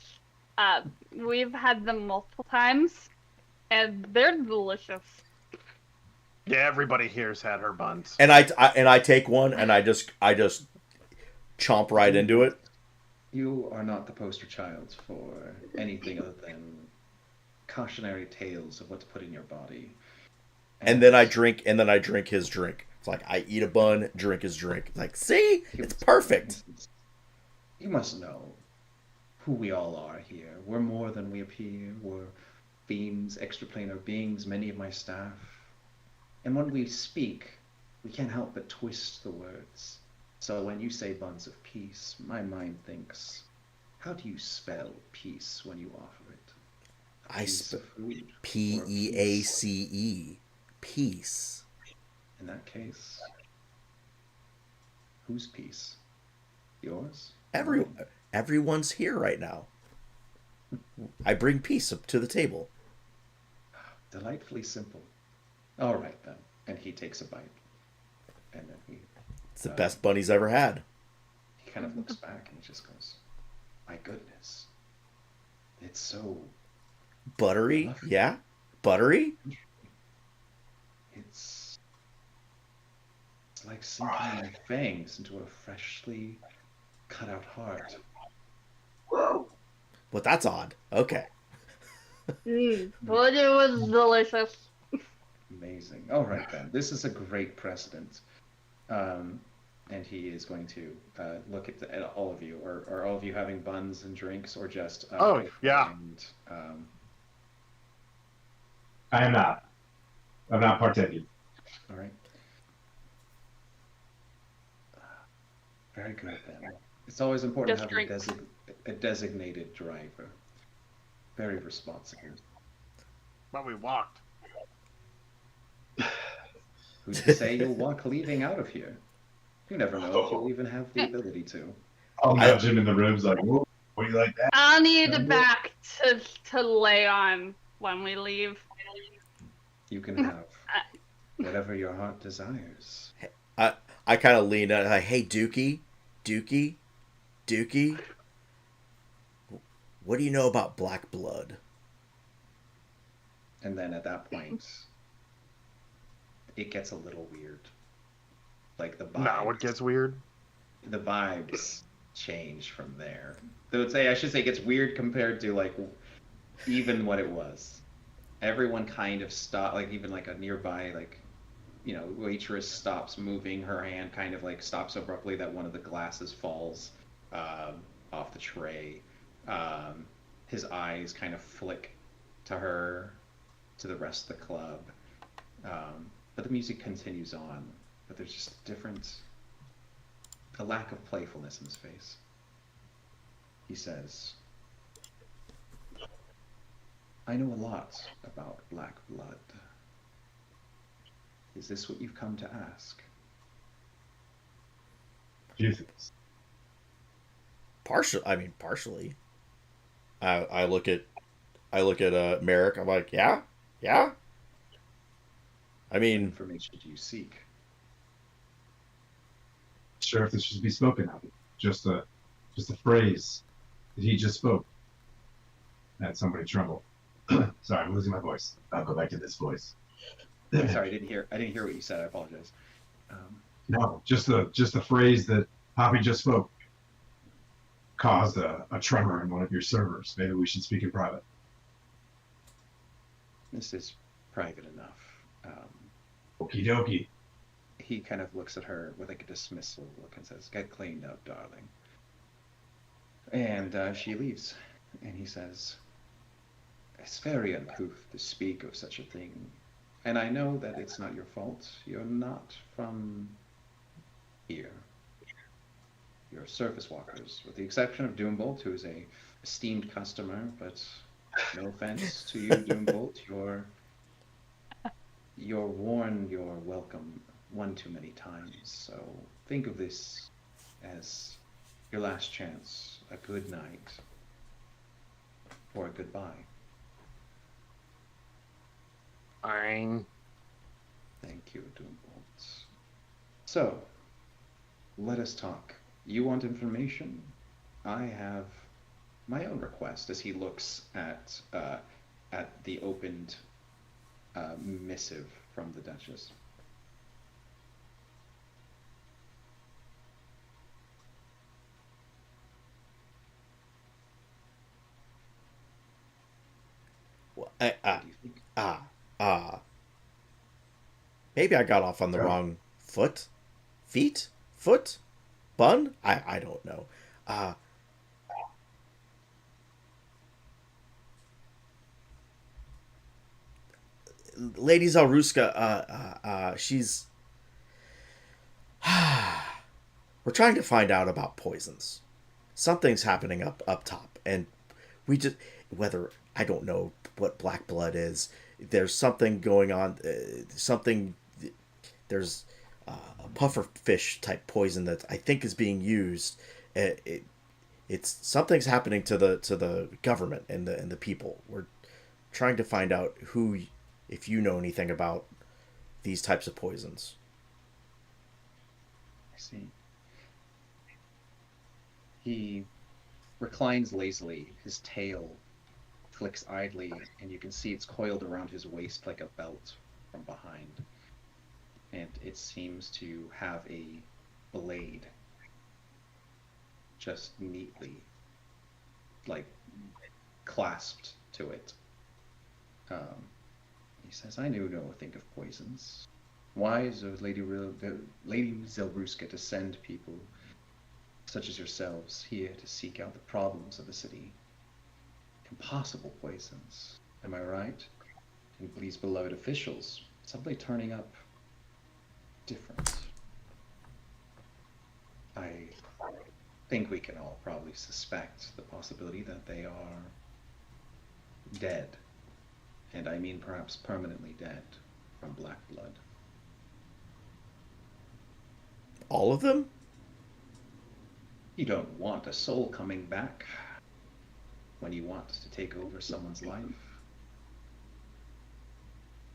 We've had them multiple times, and they're delicious. Yeah, everybody here's had her buns. And I take one and I just chomp right into it. You are not the poster child for anything other than cautionary tales of what to put in your body. And then I drink his drink. It's like I eat a bun, drink his drink. It's like, see? It's perfect. You must know who we all are here. We're more than we appear. We're fiends, extraplanar beings, many of my staff. And when we speak, we can't help but twist the words. So when you say buns of peace, my mind thinks, how do you spell peace when you offer it? I spell Peace. Peace. In that case, whose peace? Yours? Everyone's here right now. I bring peace up to the table. Delightfully simple. All right then. And he takes a bite, and then It's the best bunny's ever had. he kind of looks back and he just goes, "My goodness, it's so Buttery? fluffy. Yeah? Buttery? It's like sinking my fangs into a freshly cut out heart." Well, that's odd. Okay. But it was delicious. Amazing. All right then. This is a great precedent. And he is going to look at all of you. Are all of you having buns and drinks, or just? Oh, yeah. And, I am not. I'm not partaking. all right. Very good then. It's always important Just to have drinks. a designated driver. Very responsible. But we walked. Who's to say you'll walk leaving out of here? You never know if you'll even have the ability to. I'll nudge him in the ribs like, whoa, what do you like that? I'll need a back to lay on when we leave. You can have whatever your heart desires. I kind of lean out, like, hey, Dookie, what do you know about black blood? And then at that point, it gets a little weird. Like the vibes. Now it gets weird. The vibes change from there. I should say it gets weird compared to like even what it was. Everyone kind of stopped, like even like a nearby waitress stops moving, her hand kind of like stops abruptly that one of the glasses falls off the tray. His eyes kind of flick to her, to the rest of the club. But the music continues on, but there's just a lack of playfulness in his face. He says, "I know a lot about black blood. Is this what you've come to ask?" Jesus. Partially. I look at Merrick. I'm like, yeah. I What mean, information do you seek? Sure, if this should be spoken of. Just a phrase that he just spoke. Had somebody tremble. Sorry, I'm losing my voice. I'll go back to this voice. I'm sorry, I didn't hear what you said. I apologize. No, just the phrase that Poppy just spoke caused a tremor in one of your servers. Maybe we should speak in private. This is private enough. Okie dokie. He kind of looks at her with like a dismissal look and says, "Get cleaned up, darling." And she leaves. And he says, "It's very uncouth to speak of such a thing. And I know that it's not your fault. You're not from here. You're surface walkers, with the exception of Doombolt, who is a esteemed customer, but no offense to you, Doombolt. You're worn your welcome one too many times. So think of this as your last chance, a good night, or a goodbye." Fine. Thank you, Doombolt. So, let us talk. You want information? I have my own request. As he looks at the opened missive from the Duchess. Well, What do you think? maybe I got off on the wrong foot, bun. I don't know. Lady Zalruska, she's. We're trying to find out about poisons. Something's happening up top, and we just whether I don't know what black blood is. There's something going on. There's a puffer fish type poison that I think is being used. it's something's happening to the government and the people. We're trying to find out who, if you know anything about these types of poisons. I see. He reclines lazily, his tail flicks idly, and you can see it's coiled around his waist like a belt from behind. And it seems to have a blade just neatly, like, clasped to it. He says, I knew no think of poisons. Wise of Lady Zelbruska to send people such as yourselves here to seek out the problems of the city. Impossible poisons, am I right? And these beloved officials, suddenly turning up different. I think we can all probably suspect the possibility that they are dead. And I mean perhaps permanently dead from black blood. All of them? You don't want a soul coming back when you want to take over someone's life.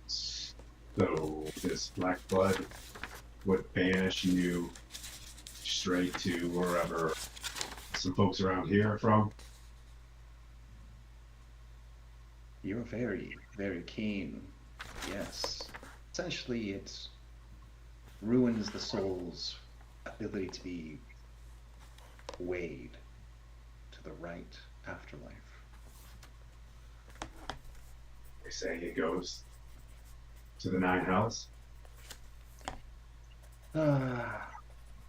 So this black blood would banish you straight to wherever some folks around here are from. You're very, very keen. Yes. Essentially, it ruins the soul's ability to be weighed to the right afterlife. They say it goes to the nine hells.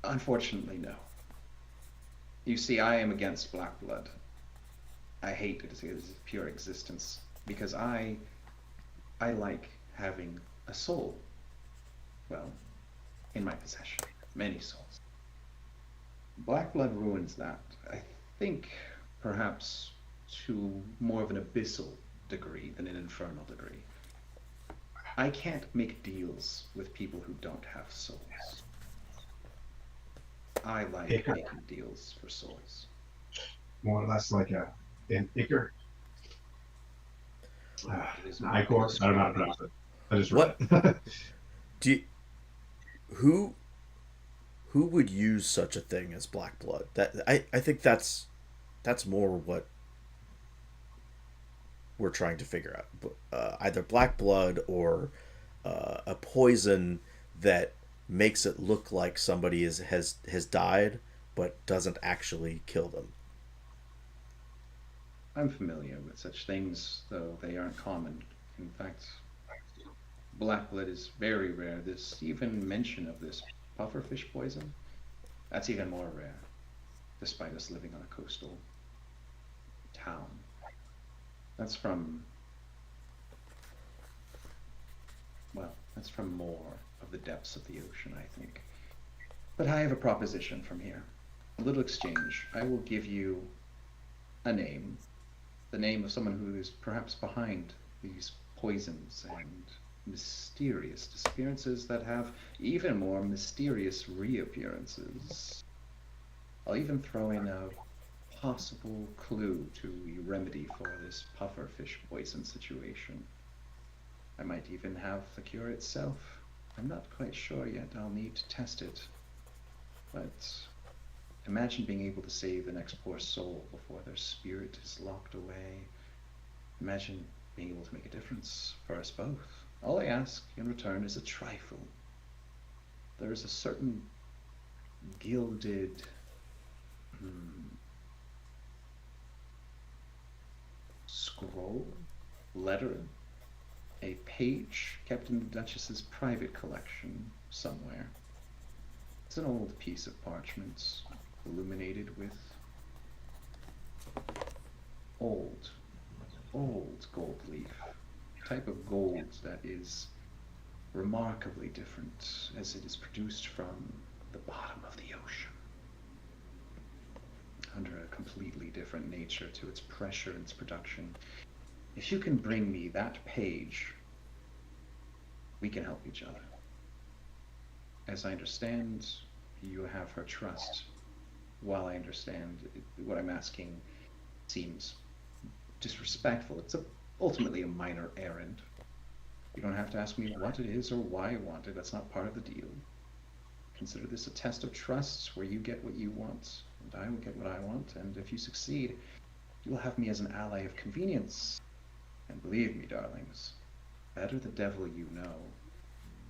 Unfortunately, no. You see, I am against black blood. I hate it as pure existence because I like having a soul. Well, in my possession, many souls. Black blood ruins that. I think perhaps to more of an abyssal degree than an infernal degree. I can't make deals with people who don't have souls. I like making deals for souls. More or less like an Iker. It is An Icor. I don't know how to pronounce it. I just read What? it. Do you, who would use such a thing as black blood? That I think that's more what we're trying to figure out. Either black blood or a poison that makes it look like somebody has died but doesn't actually kill them. I'm familiar with such things, though they aren't common. In fact, black blood is very rare. This even mention of this pufferfish poison, that's even more rare, despite us living on a coastal town. That's from, well, that's from more of the depths of the ocean, I think. But I have a proposition from here. A little exchange. I will give you a name, the name of someone who is perhaps behind these poisons and mysterious disappearances that have even more mysterious reappearances. I'll even throw in a possible clue to a remedy for this pufferfish poison situation. I might even have the cure itself. I'm not quite sure yet. I'll need to test it. But imagine being able to save the next poor soul before their spirit is locked away. Imagine being able to make a difference for us both. All I ask in return is a trifle. There is a certain gilded scroll, letter, a page kept in the Duchess's private collection somewhere. It's an old piece of parchment, illuminated with old gold leaf. A type of gold that is remarkably different as it is produced from the bottom of the ocean. Under a completely different nature to its pressure and its production. If you can bring me that page, we can help each other. As I understand, you have her trust. while I understand what I'm asking seems disrespectful, it's ultimately a minor errand. You don't have to ask me what it is or why I want it. That's not part of the deal. Consider this a test of trust where you get what you want, and I will get what I want, and if you succeed, you will have me as an ally of convenience. And believe me, darlings, better the devil you know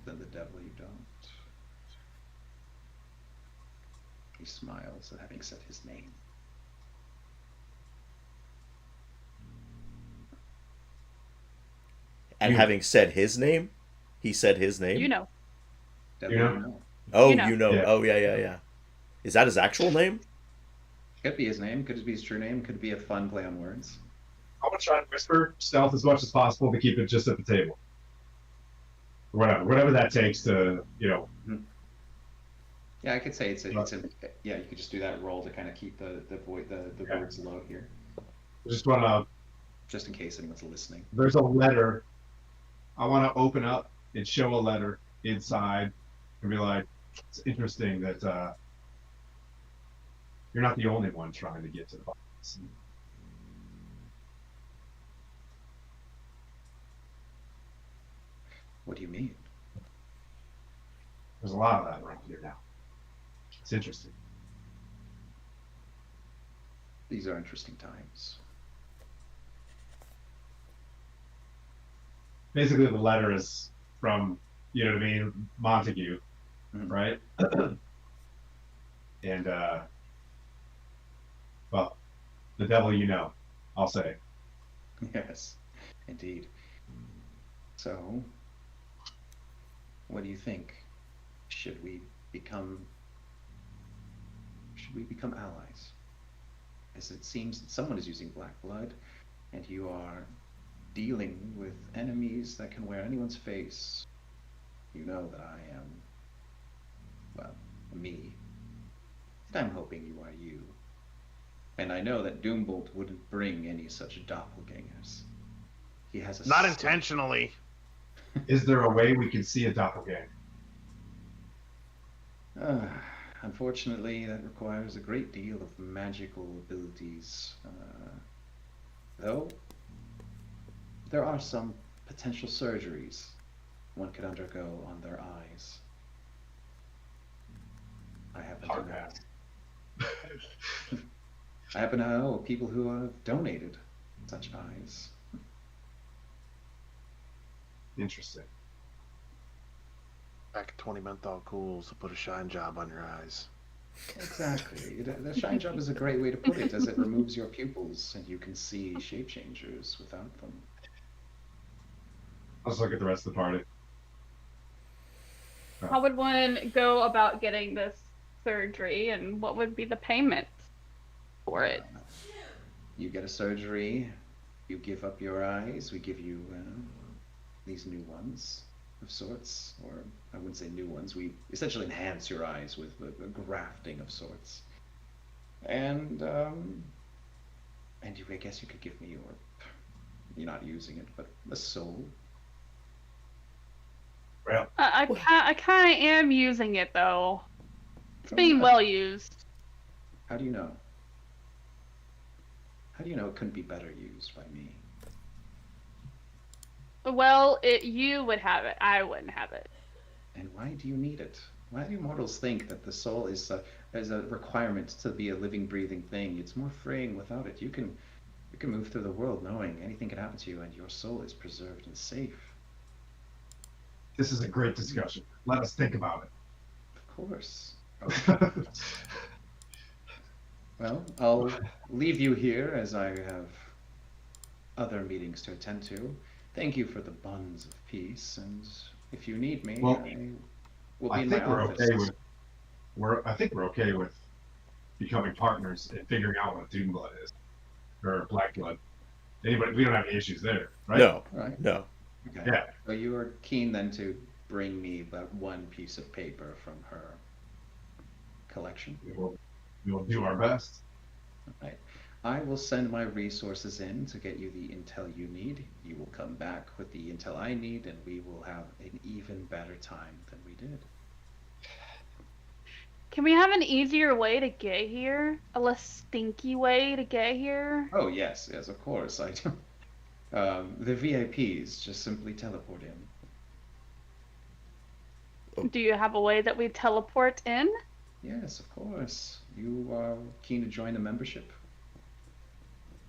than the devil you don't. He smiles at having said his name. And having said his name, he said his name. You know. Devil You you know? know. Oh, You know. you know. Yeah. Oh, yeah, yeah, yeah. Is that his actual name? Could be his name, could be his true name, could be a fun play on words. I'm gonna try and whisper stealth as much as possible to keep it just at the table. Whatever that takes to, Yeah, I could say yeah, you could just do that roll to kind of keep the Yeah. words low here, just wanna. just in case anyone's listening. There's a letter. I want to open up and show a letter inside, and be like, it's interesting that you're not the only one trying to get to the bottom. What do you mean? There's a lot of that around here now. It's interesting. These are interesting times. Basically, the letter is from, you know what I mean, Montague, right? And well, the devil you know, I'll say. Yes, indeed. So, what do you think? Should we become allies? As it seems that someone is using black blood, and you are dealing with enemies that can wear anyone's face. You know that I am, well, me. And I'm hoping you are you. And I know that Doombolt wouldn't bring any such doppelgangers. He has a Not sick- intentionally. Is there a way we can see a doppelganger? Unfortunately, that requires a great deal of magical abilities. Though, there are some potential surgeries one could undergo on their eyes. I happen to Hard know. pass. I happen to know people who have donated such eyes. Interesting. Back 20 menthol cools to put a shine job on your eyes. Exactly. The shine job is a great way to put it, as it removes your pupils and you can see shape changers without them. Let's look at the rest of the party. How would one go about getting this surgery, and what would be the payment for it? You get a surgery, you give up your eyes, we give you these new ones of sorts, or I wouldn't say new ones, we essentially enhance your eyes with a grafting of sorts. And I guess you could give me you're not using it, but a soul. Well, I kind of am using it though. It's being well used. How do you know? How do you know it couldn't be better used by me? Well, you would have it. I wouldn't have it. And why do you need it? Why do mortals think that the soul is a requirement to be a living, breathing thing? It's more freeing without it. You can move through the world knowing anything can happen to you, and your soul is preserved and safe. this is a great discussion. Let us think about Of course. it. Well, I'll leave you here as I have other meetings to attend to. Thank you for the buns of peace, and if you need me, Well, I will be I in my think we're office. okay with I think we're okay with becoming partners and figuring out what Doom Blood is or Black Blood. Anybody, we don't have any issues there, right? No, Right. no. Okay. Yeah. So you are keen then to bring me but one piece of paper from her collection. We will do our best. Right. I will send my resources in to get you the intel you need. You will come back with the intel I need, and we will have an even better time than we did. Can we have an easier way to get here? A less stinky way to get here? Oh yes, yes, of course. I do. The VIPs just simply teleport in. Do you have a way that we teleport in? Yes, of course. You are keen to join a membership?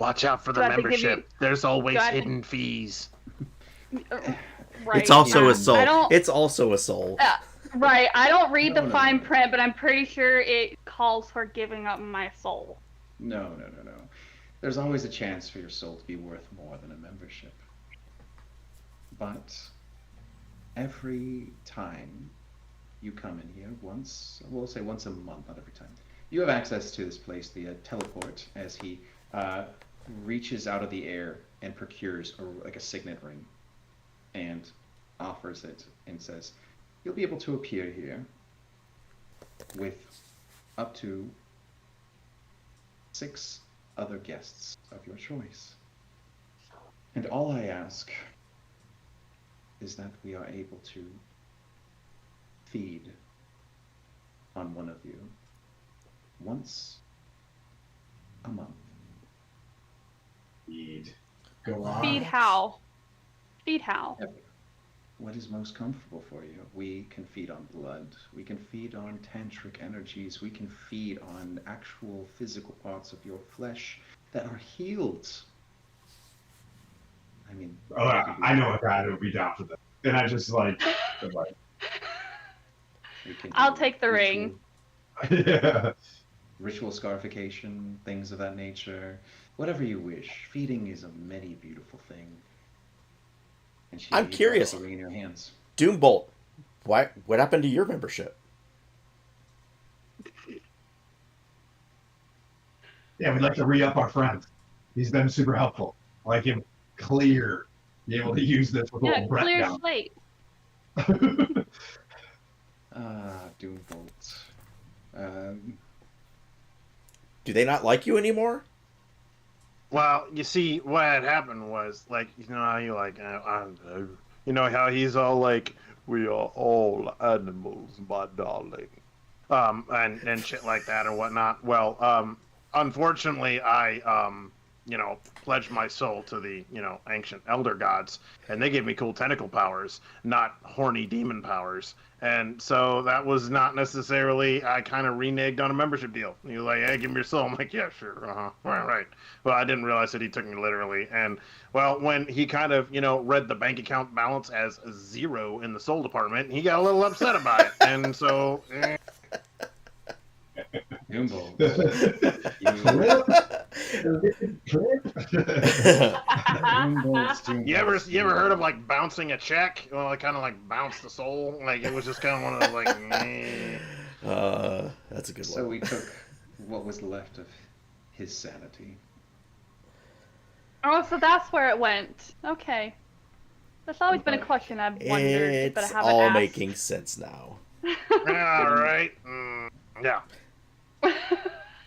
Watch out for Do the I have to give membership. you- There's always do I have to- hidden fees. Right. It's also a I soul. don't. It's also a soul. Right. I don't read the No. fine print, but I'm pretty sure it calls for giving up my soul. No. There's always a chance for your soul to be worth more than a membership. But every time you come in here we'll say once a month, not every time, you have access to this place via teleport as he reaches out of the air and procures like a signet ring and offers it and says, you'll be able to appear here with up to 6 other guests of your choice. And all I ask is that we are able to feed on one of you once a month. Feed. Go on. Feed how? Feed how? What is most comfortable for you? We can feed on blood. We can feed on tantric energies. We can feed on actual physical parts of your flesh that are healed. I mean, Oh, I know a guy that would be down for that. And I just like, we can I'll do take the ring. yeah. ritual scarification, things of that nature, whatever you wish. Feeding is a many beautiful thing. And I'm curious. The ring in your hands. Doombolt, what happened to your membership? Yeah, we'd like to re-up our friend. He's been super helpful. I like him clear. Be able to use this with Yeah, old Brett clear down. slate. Doombolt. Do they not like you anymore? Well, you see, what had happened was, like, you know how you like, you know how he's all like, we are all animals, my darling, and shit like that and whatnot. Well, unfortunately, I, pledged my soul to the, ancient elder gods, and they gave me cool tentacle powers, not horny demon powers. And so that was not necessarily, I kind of reneged on a membership deal. He was like, hey, give me your soul. I'm like, yeah, sure. Right. Well, I didn't realize that he took me literally. And, well, when he kind of, read the bank account balance as 0 in the soul department, he got a little upset about it. And so, Doombolt. You ever heard of like bouncing a check? Well, I kind of like bounced the soul. Like it was just kind of one of those like. Meh. That's a good one. So we took what was left of his sanity. Oh, so that's where it went. Okay. That's always been a question I've wondered, but I It's haven't all asked. making sense now. All right. Yeah.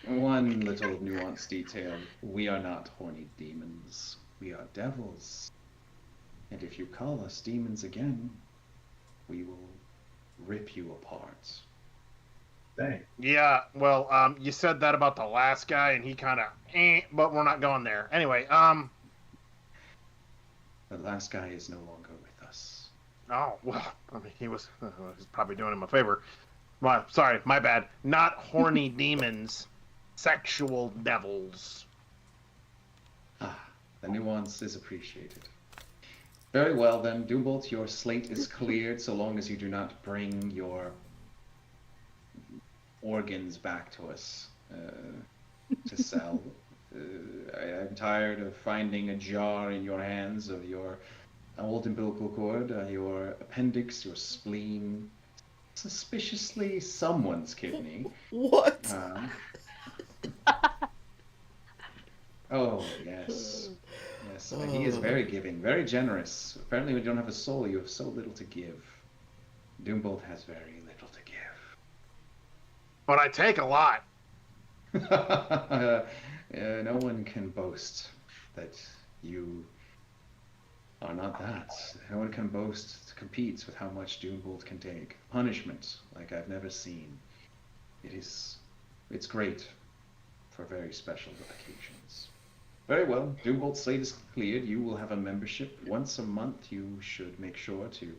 One little nuanced detail. We are not horny demons. We are devils. And if you call us demons again, we will rip you apart. Dang. Yeah. Well, you said that about the last guy, and he kind of, but we're not going there. Anyway, The last guy is no longer with us. Oh well, I mean, he was probably doing him a favor. Sorry, my bad. Not horny demons, sexual devils. The nuance is appreciated. Very well then, Doombolt, your slate is cleared so long as you do not bring your organs back to us to sell. I'm tired of finding a jar in your hands of your old umbilical cord, your appendix, your spleen, suspiciously someone's kidney. What? Oh, yes. Yes, he is very giving, very generous. Apparently when you don't have a soul, you have so little to give. Doombolt has very little to give. But I take a lot. No one can boast that you are not that. No one can boast, competes with how much Doombolt can take. Punishment, like I've never seen. It's great for very special occasions. Very well. Doombolt's slate is cleared. You will have a membership. Once a month, you should make sure to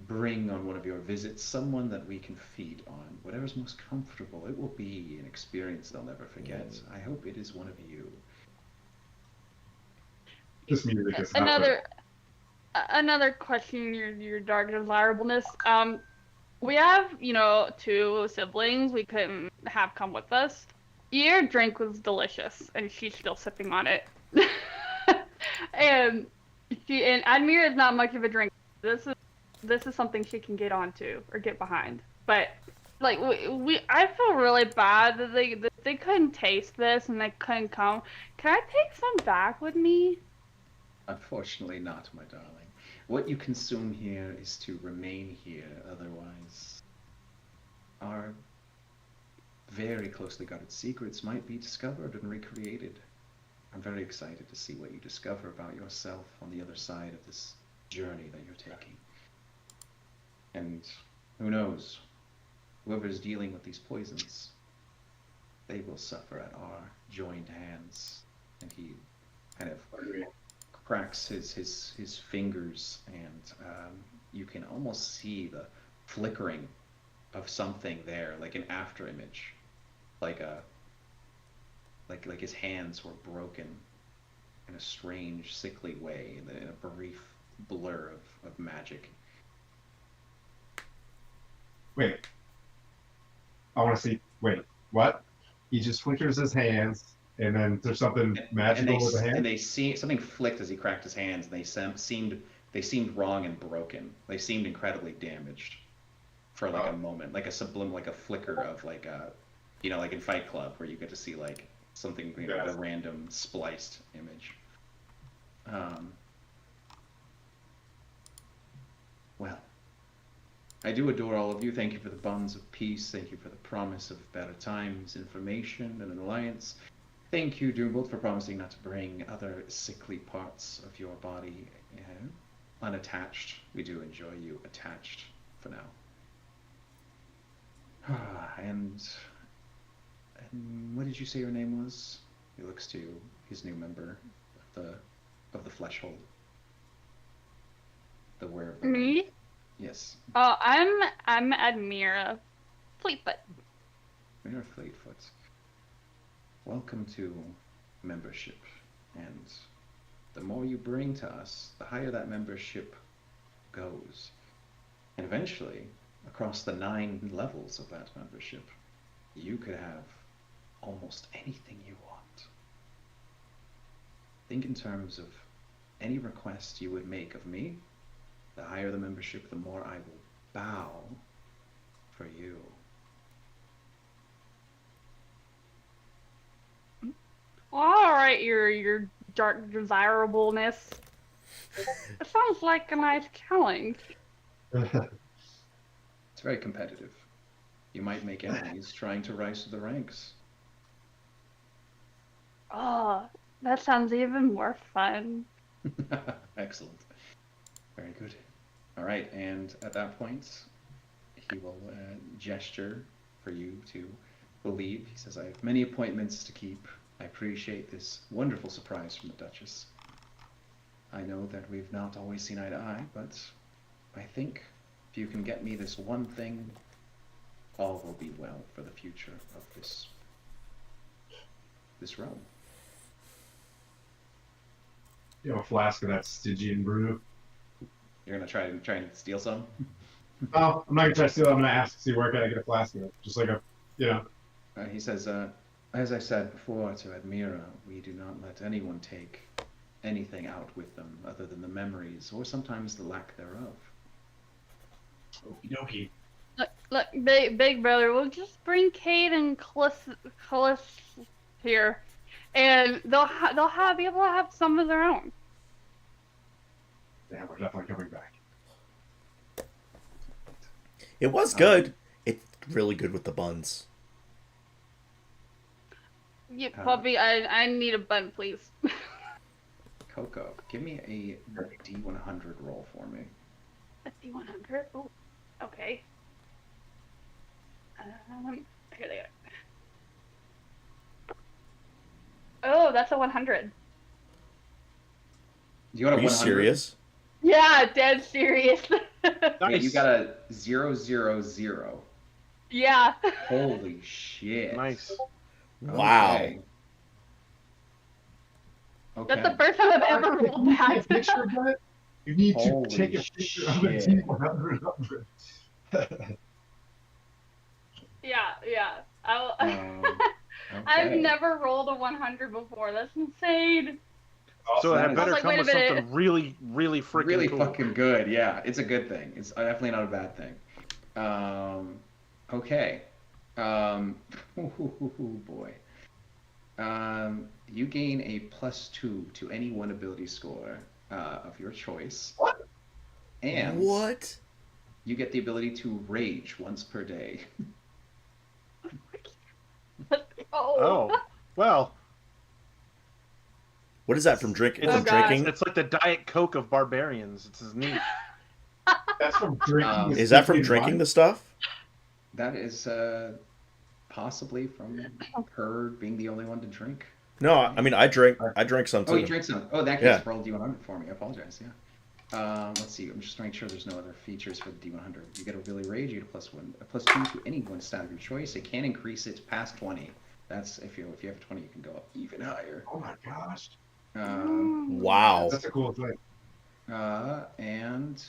bring on one of your visits someone that we can feed on. Whatever's most comfortable. It will be an experience they'll never forget. I hope it is one of you. This music is not Another question, your dark desirableness. We have, 2 siblings we couldn't have come with us. Your drink was delicious, and she's still sipping on it. and Admira is not much of a drinker. This is something she can get onto or get behind. But like I feel really bad that they couldn't taste this and they couldn't come. Can I take some back with me? Unfortunately not, my darling. What you consume here is to remain here, otherwise our very closely guarded secrets might be discovered and recreated. I'm very excited to see what you discover about yourself on the other side of this journey that you're taking. And who knows, whoever is dealing with these poisons, they will suffer at our joined hands. And he kind of cracks his fingers, and you can almost see the flickering of something there, like an after image, like his hands were broken in a strange, sickly way, in a brief blur of magic. Wait. I want to see. Wait. What? He just flickers his hands, and then there's something magical with the hand. And they see something flicked as he cracked his hands, and they seemed wrong and broken. They seemed incredibly damaged for like a moment, like a like a flicker of like a, like in Fight Club where you get to see like something, a random spliced image. Well, I do adore all of you. Thank you for the bonds of peace. Thank you for the promise of better times, information, and an alliance. Thank you, Doombolt, for promising not to bring other sickly parts of your body unattached. We do enjoy you attached for now. And what did you say your name was? He looks to his new member of the Fleshhold. The wearer of the Me? Yes. Oh, I'm Admira Fleetfoot. Mayor Fleetfoot. Welcome to membership, and the more you bring to us, the higher that membership goes. And eventually, across the 9 levels of that membership, you could have almost anything you want. Think in terms of any request you would make of me. The higher the membership, the more I will bow for you. All right, your dark desirableness. It sounds like a nice challenge. It's very competitive. You might make enemies trying to rise to the ranks. Oh, that sounds even more fun. Excellent. Very good. All right, and at that point, he will gesture for you to leave. He says, I have many appointments to keep. I appreciate this wonderful surprise from the Duchess. I know that we've not always seen eye to eye, but I think if you can get me this one thing, all will be well for the future of this realm. You have a flask of that Stygian brew. You're gonna try and steal some? Oh, I'm not gonna try to steal it. I'm gonna ask, see where can I get a flask of it. Just like He says, as I said before to Admira, we do not let anyone take anything out with them other than the memories, or sometimes the lack thereof. Okie dokie. Look, big brother, we'll just bring Kate and Callis here, and they'll be able to have some of their own. Yeah, we're definitely coming back. It was good. It's really good with the buns. Yeah, puppy, I need a bun, please. Coco, give me a D100 roll for me. A D100? Oh, okay. Here they are. that's a 100. You got a Are you 100? serious? Yeah, dead serious. Yeah, you got a 000. Yeah. Holy shit. Nice. Wow. Okay. That's the Okay. first time I've ever If you rolled need that. a picture of that, you need to Holy take a picture of a shit. D100. Yeah. I'll... I've Okay. never rolled a 100 before. That's insane. So it That had is- better I was like, come wait a with minute. something really, really freaking Really cool. fucking good. Yeah, it's a good thing. It's definitely not a bad thing. Okay. Boy. You gain a +2 to any one ability score of your choice. What? And What? you get the ability to rage once per day. Oh, well, What is that from it's, Oh, God. drinking? it's like the Diet Coke of barbarians. It's as neat. That's from drinking. Is that from stupid drinking wine. the stuff? That is possibly from her being the only one to drink. No, I mean I drank some Oh, you too. drink some. Oh, in that case, Yeah. roll D100 for me. I apologize. Yeah. Let's see. I'm just making sure there's no other features for the D100. You get a Ability Rage. You get a +2 to any one stat of your choice. It can increase it past 20. That's if you have 20, you can go up even higher. Oh my gosh. Wow. That's a cool thing. And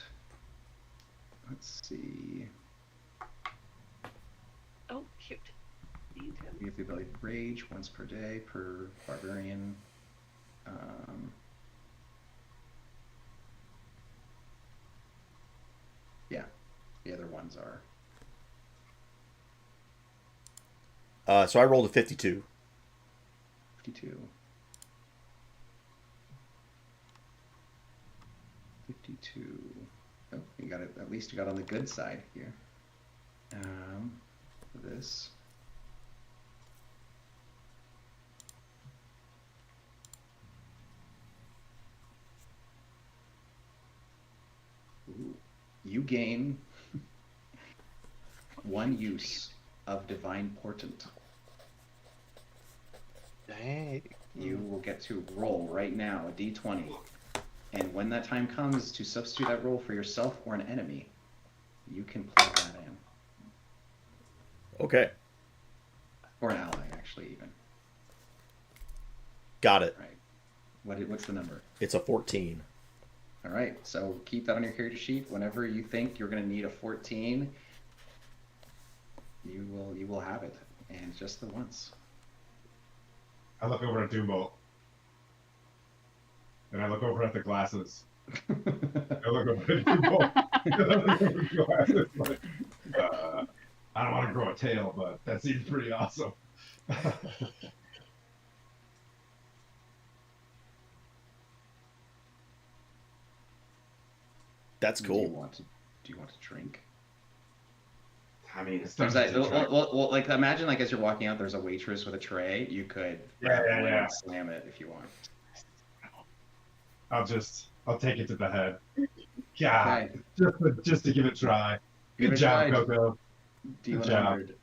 let's see. Oh, shoot. You have the ability to rage once per day per barbarian. Yeah, the other ones are. So I rolled a 52. 52. 52. Oh, you got it. At least you got on the good side here. For this. Ooh. You gain 1 use of Divine Portent. Dang. You will get to roll right now a d20. And when that time comes to substitute that roll for yourself or an enemy, you can plug that in. Okay. Or an ally, actually, even. Got it. Right. What's the number? It's a 14. All right, so keep that on your character sheet. Whenever you think you're going to need a 14, you will have it, and just the once. I look over at Doombolt. And I look over at the glasses. I look over at Doombolt. Like, I don't want to grow a tail, but that seems pretty awesome. That's Do cool. you want to drink? I mean, it's There's Dungeons that. and Dragons. Well, like imagine like as you're walking out, there's a waitress with a tray. You could Yeah. slam it if you want. I'll take it to the head. God, Okay. just to give it a try. Give Good it a job, try. Coco. D100.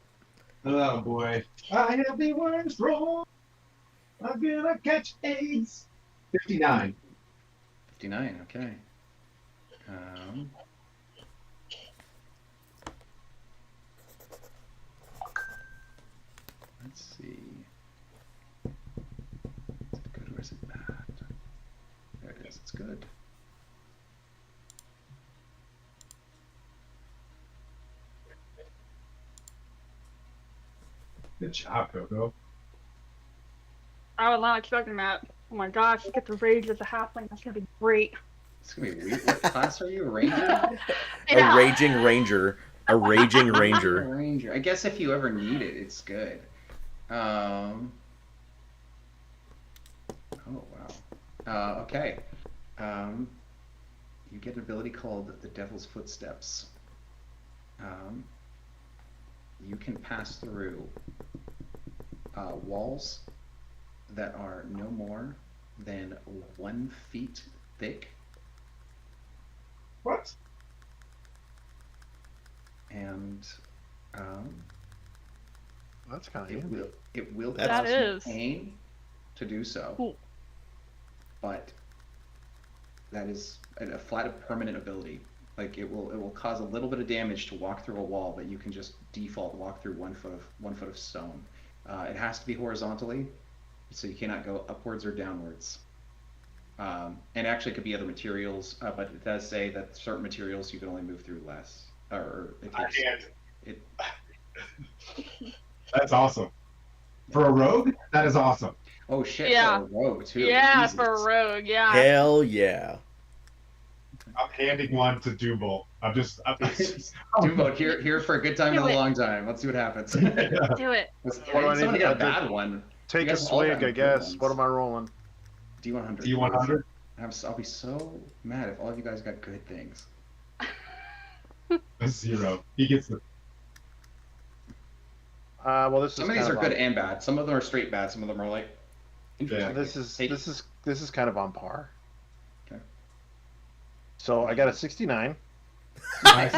Oh boy. I have the worst roll. I'm gonna catch AIDS. 59. 59. Okay. Let's see. Is it good or is it bad? There it is. It's good. Good job, Coco. I was not expecting that. Oh my gosh, get to rage as a halfling. That's gonna be great. It's gonna be weird. What class are you? A ranger? A raging ranger. A raging A ranger. ranger. I guess if you ever need it, it's good. Oh wow. Okay. You get an ability called the Devil's Footsteps. You can pass through walls that are no more than 1 feet thick, What? and That's kind of it will That cause you is. pain to do so. Cool. But that is a flat permanent ability. Like it will cause a little bit of damage to walk through a wall, but you can just default walk through 1 foot of stone. It has to be horizontally, so you cannot go upwards or downwards. And actually, it could be other materials, but it does say that certain materials you can only move through less, or it takes. It, That's awesome. For a rogue, that is awesome. oh shit! Yeah. For a rogue too. Yeah, Jesus. for a rogue, yeah. Hell yeah. I'm handing one to Dubal. Dubo, here for a good time Do and a it. long time. Let's see what happens. Do it. What do I need Someone to get a add? bad one. Take You a guys all swig, got I good guess. ones. What am I rolling? D100. D100. I'll be so mad if all of you guys got good things. A 0. He gets the. Well, this Some is of these kind are good and bad. Some of them are straight bad. Some of them are like interesting. This is kind of on par. Okay. So I got a 69. Nice.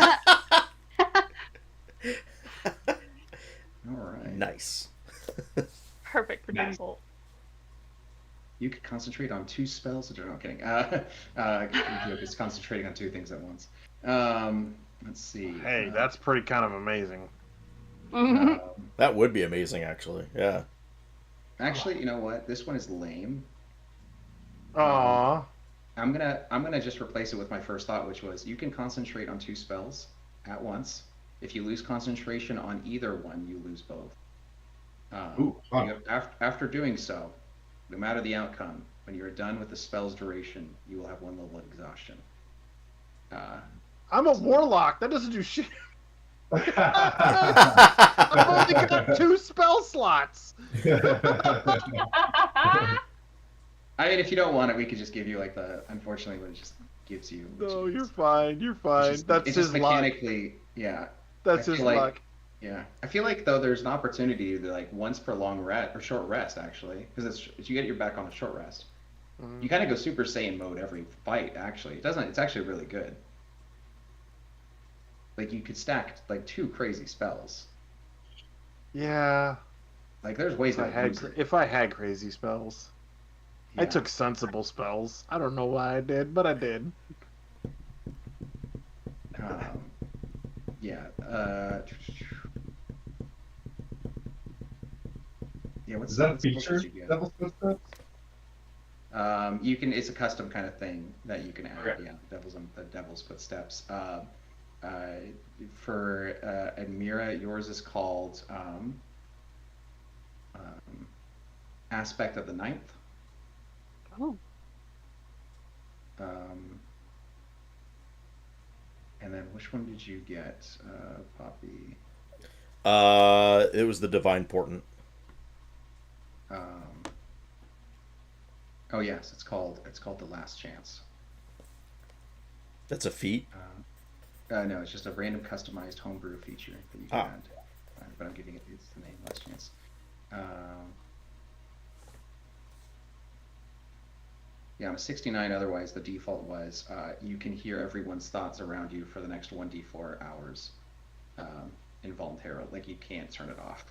All right. Nice. Perfect for Nice. Doombolt. You could concentrate on 2 spells. No, I'm kidding. Just concentrating on 2 things at once. Let's see. Hey, that's pretty kind of amazing. Mhm. That would be amazing, actually. Yeah. Actually, you know what? This one is lame. Aww. I'm gonna just replace it with my first thought, which was you can concentrate on 2 spells at once. If you lose concentration on either one, you lose both. Ooh, fun. After doing so, no matter the outcome, when you are done with the spell's duration, you will have 1 level of exhaustion. I'm a warlock. That doesn't do shit. I've only got 2 spell slots. I mean, if you don't want it, we could just give you like the. Unfortunately, what it just gives you. No, you're fine. You're fine. That's it's his just luck. mechanically, yeah. That's I his feel like- luck. Yeah, I feel like though there's an opportunity to like once per long rest or short rest actually, because you get your back on a short rest. You kind of go Super Saiyan mode every fight. Actually, it doesn't. It's actually really good. Like you could stack like 2 crazy spells. Yeah. Like there's ways to use it. If I had crazy spells. I Yeah. took sensible spells. I don't know why I did, but I did. Yeah. Yeah. What's Is that a what feature? did you get? Devil's Footsteps? You can. It's a custom kind of thing that you can add. Okay. Yeah, the Devil's Footsteps. For Admira, yours is called Aspect of the Ninth. Oh. And then which one did you get, Poppy? It was the Divine Portent. Oh yes, it's called the Last Chance. That's a feat. No, it's just a random customized homebrew feature that you can Ah. add. But I'm giving it's the name Last Chance. Yeah, on a 69, otherwise the default was you can hear everyone's thoughts around you for the next 1d4 hours involuntarily. Like you can't turn it off.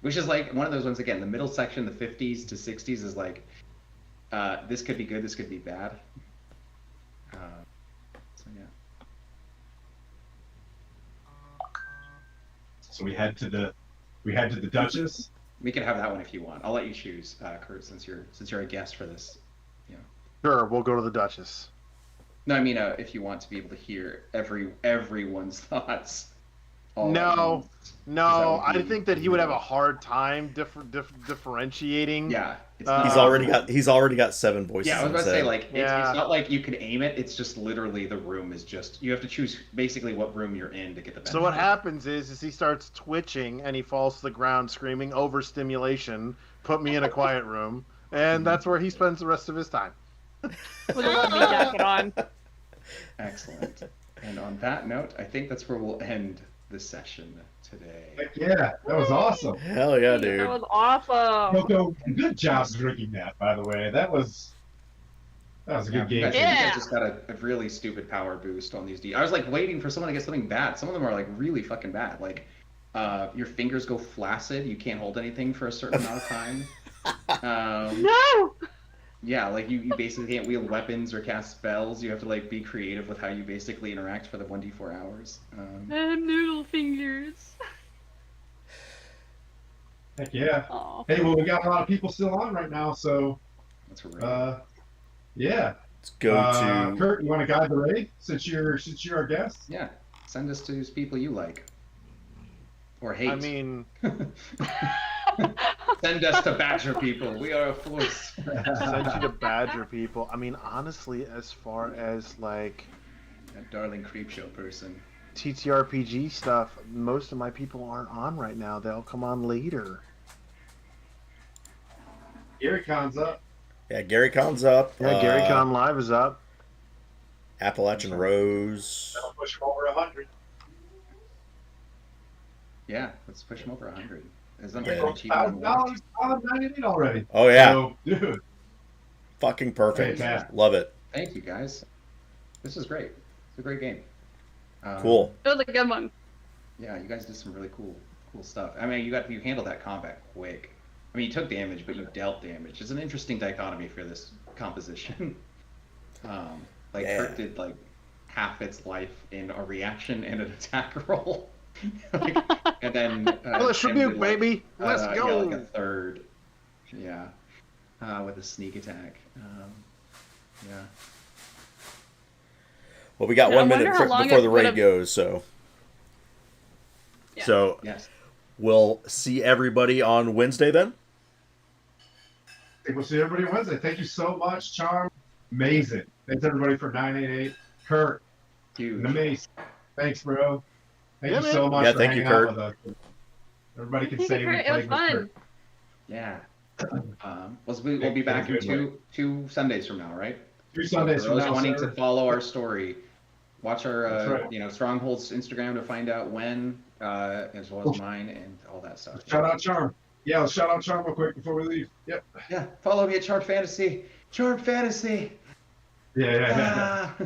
Which is like one of those ones, again, the middle section, the 50s to 60s is like, this could be good, this could be bad. So yeah. So we head to the Duchess. We can have that one if you want. I'll let you choose, Kurt, since you're a guest for this. You know. Sure, we'll go to the Duchess. No, I mean, if you want to be able to hear everyone's thoughts. all at No, once, 'cause no, that would I be- think that he would have a hard time differentiating. Yeah, it's He's not, He's already got 7 voices. Yeah, I was in about to his say head. like Yeah. it's not like you can aim it. It's just literally the room is just you have to choose basically what room you're in to get the benefit. So what happens is he starts twitching and he falls to the ground screaming overstimulation, put me in a quiet room, and that's where he spends the rest of his time. With a lovely jacket on. Excellent. And on that note, I think that's where we'll end the session today. Heck yeah, that was awesome. Hell yeah, dude. That was awesome. Coco, good job drinking that, by the way. That was a good You game. guys, you Yeah. guys just got a really stupid power boost on these I was like waiting for someone to get something bad. Some of them are like really fucking bad. Like Your fingers go flaccid. You can't hold anything for a certain amount of time. No. Yeah, like you basically can't wield weapons or cast spells. You have to like be creative with how you basically interact for the 1d4 hours. I have noodle fingers. Heck yeah. Aw. Hey, well, we got a lot of people still on right now, so That's right. yeah. Let's go to. Kurt, you want to guide the raid since you're our guest? Yeah, send us to people you like or hate. I mean, Send us to badger people. We are a force. send you to badger people. I mean, honestly, as far as like That darling creep show person. TTRPG stuff, most of my people aren't on right now. They'll come on later. Gary Con's up. Yeah, Gary Con's up. Yeah, Gary Con Live is up. Appalachian Rose. That'll push him over 100. Yeah, let's push him over 100. Is that Yeah. achievement? $1,000, $98 already. Oh yeah, So, dude. fucking perfect. Fantastic. Love it. Thank you guys. This is great. It's a great game. Cool. It was a good one. Yeah, you guys did some really cool stuff. I mean, you handled that combat quick. I mean, you took damage, but you dealt damage. It's an interesting dichotomy for this composition. Like Yeah. Kurt did like half its life in a reaction and an attack roll, like, and then Let's Tim rebuke, did, like, baby. Let's yeah, go. like a third. Yeah, with a sneak attack. Yeah. Well, we got Yeah, I 1 minute wonder how long before it the raid would've- goes, so Yeah. so Yes. we'll see everybody on Wednesday then. I think we'll see everybody Wednesday. Thank you so much, Charm. Amazing. Thanks everybody for 988. Kurt, Huge. amazing. Thanks, bro. Thank Yeah, you man. so much Yeah, for thank you, hanging out Kurt. with us. Everybody can Thank say you, we Kurt. It was played with fun. Kurt. Yeah. We'll be back in two Sundays from now, right? 3 Sundays For from those now, wanting sir. to follow our story, watch our That's right. Stronghold's Instagram to find out when, as well as mine and all that stuff. Shout out Charm. Yeah, let's shout out Charm real quick before we leave. Yep. Yeah, follow me at Charmed Fantasy. Charmed Fantasy. Yeah. Ah.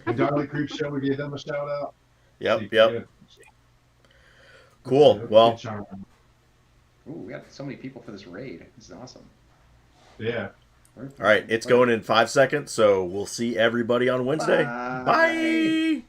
The Darling Creep Show, we gave them a shout out. Yep. Yeah. Cool. Good Well, Charm. Ooh, we got so many people for this raid. This is awesome. Yeah. all right. It's going in 5 seconds, so we'll see everybody on Wednesday. Bye. Bye.